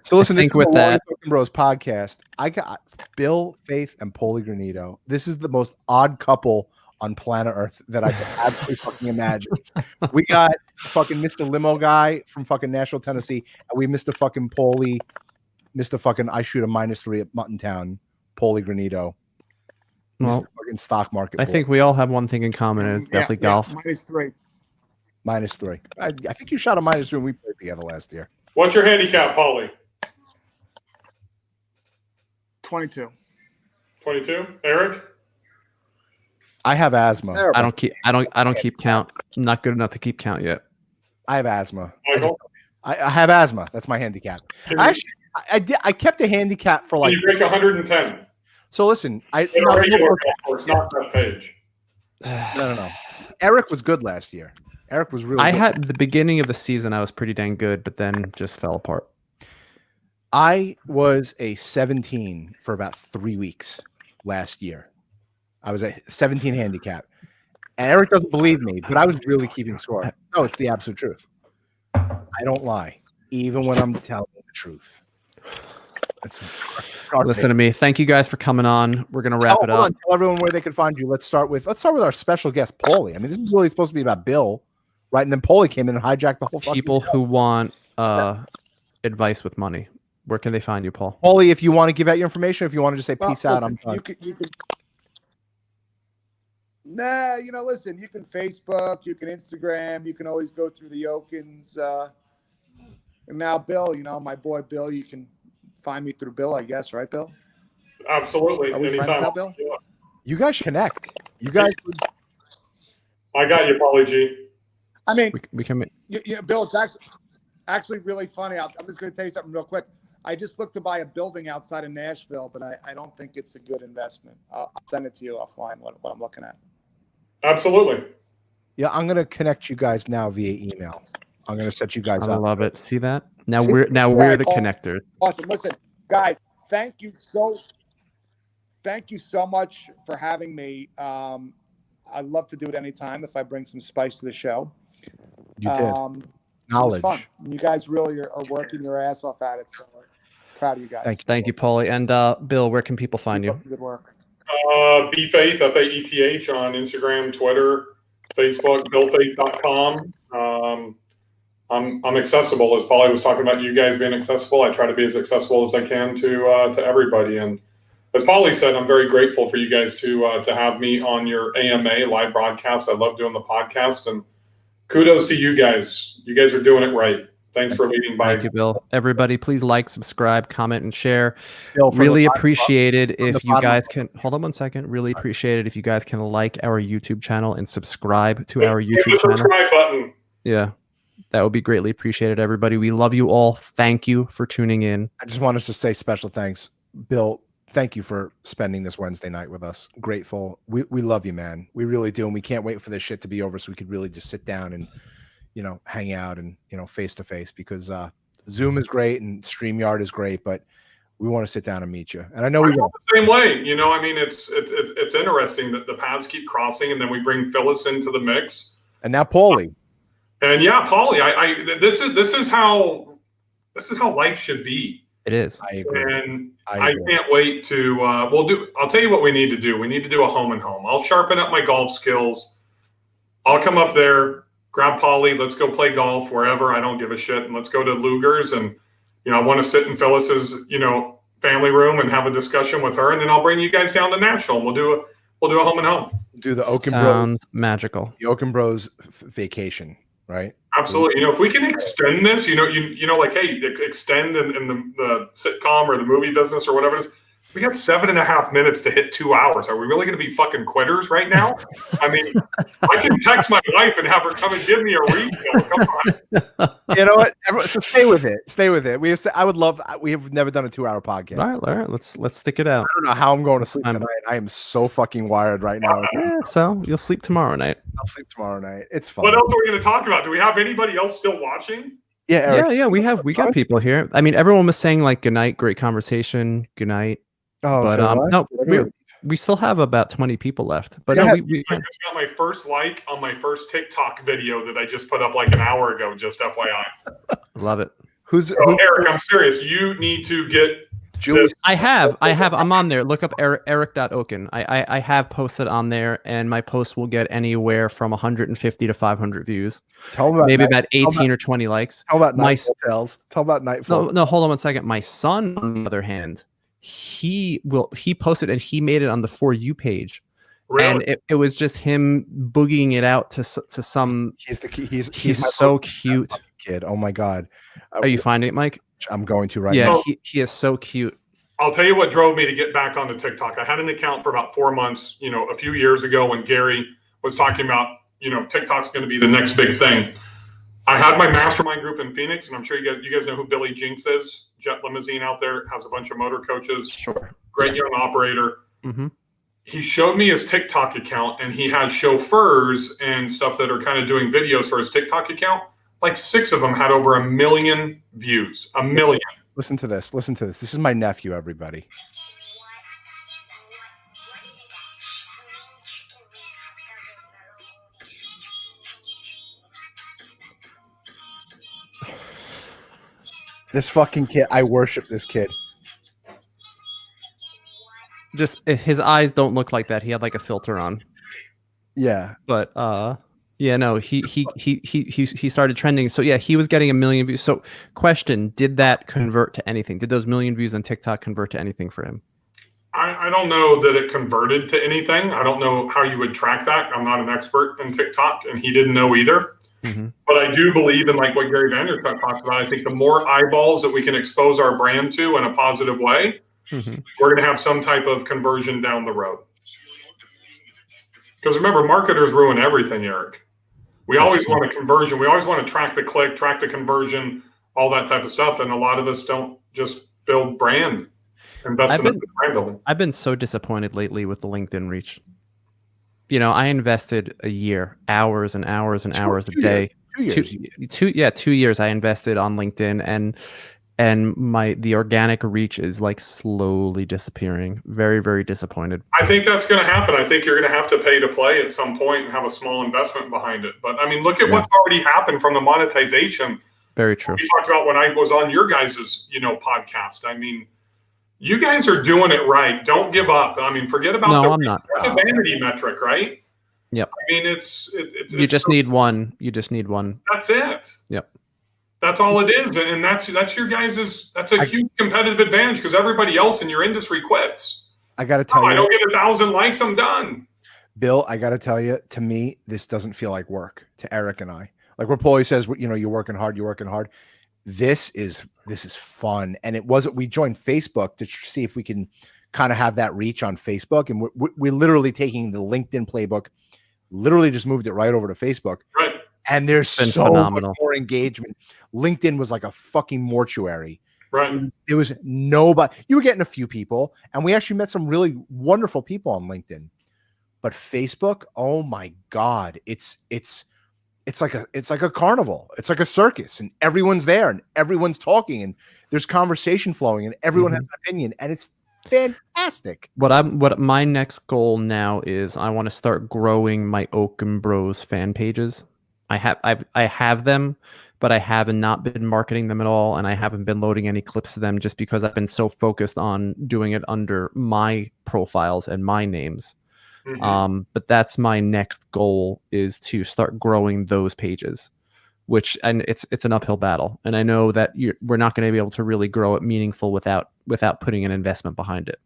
So listen, I think with that Okon Bros podcast, I got Bill Faeth and Paulie Granito. This is the most odd couple on planet Earth that I could absolutely fucking imagine. We got fucking Mr. Limo guy from fucking Nashville, Tennessee, and we Mr. fucking Paulie, Mr. fucking I shoot a -3 at Mutton Town, Paulie Granito. Well, Mr. fucking stock market. I think we all have one thing in common, and it's definitely golf. -3. -3. I think you shot a -3 when we played together last year. What's your handicap, Paulie? 22. 22. Eric? I have asthma. I don't keep count. I'm not good enough to keep count yet. I have asthma. Michael? I have asthma. That's my handicap. I kept a handicap for Can like. you break 110? So listen, It's not that page. No. Eric was good last year. Eric was really. I good. had the beginning of the season. I was pretty dang good, but then just fell apart. I was a 17 for about 3 weeks last year. I was a 17 handicap. And Eric doesn't believe me, but I was really keeping score. No, it's the absolute truth. I don't lie, even when I'm telling the truth. Listen to me. Thank you guys for coming on. We're gonna wrap it up. Tell everyone where they can find you. Let's start with our special guest, Paulie. I mean, this is really supposed to be about Bill, right? And then Paulie came in and hijacked the whole fucking People show. who want advice with money. Where can they find you, Paul? Paulie, if you want to give out your information, if you want to just say peace out, listen, I'm done. you can. Nah, listen. You can Facebook, you can Instagram, you can always go through the Okons. And now Bill, my boy Bill, you can find me through Bill, I guess, right, Bill? Absolutely. Are we friends Anytime. now, Bill? Yeah. You guys should connect. You guys. I got you, Paulie G. I mean, We can. Bill, it's actually really funny. I'm just going to tell you something real quick. I just looked to buy a building outside of Nashville, but I don't think it's a good investment. I'll send it to you offline what I'm looking at. Absolutely. Yeah, I'm gonna connect you guys now via email. I'm gonna set you guys I up. love it. See that? Now we're the Paul. connectors. Awesome. Listen, guys, thank you so much for having me. I'd love to do it anytime if I bring some spice to the show. You did. It was Knowledge. fun. You guys really are working your ass off at it. So proud of you guys. Thank you, Paulie. And Bill, where can people find Keep you? up the good work. Bill Faeth, Faeth on Instagram, Twitter, Facebook, BillFaeth.com. I'm accessible, as Paulie was talking about. You guys being accessible, I try to be as accessible as I can to everybody. And as Paulie said, I'm very grateful for you guys to have me on your AMA live broadcast. I love doing the podcast, and kudos to you guys. You guys are doing it right. Thanks for leading by. Thank you, Bill. Everybody, please like, subscribe, comment, and share. Bill, from Really the bottom appreciate it from the if you bottom guys up. can hold on one second. Really appreciate it if you guys can like our YouTube channel and subscribe to Hit our the YouTube channel. subscribe button. Yeah, that would be greatly appreciated, everybody. We love you all. Thank you for tuning in. I just wanted to say special thanks, Bill. Thank you for spending this Wednesday night with us. Grateful. We love you, man. We really do, and we can't wait for this shit to be over so we could really just sit down and hang out and face to face, because Zoom is great and StreamYard is great, but we want to sit down and meet you. And I know we will. The same way. I mean, it's interesting that the paths keep crossing, and then we bring Phyllis into the mix. And now Paulie. And yeah, Paulie, this is how life should be. It is. I agree. And I I agree. can't wait to I'll tell you what we need to do. We need to do a home and home. I'll sharpen up my golf skills. I'll come up there, grab Paulie, let's go play golf wherever. I don't give a shit. And let's go to Luger's, and I want to sit in Phyllis's, family room and have a discussion with her, and then I'll bring you guys down to Nashville and we'll do a home and home. Do the Okon Sounds Bros. magical. The Okon Bros vacation, right? Absolutely. If we can extend this, like, hey, extend in the sitcom or the movie business or whatever it is. We got 7.5 minutes to hit 2 hours. Are we really going to be fucking quitters right now? I mean, I can text my wife and have her come and give me a refill. Come on. You know what? So stay with it. Stay with it. We have never done a 2-hour podcast. All right. Let's stick it out. I don't know how I'm going to sleep I'm- tonight. I am so fucking wired right now. Yeah, so you'll sleep tomorrow night. I'll sleep tomorrow night. It's fun. What else are we going to talk about? Do we have anybody else still watching? Yeah, Eric. Yeah, we got people here. I mean, everyone was saying like good night, great conversation, good night. Oh, But so what? no, Everybody- we still have about 20 people left. But Yeah. no, I just got my first like on my first TikTok video that I just put up like an hour ago, just FYI. love it. Who's So, Eric, I'm serious. You need to get Julie? I have. I'm on there. Look up Eric.Okon. I have posted on there, and my post will get anywhere from 150 to 500 views. Tell them about Maybe night, about 18 or 20 likes. tell about my- Nightfall Tales. Tell about Nightfall. No, hold on one second. My son, on the other hand, he posted and he made it on the For You page. really. And it was just him boogieing it out to some. He's the key. He's He's my so cute. kid. Oh my god. Are you finding it, Mike? I'm going to right Yeah, now. he is so cute. I'll tell you what drove me to get back onto TikTok. I had an account for about 4 months, a few years ago when Gary was talking about, TikTok's going to be the next big thing. I had my mastermind group in Phoenix, and I'm sure you guys know who Billy Jinx is. Jet Limousine out there, has a bunch of motor coaches. Sure. Great young operator. Mm-hmm. He showed me his TikTok account, and he has chauffeurs and stuff that are kind of doing videos for his TikTok account. Like 6 of them had over 1 million views. 1 million. Listen to this. Listen to this. This is my nephew, everybody. This fucking kid. I worship this kid. just his eyes don't look like that. He had like a filter on. Yeah. But yeah, no, he started trending. So yeah, he was getting 1 million views. So question, did that convert to anything? Did those 1 million views on TikTok convert to anything for him? I don't know that it converted to anything. I don't know how you would track that. I'm not an expert in TikTok, and he didn't know either. Mm-hmm. But I do believe in like what Gary Vaynerchuk talked about. I think the more eyeballs that we can expose our brand to in a positive way, we're going to have some type of conversion down the road. Because remember, marketers ruin everything, Eric. We always want a conversion. We always want to track the click, track the conversion, all that type of stuff. And a lot of us don't just build brand, invest in brand building. I've been so disappointed lately with the LinkedIn reach. You know, I invested a year, hours and hours and hours a day. 2 years. 2 years I invested on LinkedIn, and the organic reach is like slowly disappearing. Very, very disappointed. I think that's going to happen. I think you're going to have to pay to play at some point and have a small investment behind it. But I mean, look at what's already happened from the monetization. Very true. We talked about when I was on your guys' podcast. I mean, you guys are doing it right. Don't give up. I mean, forget about I'm not. That's a vanity metric, right? Yep. I mean, it's you just need one. You just need one. That's it. Yep. That's all it is, and that's your guys'. That's a huge competitive advantage because everybody else in your industry quits. I got to tell you, I don't get 1,000 likes, I'm done. Bill, I got to tell you, to me, this doesn't feel like work. To Eric and I, like where Paulie says, you know, you're working hard. This is fun, and it wasn't. We joined Facebook to see if we can kind of have that reach on Facebook, and we're literally taking the LinkedIn playbook, literally just moved it right over to Facebook. Right. And there's so phenomenal. much more engagement. LinkedIn was like a fucking mortuary. Right. There was nobody. You were getting a few people, and we actually met some really wonderful people on LinkedIn. But Facebook, oh my God, it's like a carnival. It's like a circus, and everyone's there, and everyone's talking, and there's conversation flowing, and everyone has an opinion, and it's fantastic. What my next goal now is I want to start growing my Okon Bros fan pages. I have them, but I have not been marketing them at all, and I haven't been loading any clips to them just because I've been so focused on doing it under my profiles and my names. But that's my next goal, is to start growing those pages, and it's an uphill battle. And I know that we're not going to be able to really grow it meaningful without putting an investment behind it.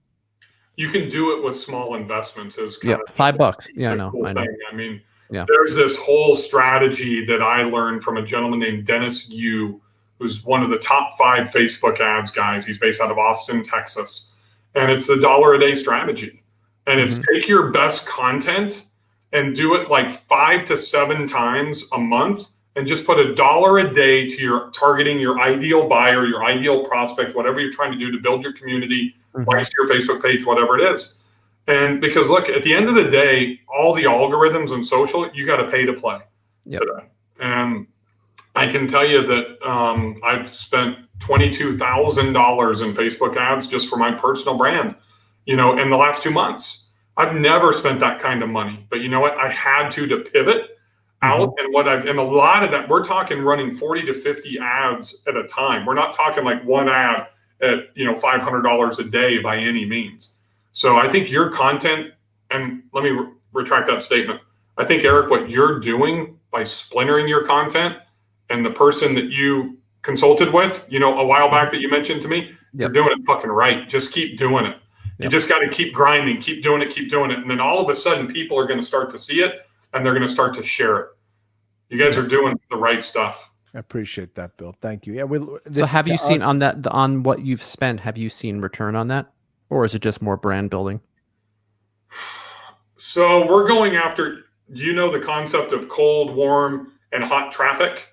You can do it with small investments. $5. Yeah, no, cool I know. I mean, there's this whole strategy that I learned from a gentleman named Dennis Yu, who's one of the top 5 Facebook ads guys. He's based out of Austin, Texas. And it's the $1 a day strategy. And it's take your best content and do it like 5 to 7 times a month, and just put $1 a day to your targeting your ideal buyer, your ideal prospect, whatever you're trying to do to build your community, likes your Facebook page, whatever it is. And because look, at the end of the day, all the algorithms and social, you got to pay to play today. And I can tell you that I've spent $22,000 in Facebook ads just for my personal brand, in the last 2 months. I've never spent that kind of money, but you know what? I had to pivot out. And a lot of that, we're talking running 40 to 50 ads at a time. We're not talking like one ad at, $500 a day by any means. So I think your content, and let me retract that statement. I think, Eric, what you're doing by splintering your content, and the person that you consulted with, a while back that you mentioned to me, you're doing it fucking right. Just keep doing it. You just got to keep grinding, keep doing it. And then all of a sudden people are going to start to see it, and they're going to start to share it. You guys are doing the right stuff. I appreciate that, Bill. Thank you. Yeah. So have you seen on what you've spent, have you seen return on that? Or is it just more brand building? So we're going after, do you know the concept of cold, warm, and hot traffic?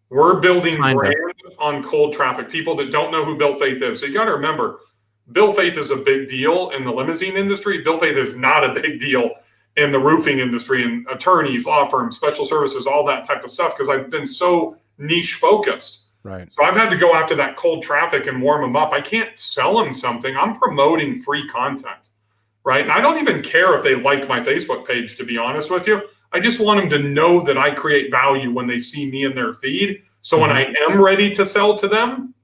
We're building brand on cold traffic. People that don't know who Bill Faeth is. So you got to remember, Bill Faeth is a big deal in the limousine industry. Bill Faeth is not a big deal in the roofing industry, and attorneys, law firms, special services, all that type of stuff, because I've been so niche focused. Right. So I've had to go after that cold traffic and warm them up. I can't sell them something. I'm promoting free content, right? And I don't even care if they like my Facebook page, to be honest with you. I just want them to know that I create value when they see me in their feed. So when I am ready to sell to them,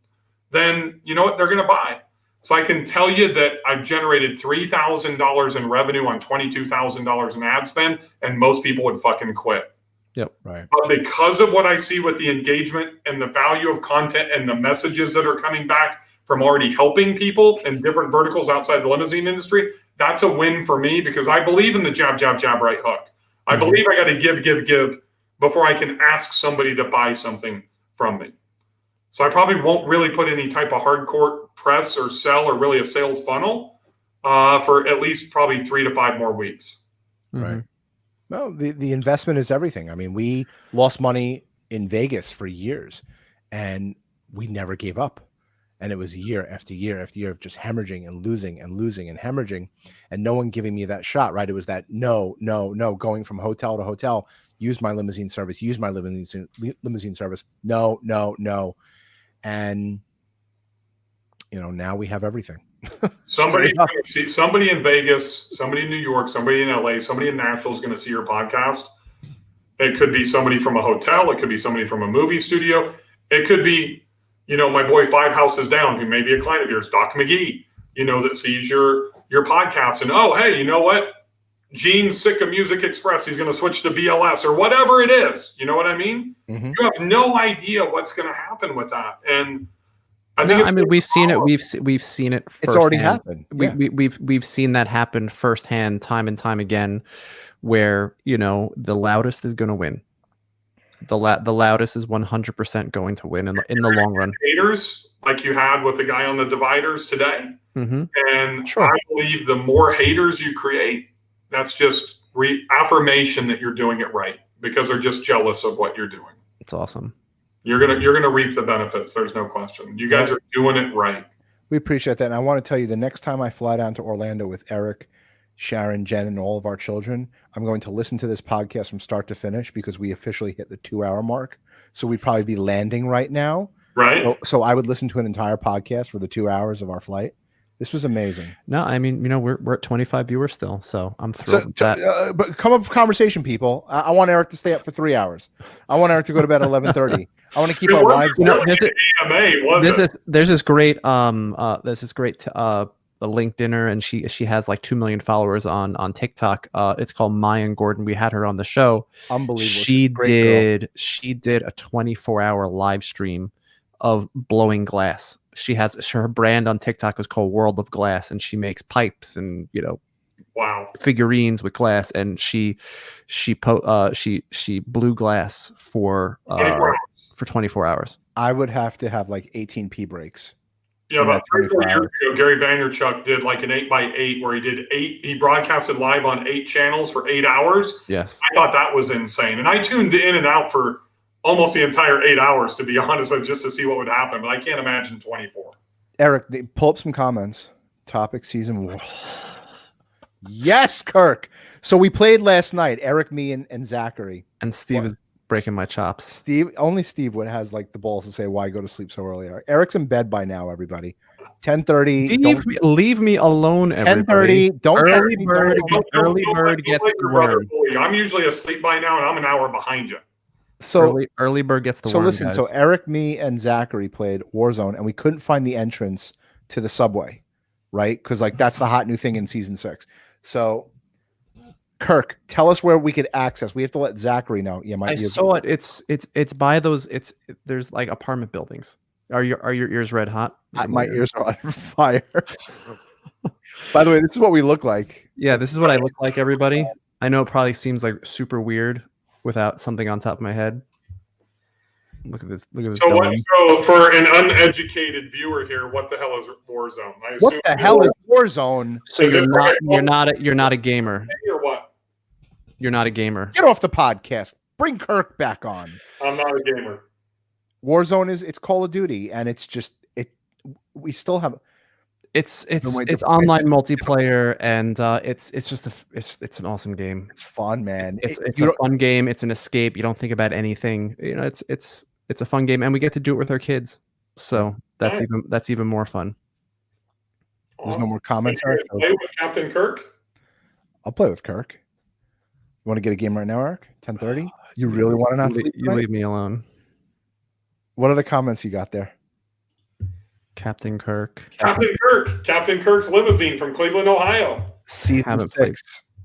then you know what? They're going to buy. So I can tell you that I've generated $3,000 in revenue on $22,000 in ad spend, and most people would fucking quit. Yep. Right. But because of what I see with the engagement and the value of content and the messages that are coming back from already helping people in different verticals outside the limousine industry, that's a win for me because I believe in the jab, jab, jab, right hook. I believe I got to give before I can ask somebody to buy something from me. So I probably won't really put any type of hardcore press or sell or really a sales funnel for at least probably 3 to 5 more weeks. Right. No, the investment is everything. I mean, we lost money in Vegas for years and we never gave up. And it was year after year after year of just hemorrhaging and losing and losing and hemorrhaging and no one giving me that shot, right? It was that no, going from hotel to hotel, use my limousine service, limousine service. No. And, you know, now we have everything. Somebody in Vegas, somebody in New York, somebody in LA, somebody in Nashville is going to see your podcast. It could be somebody from a hotel. It could be somebody from a movie studio. It could be, you know, my boy 5 houses down, who may be a client of yours, Doc McGee, you know, that sees your podcast and, oh, hey, you know what? Gene's sick of Music Express. He's going to switch to BLS or whatever it is. You know what I mean? You have no idea what's going to happen with that. And I think we've seen it. We've seen it. It's already happened. We've seen that happen firsthand, time and time again, where, you know, the loudest is going to win. The loudest is 100% going to win in the long run. Haters like you had with the guy on the dividers today, and Sure. I believe the more haters you create, that's just affirmation that you're doing it right because they're just jealous of what you're doing. It's awesome. You're gonna reap the benefits. There's no question. You guys are doing it right. We appreciate that. And I want to tell you, the next time I fly down to Orlando with Eric, Sharon, Jen, and all of our children, I'm going to listen to this podcast from start to finish because we officially hit the 2-hour mark. So we'd probably be landing right now. Right. So I would listen to an entire podcast for the 2 hours of our flight. This was amazing. No, I mean, you know, we're at 25 viewers still, so I'm thrilled with that. But come up with conversation, people. I want Eric to stay up for 3 hours. I want Eric to go to bed at 11:30. I want to keep our lives. You know, there's this great a link dinner, and she has like 2 million followers on TikTok. It's called Mayan Gordon. We had her on the show. Unbelievable. She did a 24-hour live stream of blowing glass. She has her brand on TikTok is called World of Glass, and she makes pipes and, you know, figurines with glass. And she blew glass for 24 hours. I would have to have like 18 pee breaks. Yeah, about 3 or 4 years ago, Gary Vaynerchuk did like an 8x8 where he broadcasted live on 8 channels for 8 hours. Yes. I thought that was insane. And I tuned in and out for almost the entire 8 hours, to be honest with you, just to see what would happen. But I can't imagine 24. Eric, pull up some comments. Topic season. Yes, Kirk. So we played last night, Eric, me, and Zachary. And Steve is breaking my chops. Only Steve would has like the balls to say, why go to sleep so early? Eric's in bed by now, everybody. 10:30. Leave me alone, everybody. 10:30. Don't early bird gets the worm. I'm usually asleep by now, and I'm an hour behind you. So early bird gets the worm. So listen, guys. So Eric, me, and Zachary played Warzone, and we couldn't find the entrance to the subway, right? Because like that's the hot new thing in season 6. So Kirk, tell us where we could access. We have to let Zachary know. Yeah, I saw it. It's by those. There's like apartment buildings. Are your ears red hot? My ears are on fire. By the way, this is what we look like. Yeah, this is what I look like, everybody. I know it probably seems like super weird without something on top of my head. Look at this. So for an uneducated viewer here, what the hell is Warzone? What the hell is Warzone? So you're not a gamer. Or what? You're not a gamer. Get off the podcast. Bring Kirk back on. I'm not a gamer. Warzone it's Call of Duty, and it's just we still have it's online multiplayer, and it's an awesome game. It's fun, man. It's a fun game. It's an escape. You don't think about anything. You know, it's a fun game, and we get to do it with our kids. So that's even more fun. Awesome. There's no more comments. Play with Captain Kirk. I'll play with Kirk. You want to get a game right now, Eric? 10:30. You really want to not sleep? You leave me alone. What are the comments you got there? Captain Kirk. Captain Kirk. Kirk, Captain Kirk's limousine from Cleveland, Ohio. Season Haven't played.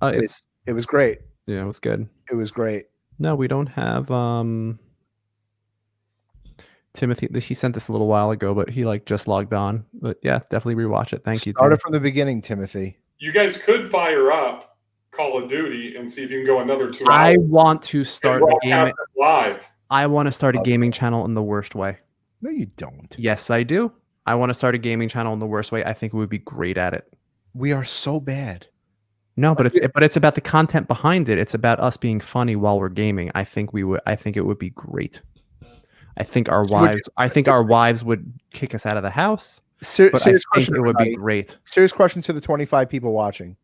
6. It was great. Yeah, it was good. It was great. No, we don't have Timothy. He sent this a little while ago, but he like just logged on. But yeah, definitely rewatch it. Thank you. Start it Tim. from the beginning, Timothy. You guys could fire up Call of Duty and see if you can go another 2 hours. I want to start a Broadcast game. it live. I want to start a gaming channel in the worst way. No, you don't. Yes, I do. I want to start a gaming channel in the worst way. I think we would be great at it. We are so bad. No, but it's about the content behind it. It's about us being funny while we're gaming. I think it would be great. I think our wives would kick us out of the house. Serious question. It would be great. Serious question to the 25 people watching.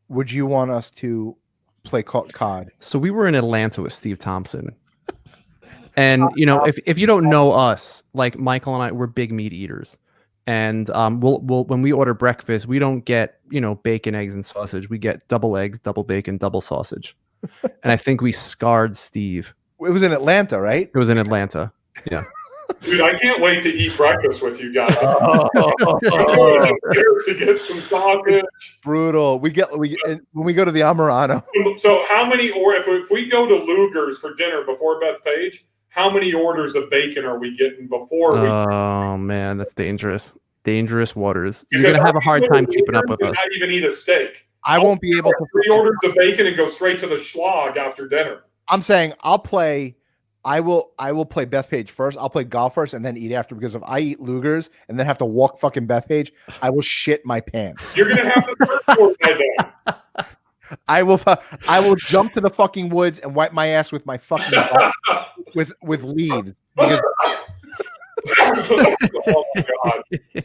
Would you want us to play COD? So we were in Atlanta with Steve Thompson. And you know, if you don't know us, like Michael and I, we're big meat eaters. And we'll when we order breakfast, we don't get, you know, bacon, eggs, and sausage. We get double eggs, double bacon, double sausage. And I think we scarred Steve. It was in Atlanta, right? It was in Atlanta. Yeah. Dude, I can't wait to eat breakfast with you guys. I'm going upstairs to get some sausage. Brutal. When we go to the Amarano. So how many, or if we go to Luger's for dinner before Bethpage, how many orders of bacon are we getting before we? Oh man, that's dangerous. Dangerous waters. You're Because gonna have a hard time keeping up with us. Not even eat a steak. I won't be able to. 3 orders of bacon and go straight to the schlag after dinner. I'm saying I will play Bethpage first. I'll play golf first and then eat after, because if I eat Luger's and then have to walk fucking Bethpage, I will shit my pants. You're gonna have to search for it by then. I will jump to the fucking woods and wipe my ass with my fucking butt with leaves. Because Oh my god.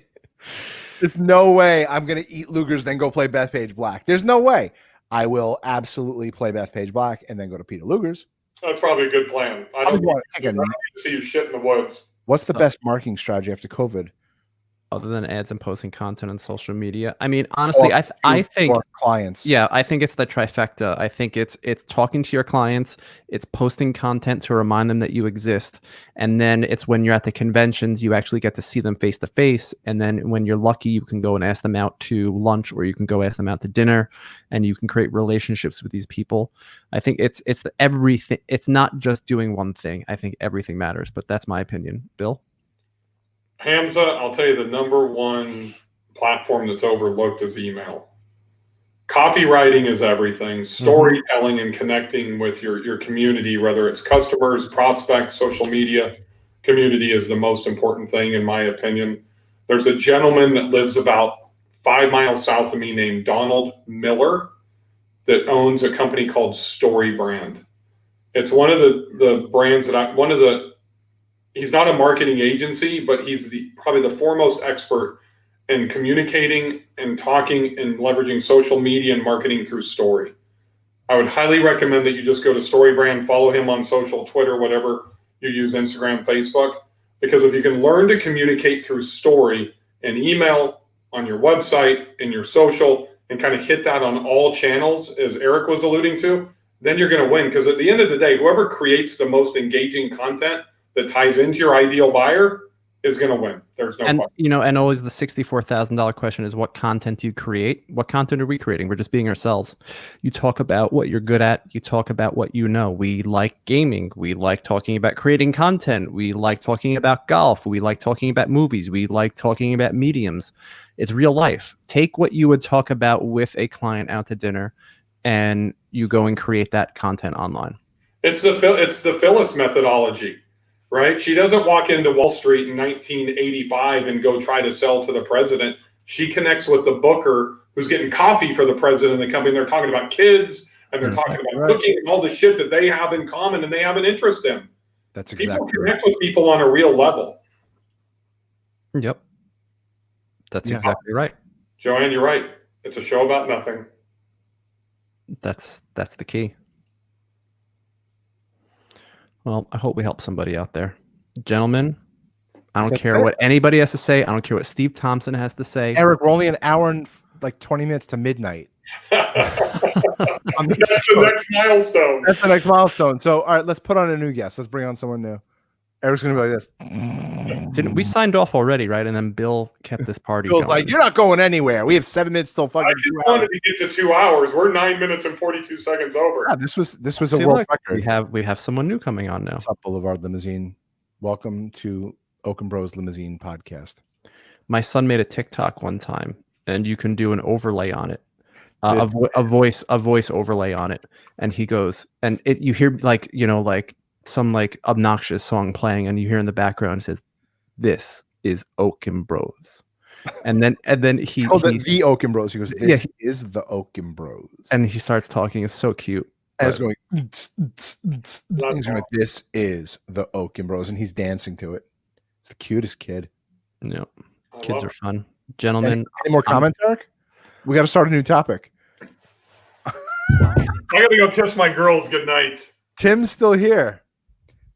there's no way I'm gonna eat Luger's then go play Bethpage Black. There's no way. I will absolutely play Bethpage Black and then go to Peter Luger's. That's probably a good plan. I don't need to see you shit in the woods. What's the best marketing strategy after COVID? Other than ads and posting content on social media. I mean, honestly, I think clients. Yeah, I think it's the trifecta. I think it's talking to your clients, it's posting content to remind them that you exist, and then it's when you're at the conventions, you actually get to see them face to face, and then when you're lucky, you can go and ask them out to lunch, or you can go ask them out to dinner, and you can create relationships with these people. I think it's everything. It's not just doing one thing. I think everything matters, but that's my opinion. Bill? Hamza, I'll tell you, the number one platform that's overlooked is email. Copywriting is everything. Storytelling and connecting with your community, whether it's customers, prospects, social media, community is the most important thing, in my opinion. There's a gentleman that lives about 5 miles south of me named Donald Miller that owns a company called Story Brand. It's one of the brands that he's not a marketing agency, but he's probably the foremost expert in communicating and talking and leveraging social media and marketing through story. I would highly recommend that you just go to Story Brand, follow him on social, Twitter, whatever you use, Instagram, Facebook, because if you can learn to communicate through story and email, on your website, in your social, and kind of hit that on all channels, as Eric was alluding to, then you're going to win. Because at the end of the day, whoever creates the most engaging content that ties into your ideal buyer is going to win. There's no question. You know, and always the $64,000 question is, what content do you create? What content are we creating? We're just being ourselves. You talk about what you're good at. You talk about what you know. We like gaming. We like talking about creating content. We like talking about golf. We like talking about movies. We like talking about mediums. It's real life. Take what you would talk about with a client out to dinner, and you go and create that content online. It's the Phyllis methodology. Right? She doesn't walk into Wall Street in 1985 and go try to sell to the president. She connects with the booker who's getting coffee for the president of the company. They're talking about kids, and they're talking about cooking and all the shit that they have in common and they have an interest in. That's exactly People connect with people on a real level. Yep. That's exactly right. Joanne, you're right. It's a show about nothing. That's the key. Well, I hope we help somebody out there. Gentlemen, I don't care what anybody has to say. I don't care what Steve Thompson has to say. Eric, we're only an hour and like 20 minutes to midnight. That's the next milestone. That's the next milestone. So, all right, let's put on a new guest. Let's bring on someone new. Eric's gonna be like this. Didn't we signed off already, right? And then Bill kept this party Bill's going. like, you're not going anywhere. We have 7 minutes till fucking I just 2 wanted hours. to get to 2 hours. We're 9 minutes and 42 seconds over. Yeah, this was a See, world look, record. we have someone new coming on now. What's up, Boulevard Limousine? Welcome to Okon Bros Limousine Podcast. My son made a TikTok one time, and you can do an overlay on it, a voice overlay on it, and he goes, and you hear like some like obnoxious song playing, and you hear in the background it says, "This is Okon Bros," and then he the Okon Bros. He goes, "This Yeah. is the Okon Bros," and he starts talking. It's so cute. and it's going. That's He's going, "This is the Okon Bros," and he's dancing to it. It's the cutest kid. No, I kids love are it. fun, gentlemen. Any more comments, Eric? We got to start a new topic. I gotta go kiss my girls goodnight. Tim's still here.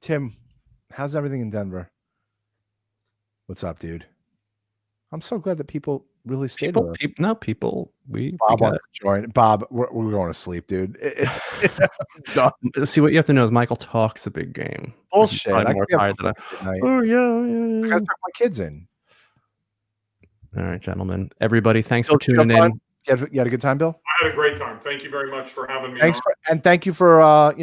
Tim, how's everything in Denver? What's up, dude? I'm so glad that people really stayed with us. People. We Bob got wants to join. Bob, we're going to sleep, dude. Done. it. See, what you have to know is Michael talks a big game. Bullshit. Probably I more could be up tired than I- for tonight. Oh I yeah. gotta tuck my kids in. All right, gentlemen. Everybody, thanks Bill, for tuning jump in. on. You had a good time, Bill? I had a great time. Thank you very much for having me. Thanks on. thank you for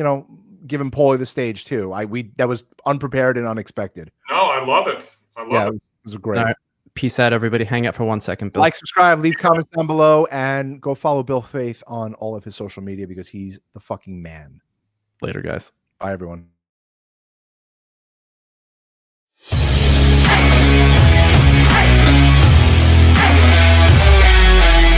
giving Paulie the stage too. That was unprepared and unexpected. No, I love it. I love Yeah, it. it was a great. All right. Peace out, everybody. Hang out for 1 second, Bill. Like, subscribe, leave comments down below, and go follow Bill Faeth on all of his social media because he's the fucking man. Later, guys. Bye, everyone.